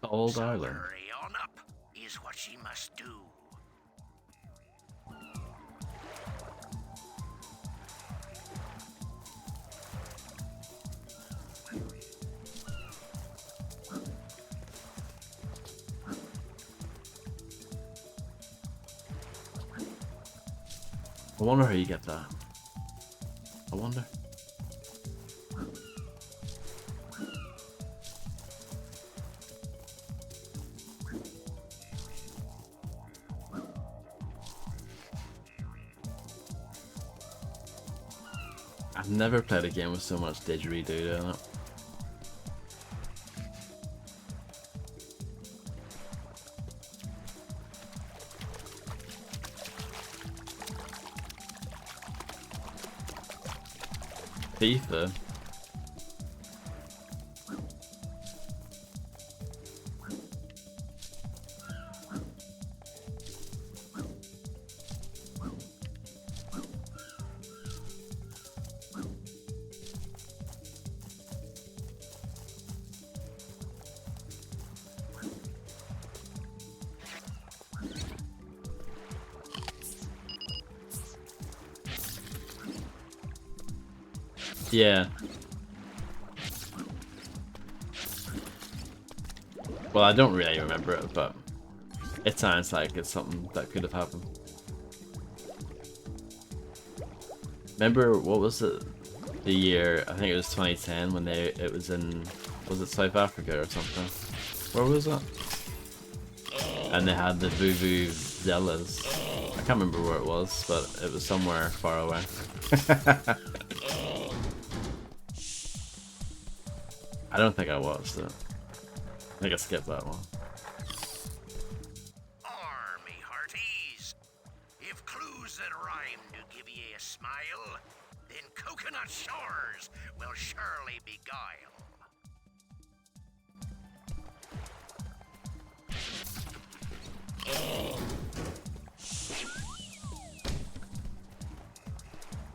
Old so Island. Hurry on up is what she must do. I wonder how you get that. I wonder. I've never played a game with so much didgeridoo in it. FIFA? Yeah. Well, I don't really remember it, but it sounds like it's something that could have happened. Remember, what was it? The year, I think it was 2010 when it was in, was it South Africa or something? Where was it? And they had the Vuvuzelas. I can't remember where it was, but it was somewhere far away. I don't think I watched it. I think I skipped that one. Army hearties! If clues that rhyme to give ye a smile, then coconut shores will surely beguile.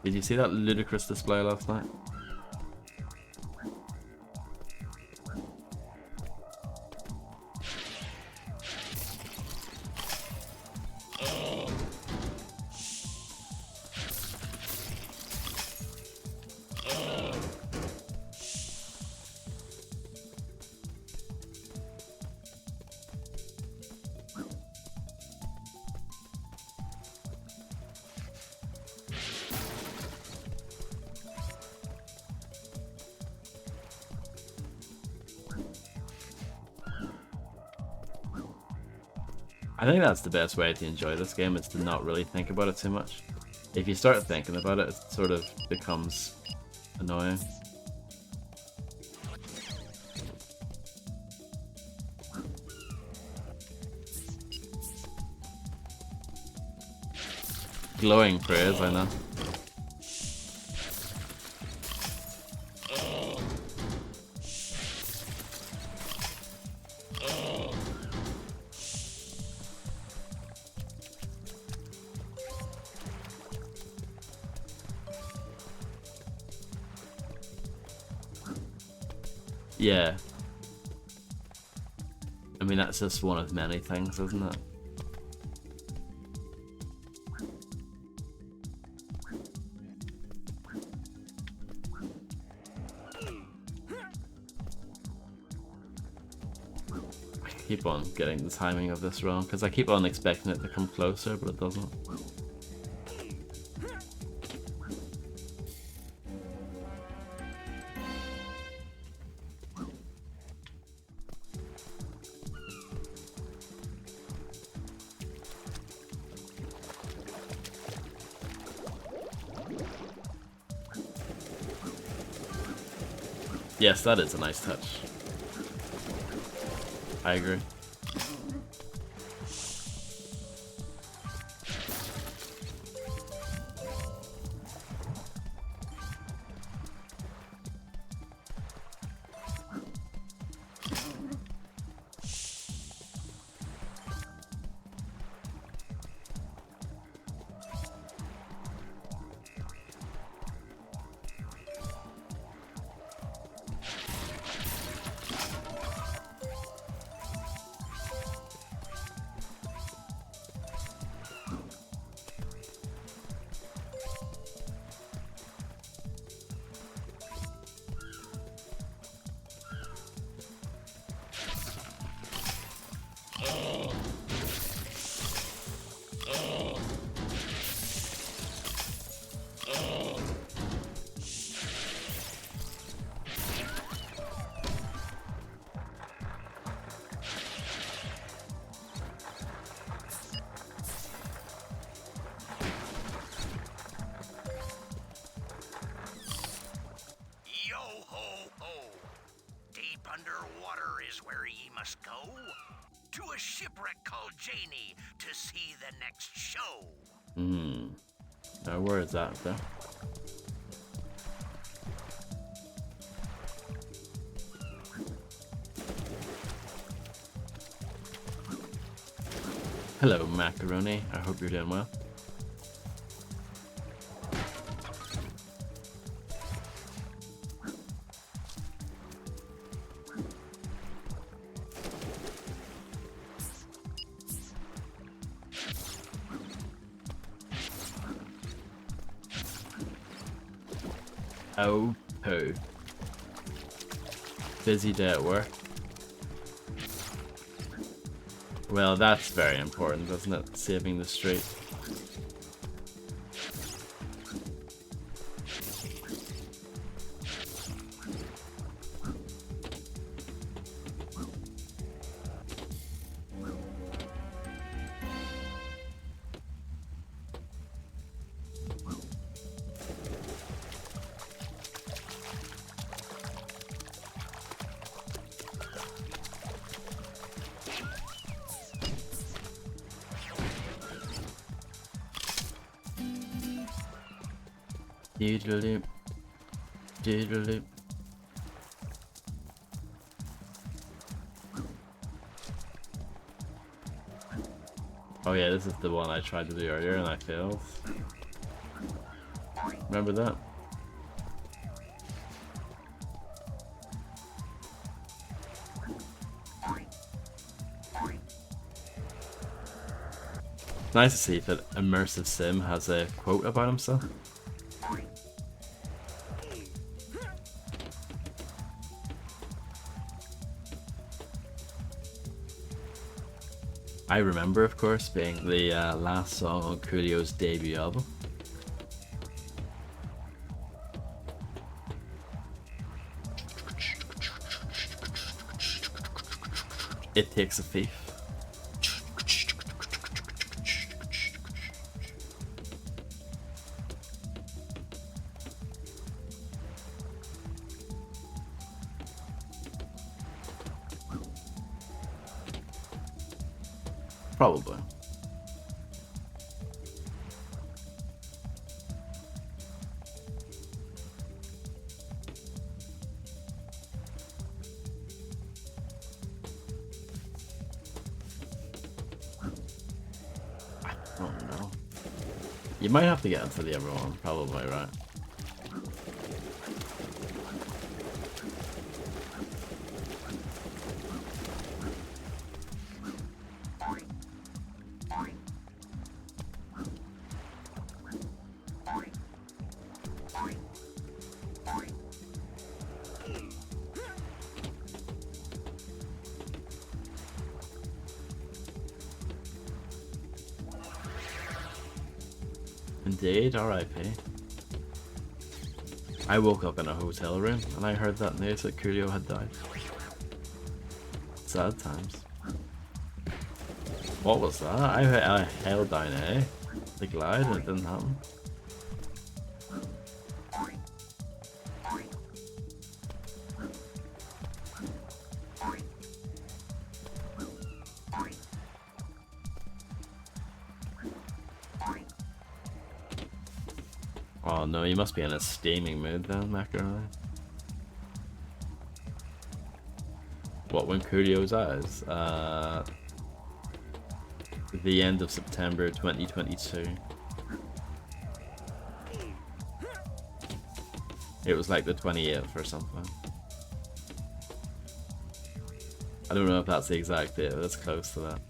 Did you see that ludicrous display last night? I think that's the best way to enjoy this game, is to not really think about it too much. If you start thinking about it, it sort of becomes annoying. Glowing praise, I know. Yeah. I mean, that's just one of many things, isn't it? I keep on getting the timing of this wrong, because I keep on expecting it to come closer, but it doesn't. Yes, that is a nice touch. I agree. Yo ho ho! Deep underwater is where ye must go. To a shipwreck called Janie to see the next show. Now where is that though? Hello, Macaroni. I hope you're doing well. Oh, poo. Busy day at work. Well, that's very important, isn't it? Saving the street. Doodle-loop. Doodle-loop. Oh yeah, this is the one I tried to do earlier and I failed. Remember that? Nice to see that Immersive Sim has a quote about himself. I remember, of course, being the last song on Coolio's debut album. It Takes a Thief. Probably. I don't know. You might have to get into the other one, probably, right? indeed, R.I.P. I woke up in a hotel room and I heard that news that Coolio had died. Sad times. What was that? I held down A, the glide, and it didn't happen. Oh no, you must be in a steaming mood then, Macaroni. What, when Coolio's eyes? The end of September 2022. It was like the 28th or something. I don't know if that's the exact date, but it's close to that.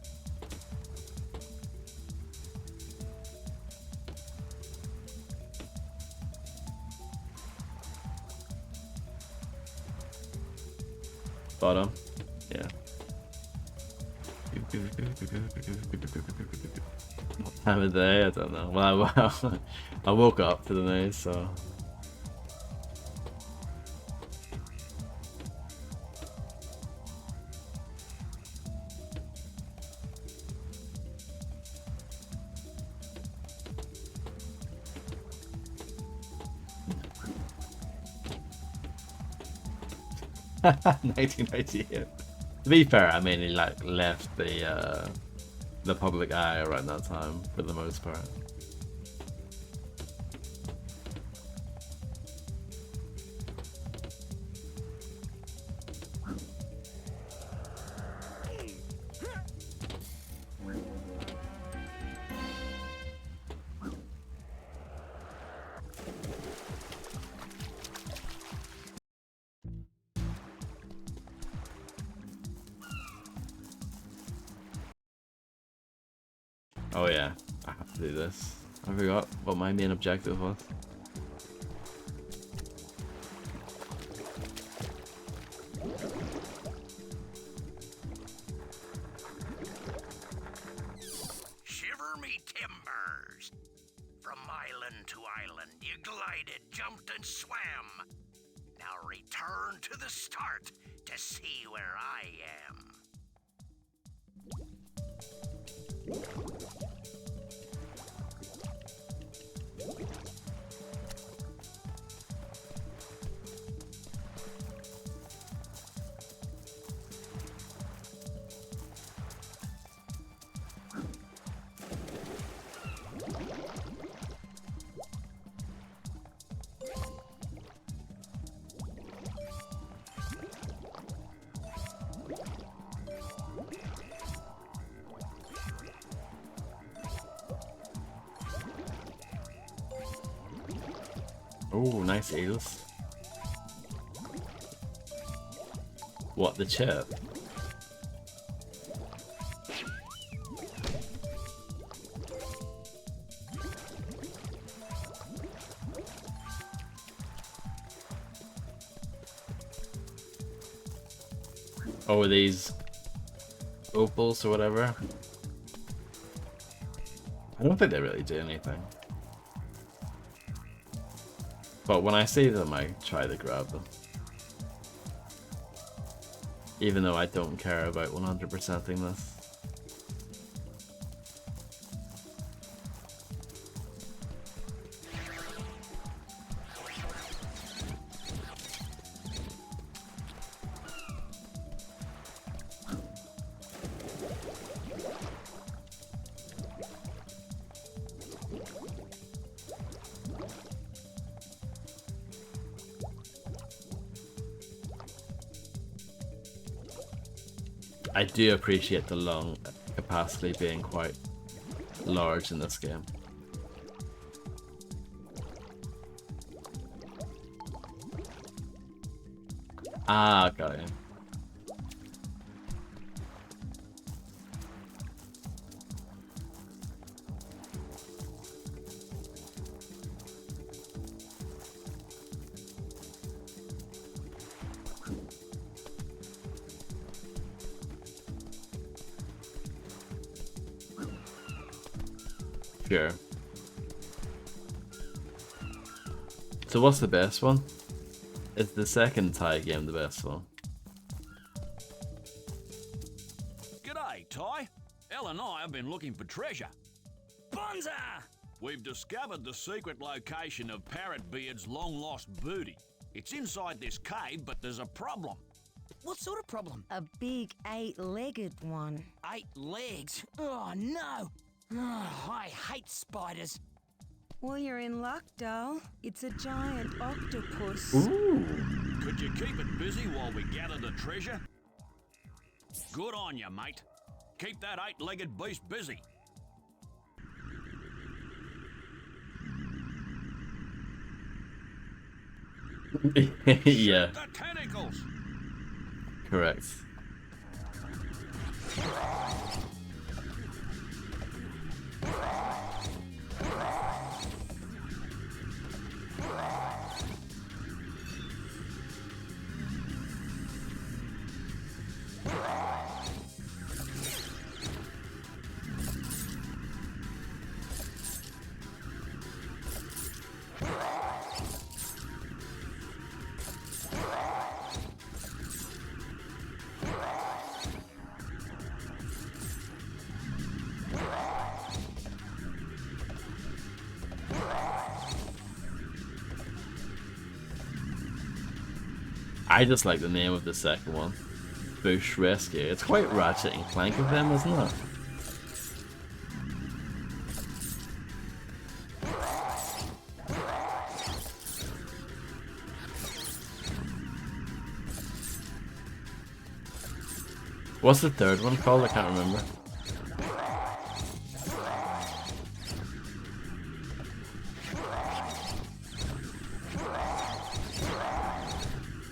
Bottom, yeah. What time of day? I don't know. Well, I woke up to the news, so. (1998) To be fair, I mean, he like left the public eye around that time for the most part. Oh yeah, I have to do this. I forgot what my main objective was. Shiver me timbers! From island to island, you glided, jumped, and swam. Now return to the start to see where I am. Oh, nice eels. What, the chip? Oh, these opals or whatever? I don't think they really do anything. But when I see them, I try to grab them. Even though I don't care about 100%ing this. I do appreciate the lung capacity being quite large in this game. Ah, got it. Sure. So what's the best one? Is the second Thai game the best one? G'day, Ty. Elle and I have been looking for treasure. Bonza! We've discovered the secret location of Parrotbeard's long-lost booty. It's inside this cave, but there's a problem. What sort of problem? A big 8-legged one. 8 legs? Oh, no! Oh, I hate spiders. Well, you're in luck, doll. It's a giant octopus. Ooh. Could you keep it busy while we gather the treasure? Good on you, mate. Keep that 8-legged beast busy. Yeah. The tentacles! Correct. I just like the name of the second one. Bush Rescue. It's quite Ratchet and Clank of them, isn't it? What's the third one called? I can't remember.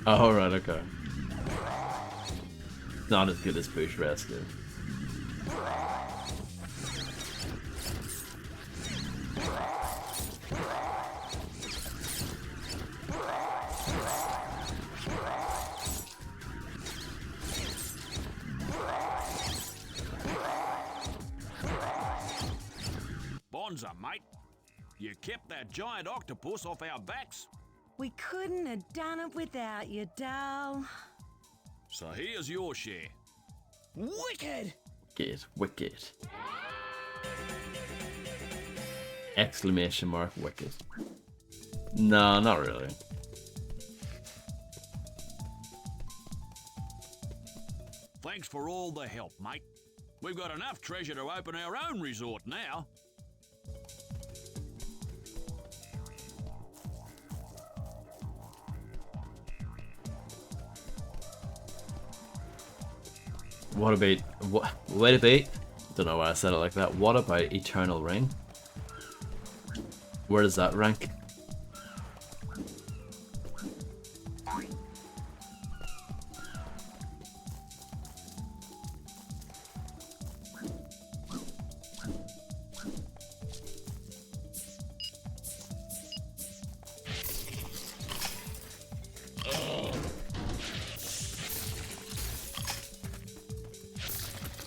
Oh, right, okay. Not as good as Bush Rescue. Bonza, mate. You kept that giant octopus off our backs. We couldn't have done it without you, doll. So here's your share. Wicked! Wicked, wicked. Exclamation mark, wicked. No, not really. Thanks for all the help, mate. We've got enough treasure to open our own resort now. What about, wait a bit, don't know why I said it like that. What about Eternal Ring? Where does that rank?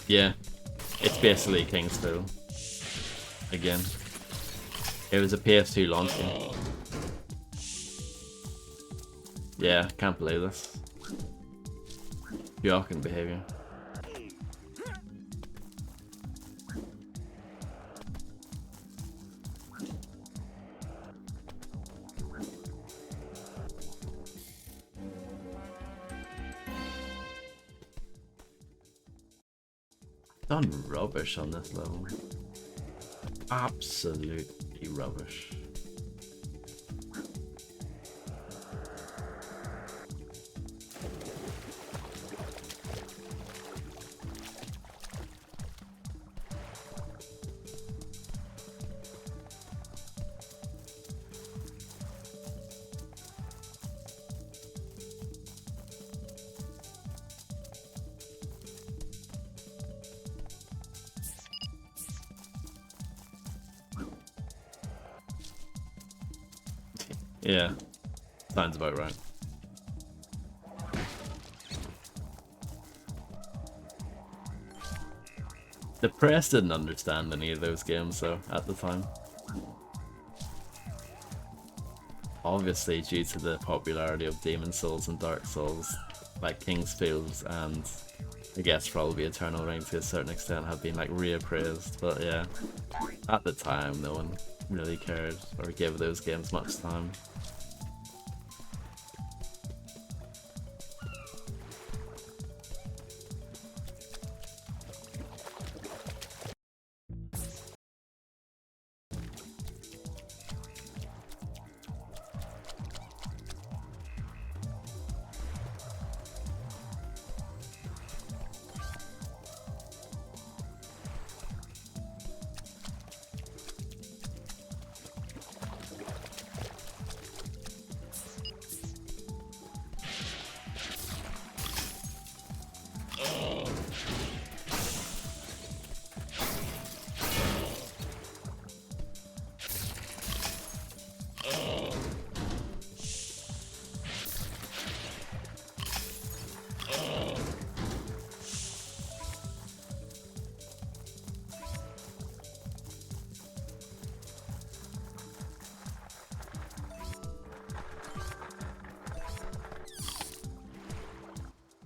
Yeah, it's basically Kingsville. Again. It was a PS2 launch game. Yeah, can't believe this. Shocking behavior. Done rubbish on this level. Absolutely rubbish. Yeah, sounds about right. The press didn't understand any of those games, though, at the time. obviously due to the popularity of Demon Souls and Dark Souls, like King's Fields and I guess probably Eternal Ring to a certain extent have been like reappraised, but yeah, at the time no one really cared or gave those games much time.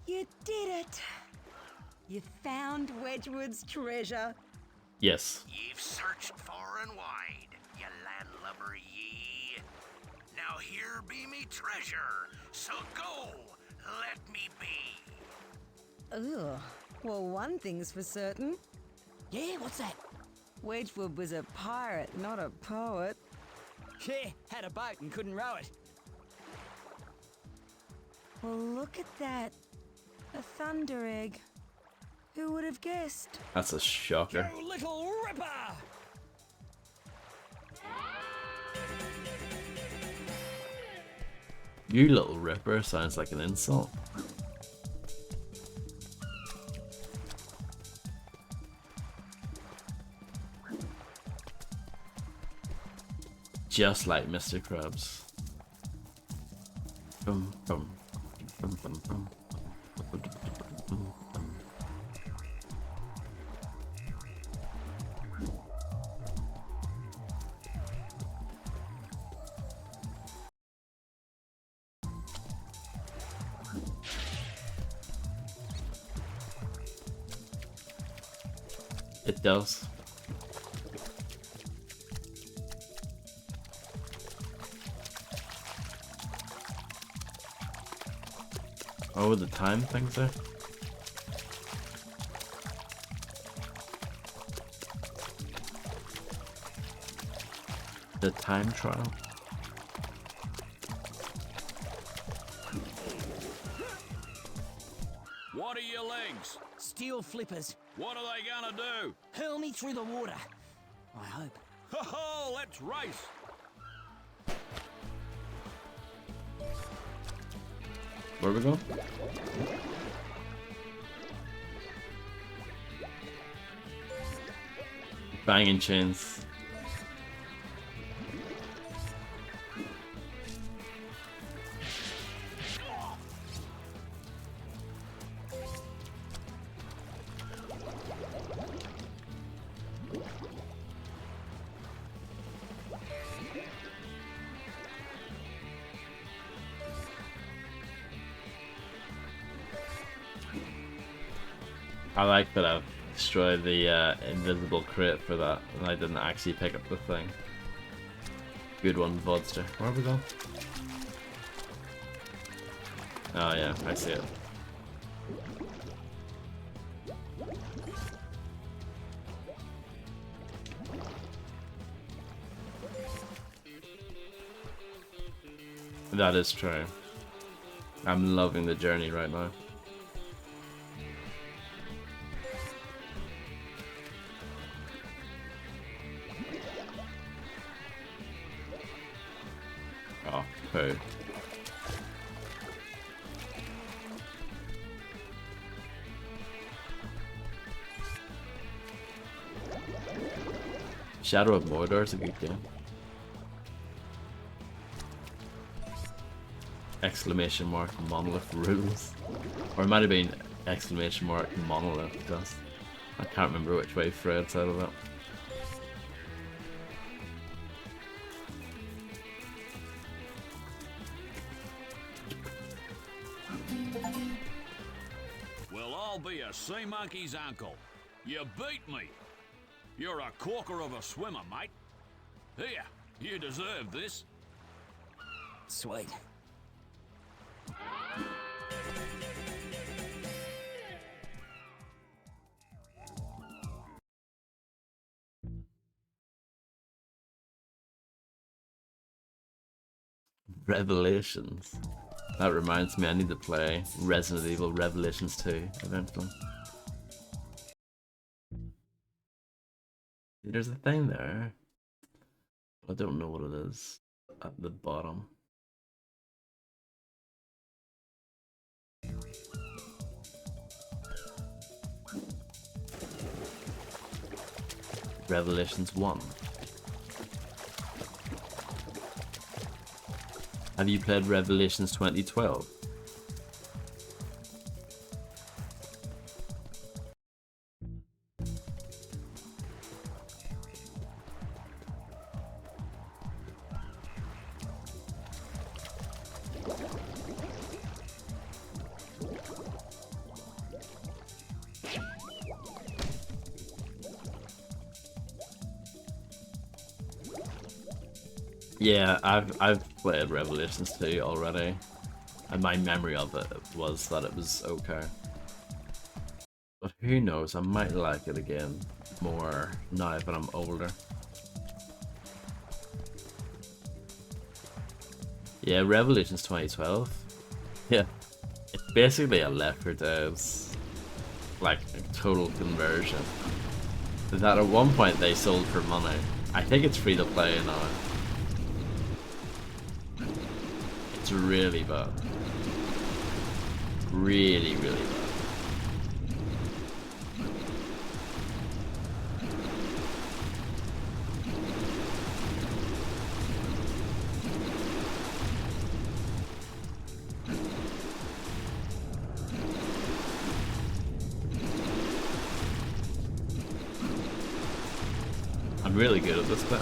You did it! You found Wedgwood's treasure. Yes. You've searched far and wide, you landlubber ye. Now here be me treasure, so go, let me be. Ugh. Well, one thing's for certain. Yeah, what's that? Wedgwood was a pirate, not a poet. Yeah, had a boat and couldn't row it. Well, look at that. A thunder egg. Who would have guessed? That's a shocker. You little ripper! You little ripper sounds like an insult. Just like Mr. Krabs. Bum, bum, bum, bum, bum. It does. Oh, the time things there? The time trial? What are your legs? Steel flippers. What are they gonna do? Hurl me through the water. I hope. Ho-ho, let's race! Where we go? Banging chains. I like that I've destroyed the invisible crate for that, and I didn't actually pick up the thing. Good one, Vodster. Where are we going? Oh yeah, I see it. That is true. I'm loving the journey right now. Oh, poo. Shadow of Mordor is a good game. Exclamation mark monolith rules. Or it might have been exclamation mark monolith because I can't remember which way Fred's out of that. be a sea monkey's uncle. You beat me. You're a corker of a swimmer, mate. Here, you deserve this. Sweet. Revelations. That reminds me, I need to play Resident Evil Revelations 2 eventually. There's a thing there. I don't know what it is at the bottom. Revelations 1. Have you played Revelations 2012? Yeah, I've played Revelations 2 already, and my memory of it was that it was okay. But who knows, I might like it again more now that I'm older. Yeah, Revelations 2012. Yeah, it's basically a Left 4 Dead's, like, a total conversion that at one point they sold for money. I think it's free to play now. It's really bad. Really, really bad. I'm really good at this bit.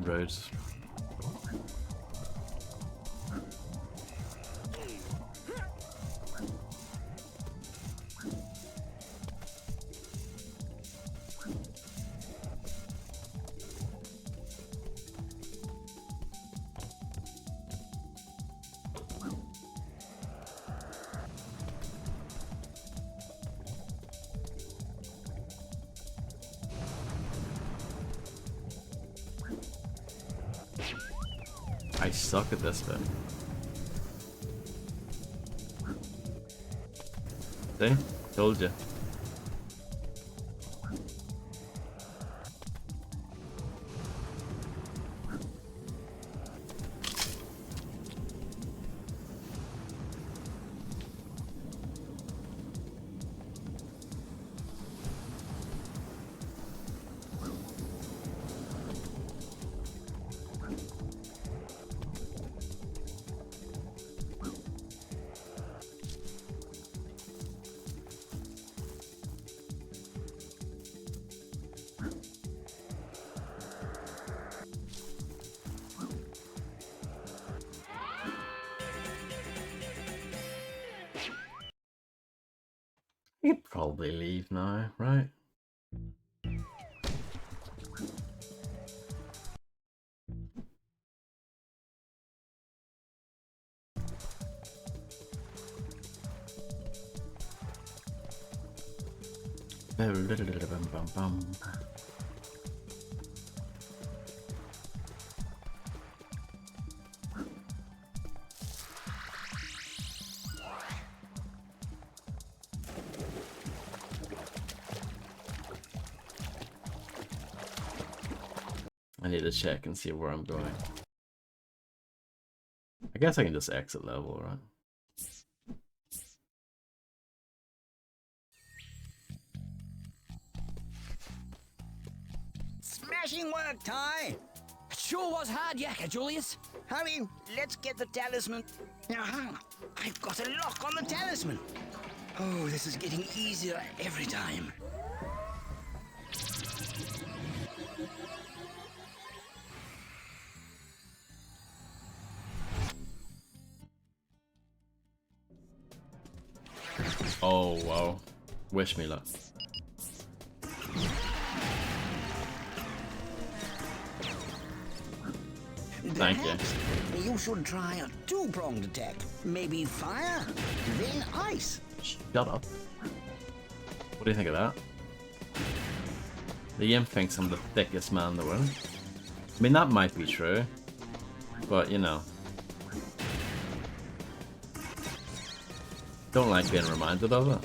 Right. I suck at this bit. See? Told you. We could probably leave now, right? I need to check and see where I'm going. I guess I can just exit level, right? Smashing work, Ty. It sure was hard yakka, Julius. Hurry, let's get the talisman. Aha, I've got a lock on the talisman. Oh, this is getting easier every time. Oh, wow. Wish me luck. Thank you. You should try a two-pronged attack. Maybe fire, then ice. Shut up. What do you think of that? The imp thinks I'm the thickest man in the world. I mean, that might be true. But, you know. Don't like being reminded of it.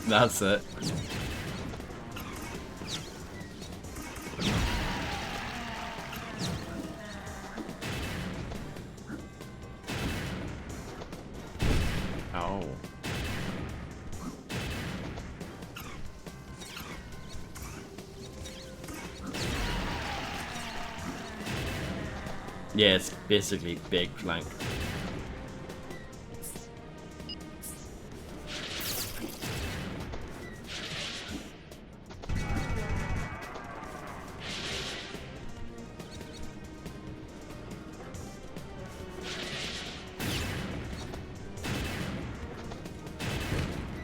That's it. Oh. Yeah, it's basically big flank.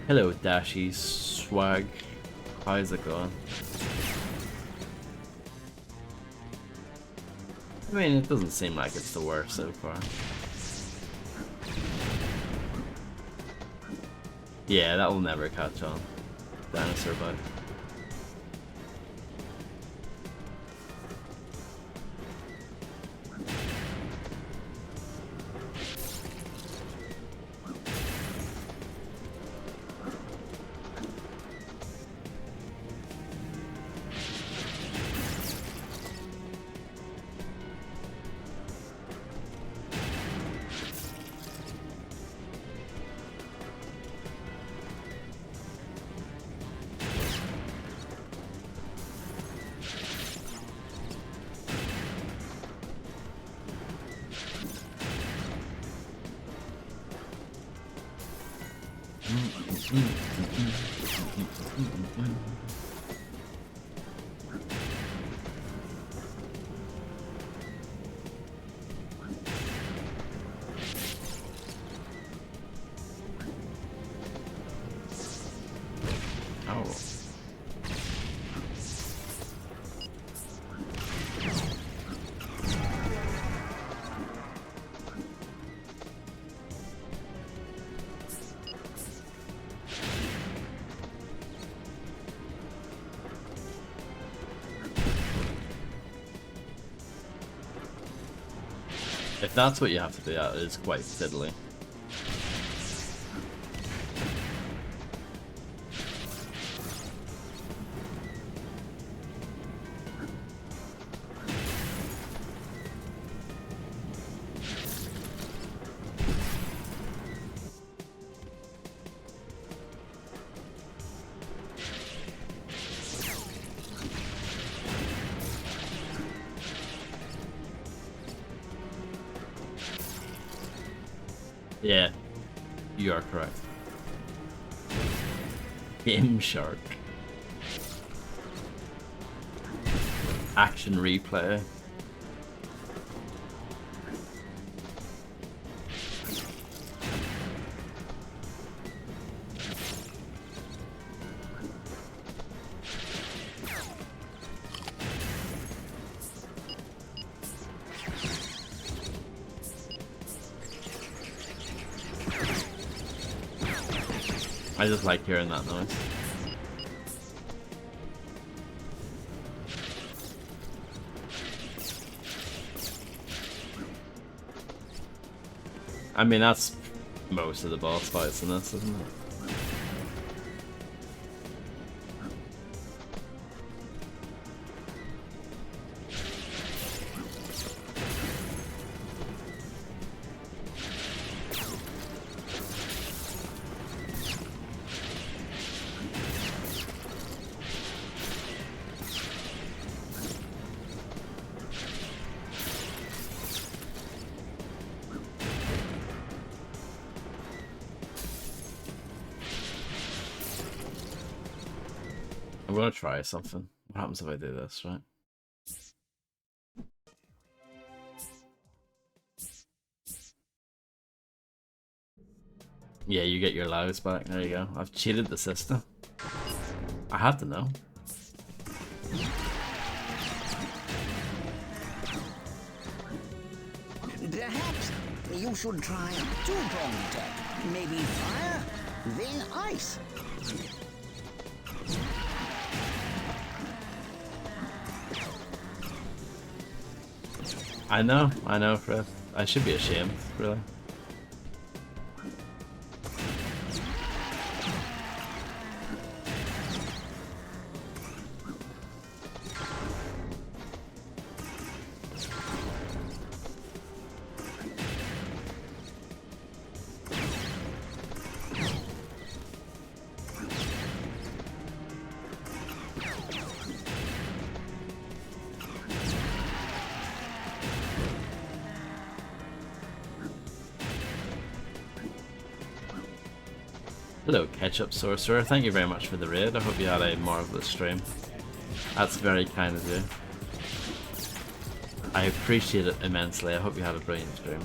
Hello, Dashy Swag. How's it going? I mean, it doesn't seem like it's the worst so far. Yeah, that will never catch on. Dinosaur bug. If that's what you have to do, that is quite fiddly. Yeah, you are correct. Game Shark. Action replay. I just like hearing that noise. I mean, that's most of the boss fights in this, isn't it? I'm gonna try something. What happens if I do this, right? Yeah, you get your lives back. There you go. I've cheated the system. I had to know. Perhaps you should try a two-pronged attack. Maybe fire, then ice. I know, Fred. I should be ashamed, really. Hello, Ketchup Sorcerer. Thank you very much for the raid. I hope you had a marvelous stream. That's very kind of you. I appreciate it immensely. I hope you had a brilliant stream.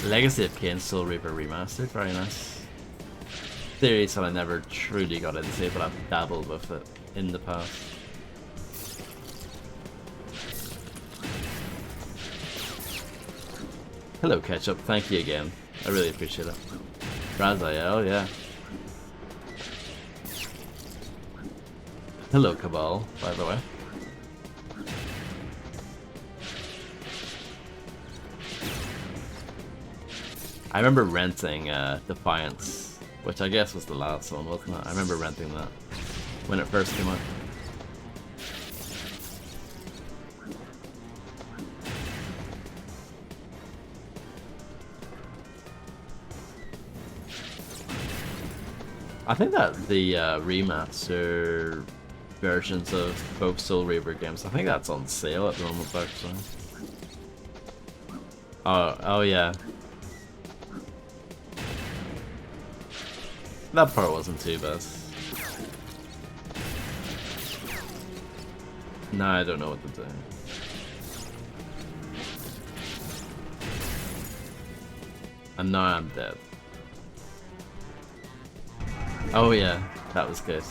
Legacy of Kain Soul Reaper Remastered. Very nice. Series that I never truly got into, but I've dabbled with it in the past. Hello, Ketchup. Thank you again. I really appreciate it. Raziel, yeah. Hello, Cabal, by the way. I remember renting Defiance, which I guess was the last one, wasn't it? I remember renting that when it first came out. I think that the remaster versions of both Soul Reaver games, I think that's on sale at the moment, actually. Oh yeah. That part wasn't too bad. No, I don't know what to do. And now I'm dead. Oh yeah, that was good.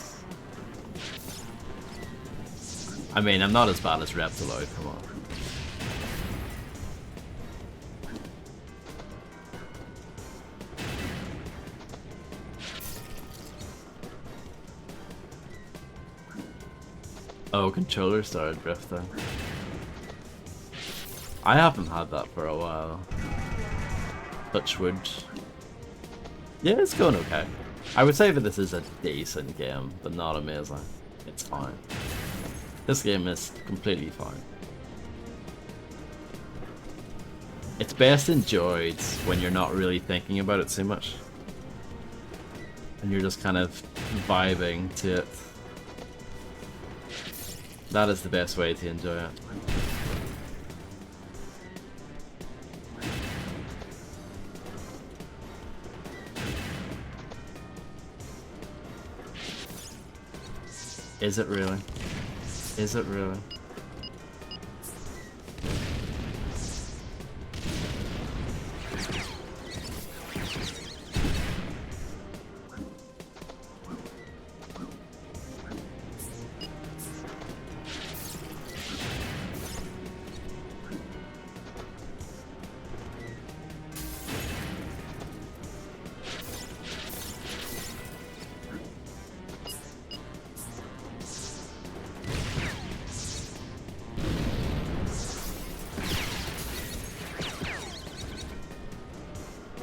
I mean, I'm not as bad as Reptiloid, come on. Oh, controller started drifting. I haven't had that for a while. Touch wood. Yeah, it's going okay. I would say that this is a decent game, but not amazing. It's fine. This game is completely fine. It's best enjoyed when you're not really thinking about it too much. And you're just kind of vibing to it. That is the best way to enjoy it. Is it really? Is it really?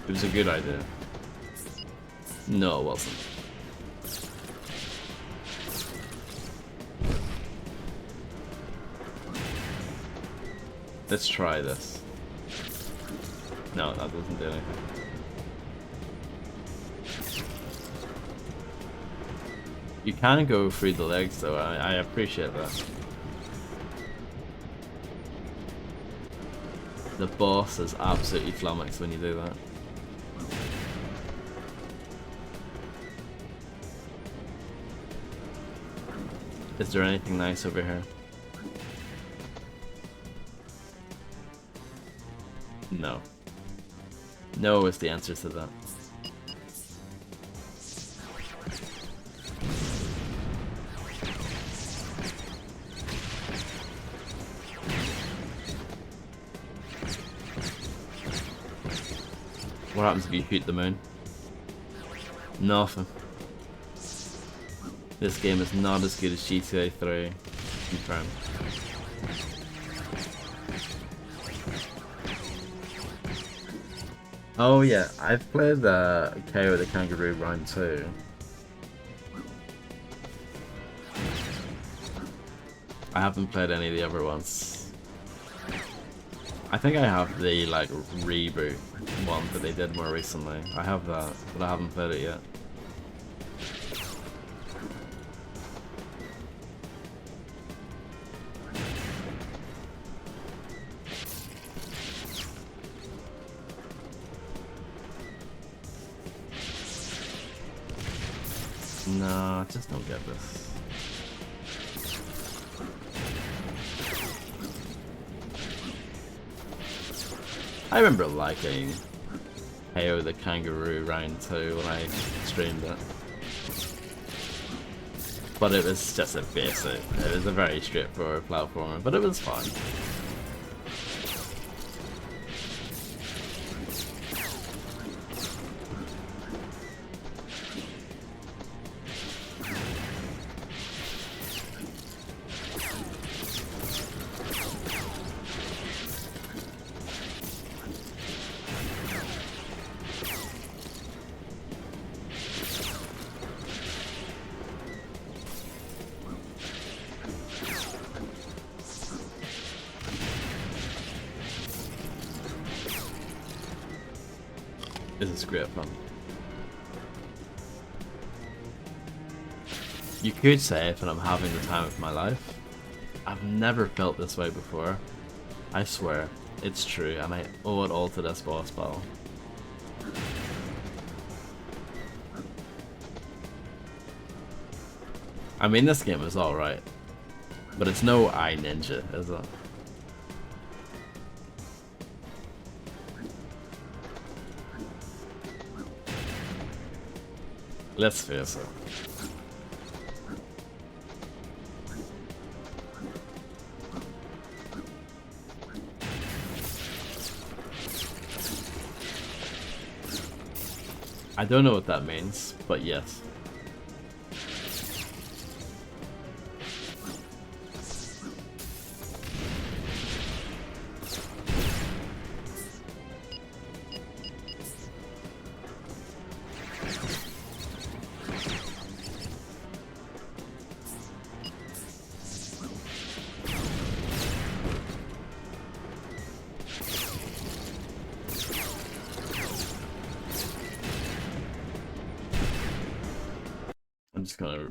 It was a good idea. No, it wasn't. Let's try this. No, that doesn't do anything. You can go through the legs though, I appreciate that. The boss is absolutely flummoxed when you do that. Is there anything nice over here? No. No is the answer to that. What happens if you shoot the moon? Nothing. This game is not as good as GTA 3. Confirmed. Oh yeah, I've played KO the Kangaroo Round 2. I haven't played any of the other ones. I think I have the like reboot one that they did more recently. I have that, but I haven't played it yet. No, I just don't get this. I remember liking KO the Kangaroo Round 2 when I streamed it. But it was just a basic, it was a very straightforward platformer, but it was fun. This is great fun. You could say that I'm having the time of my life. I've never felt this way before. I swear, it's true, and I owe it all to this boss battle. I mean, this game is alright, but it's no iNinja, is it? Let's face it. I don't know what that means, but yes. I'm just gonna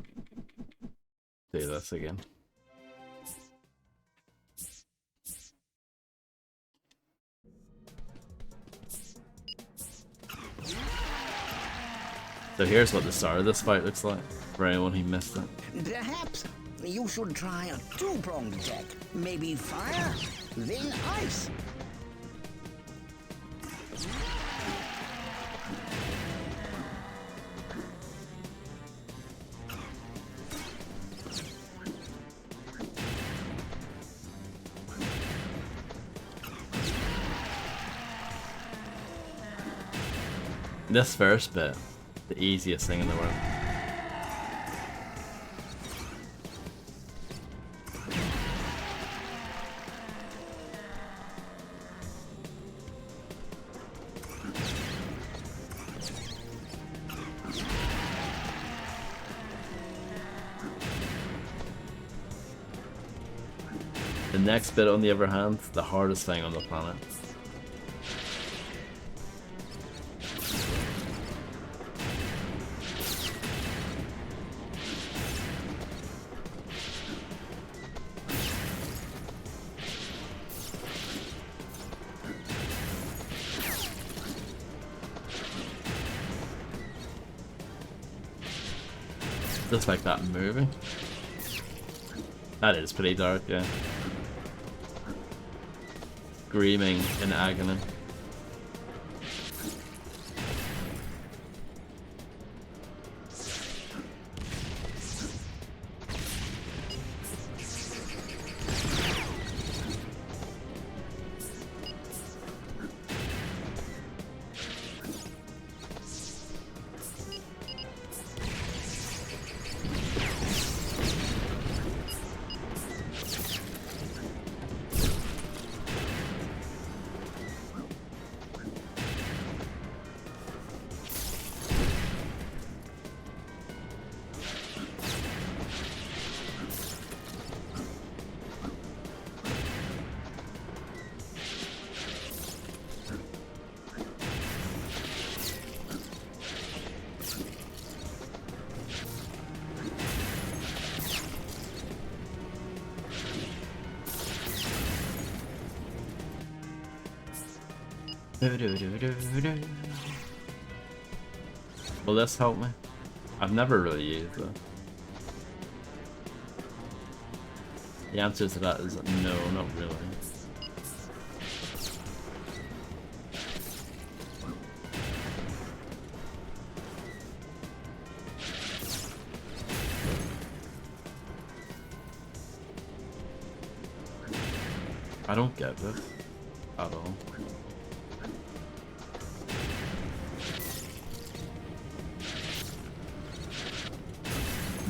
do this again. So here's what the start of this fight looks like, for anyone who missed it. Perhaps you should try a two-pronged attack. Maybe fire, then ice. This first bit, the easiest thing in the world. The next bit, on the other hand, the hardest thing on the planet. Just like that movie. That is pretty dark, yeah. Screaming in agony. Will this help me? I've never really used it. The answer to that is no, not really. I don't get this at all.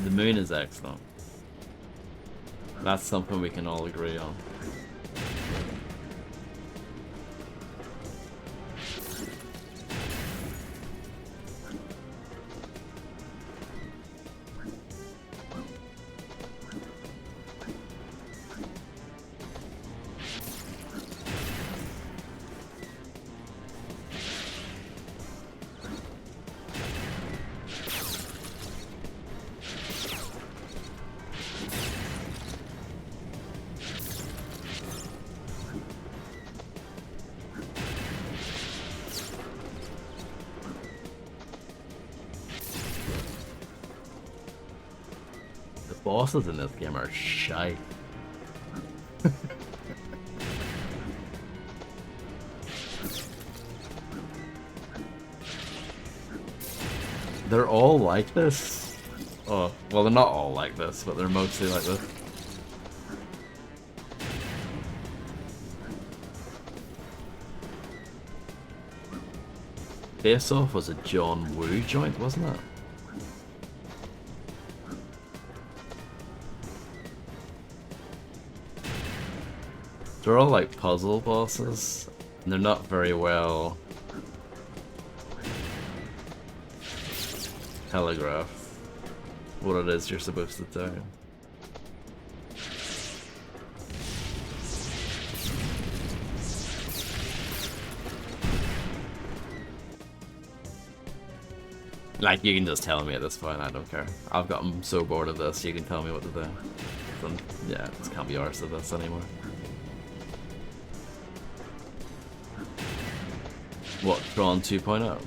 The moon is excellent. That's something we can all agree on. Bosses in this game are shy. They're all like this. Oh, well, they're not all like this, but they're mostly like this. Face Off was a John Woo joint, wasn't it? They're all like puzzle bosses, and they're not very well telegraphed what it is you're supposed to do. Like, you can just tell me at this point, I don't care. I've gotten so bored of this, you can tell me what to do. And, yeah, I just can't be arsed of this anymore. What, Tron 2.0?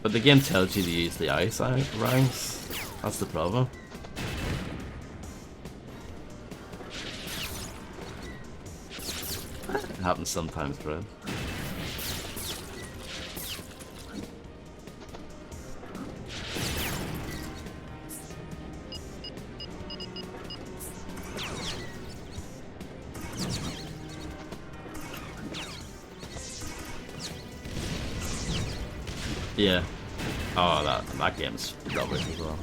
But the game tells you to use the ice ranks. That's the problem. It happens sometimes, bro. Yeah. Oh, that game's rubbish as well.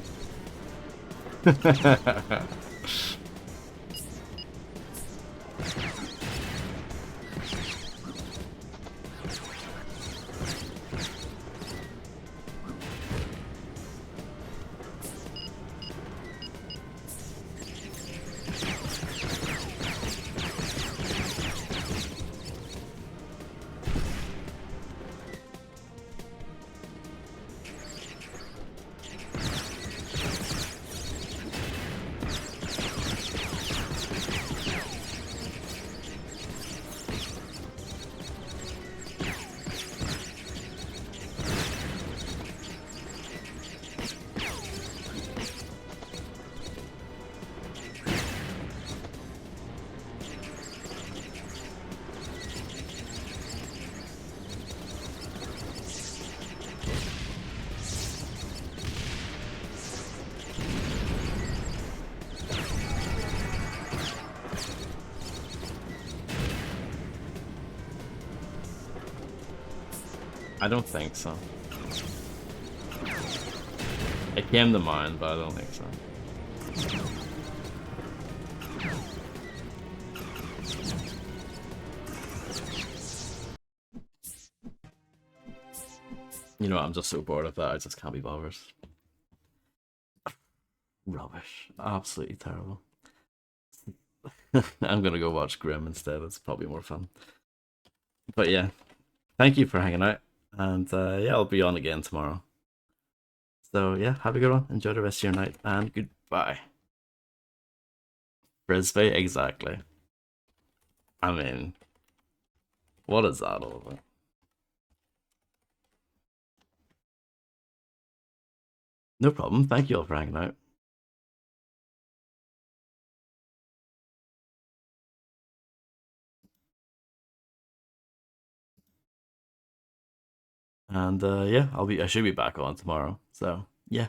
I don't think so. It came to mind, but I don't think so. You know what, I'm just so bored of that, I just can't be bothered. Rubbish. Absolutely terrible. I'm gonna go watch Grimm instead, it's probably more fun. But yeah, thank you for hanging out. And yeah, I'll be on again tomorrow. So yeah, have a good one. Enjoy the rest of your night, and goodbye. Frisbee, exactly. I mean, what is that all about? No problem. Thank you all for hanging out. And yeah, I should be back on tomorrow. So yeah,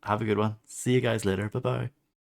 have a good one. See you guys later. Bye bye.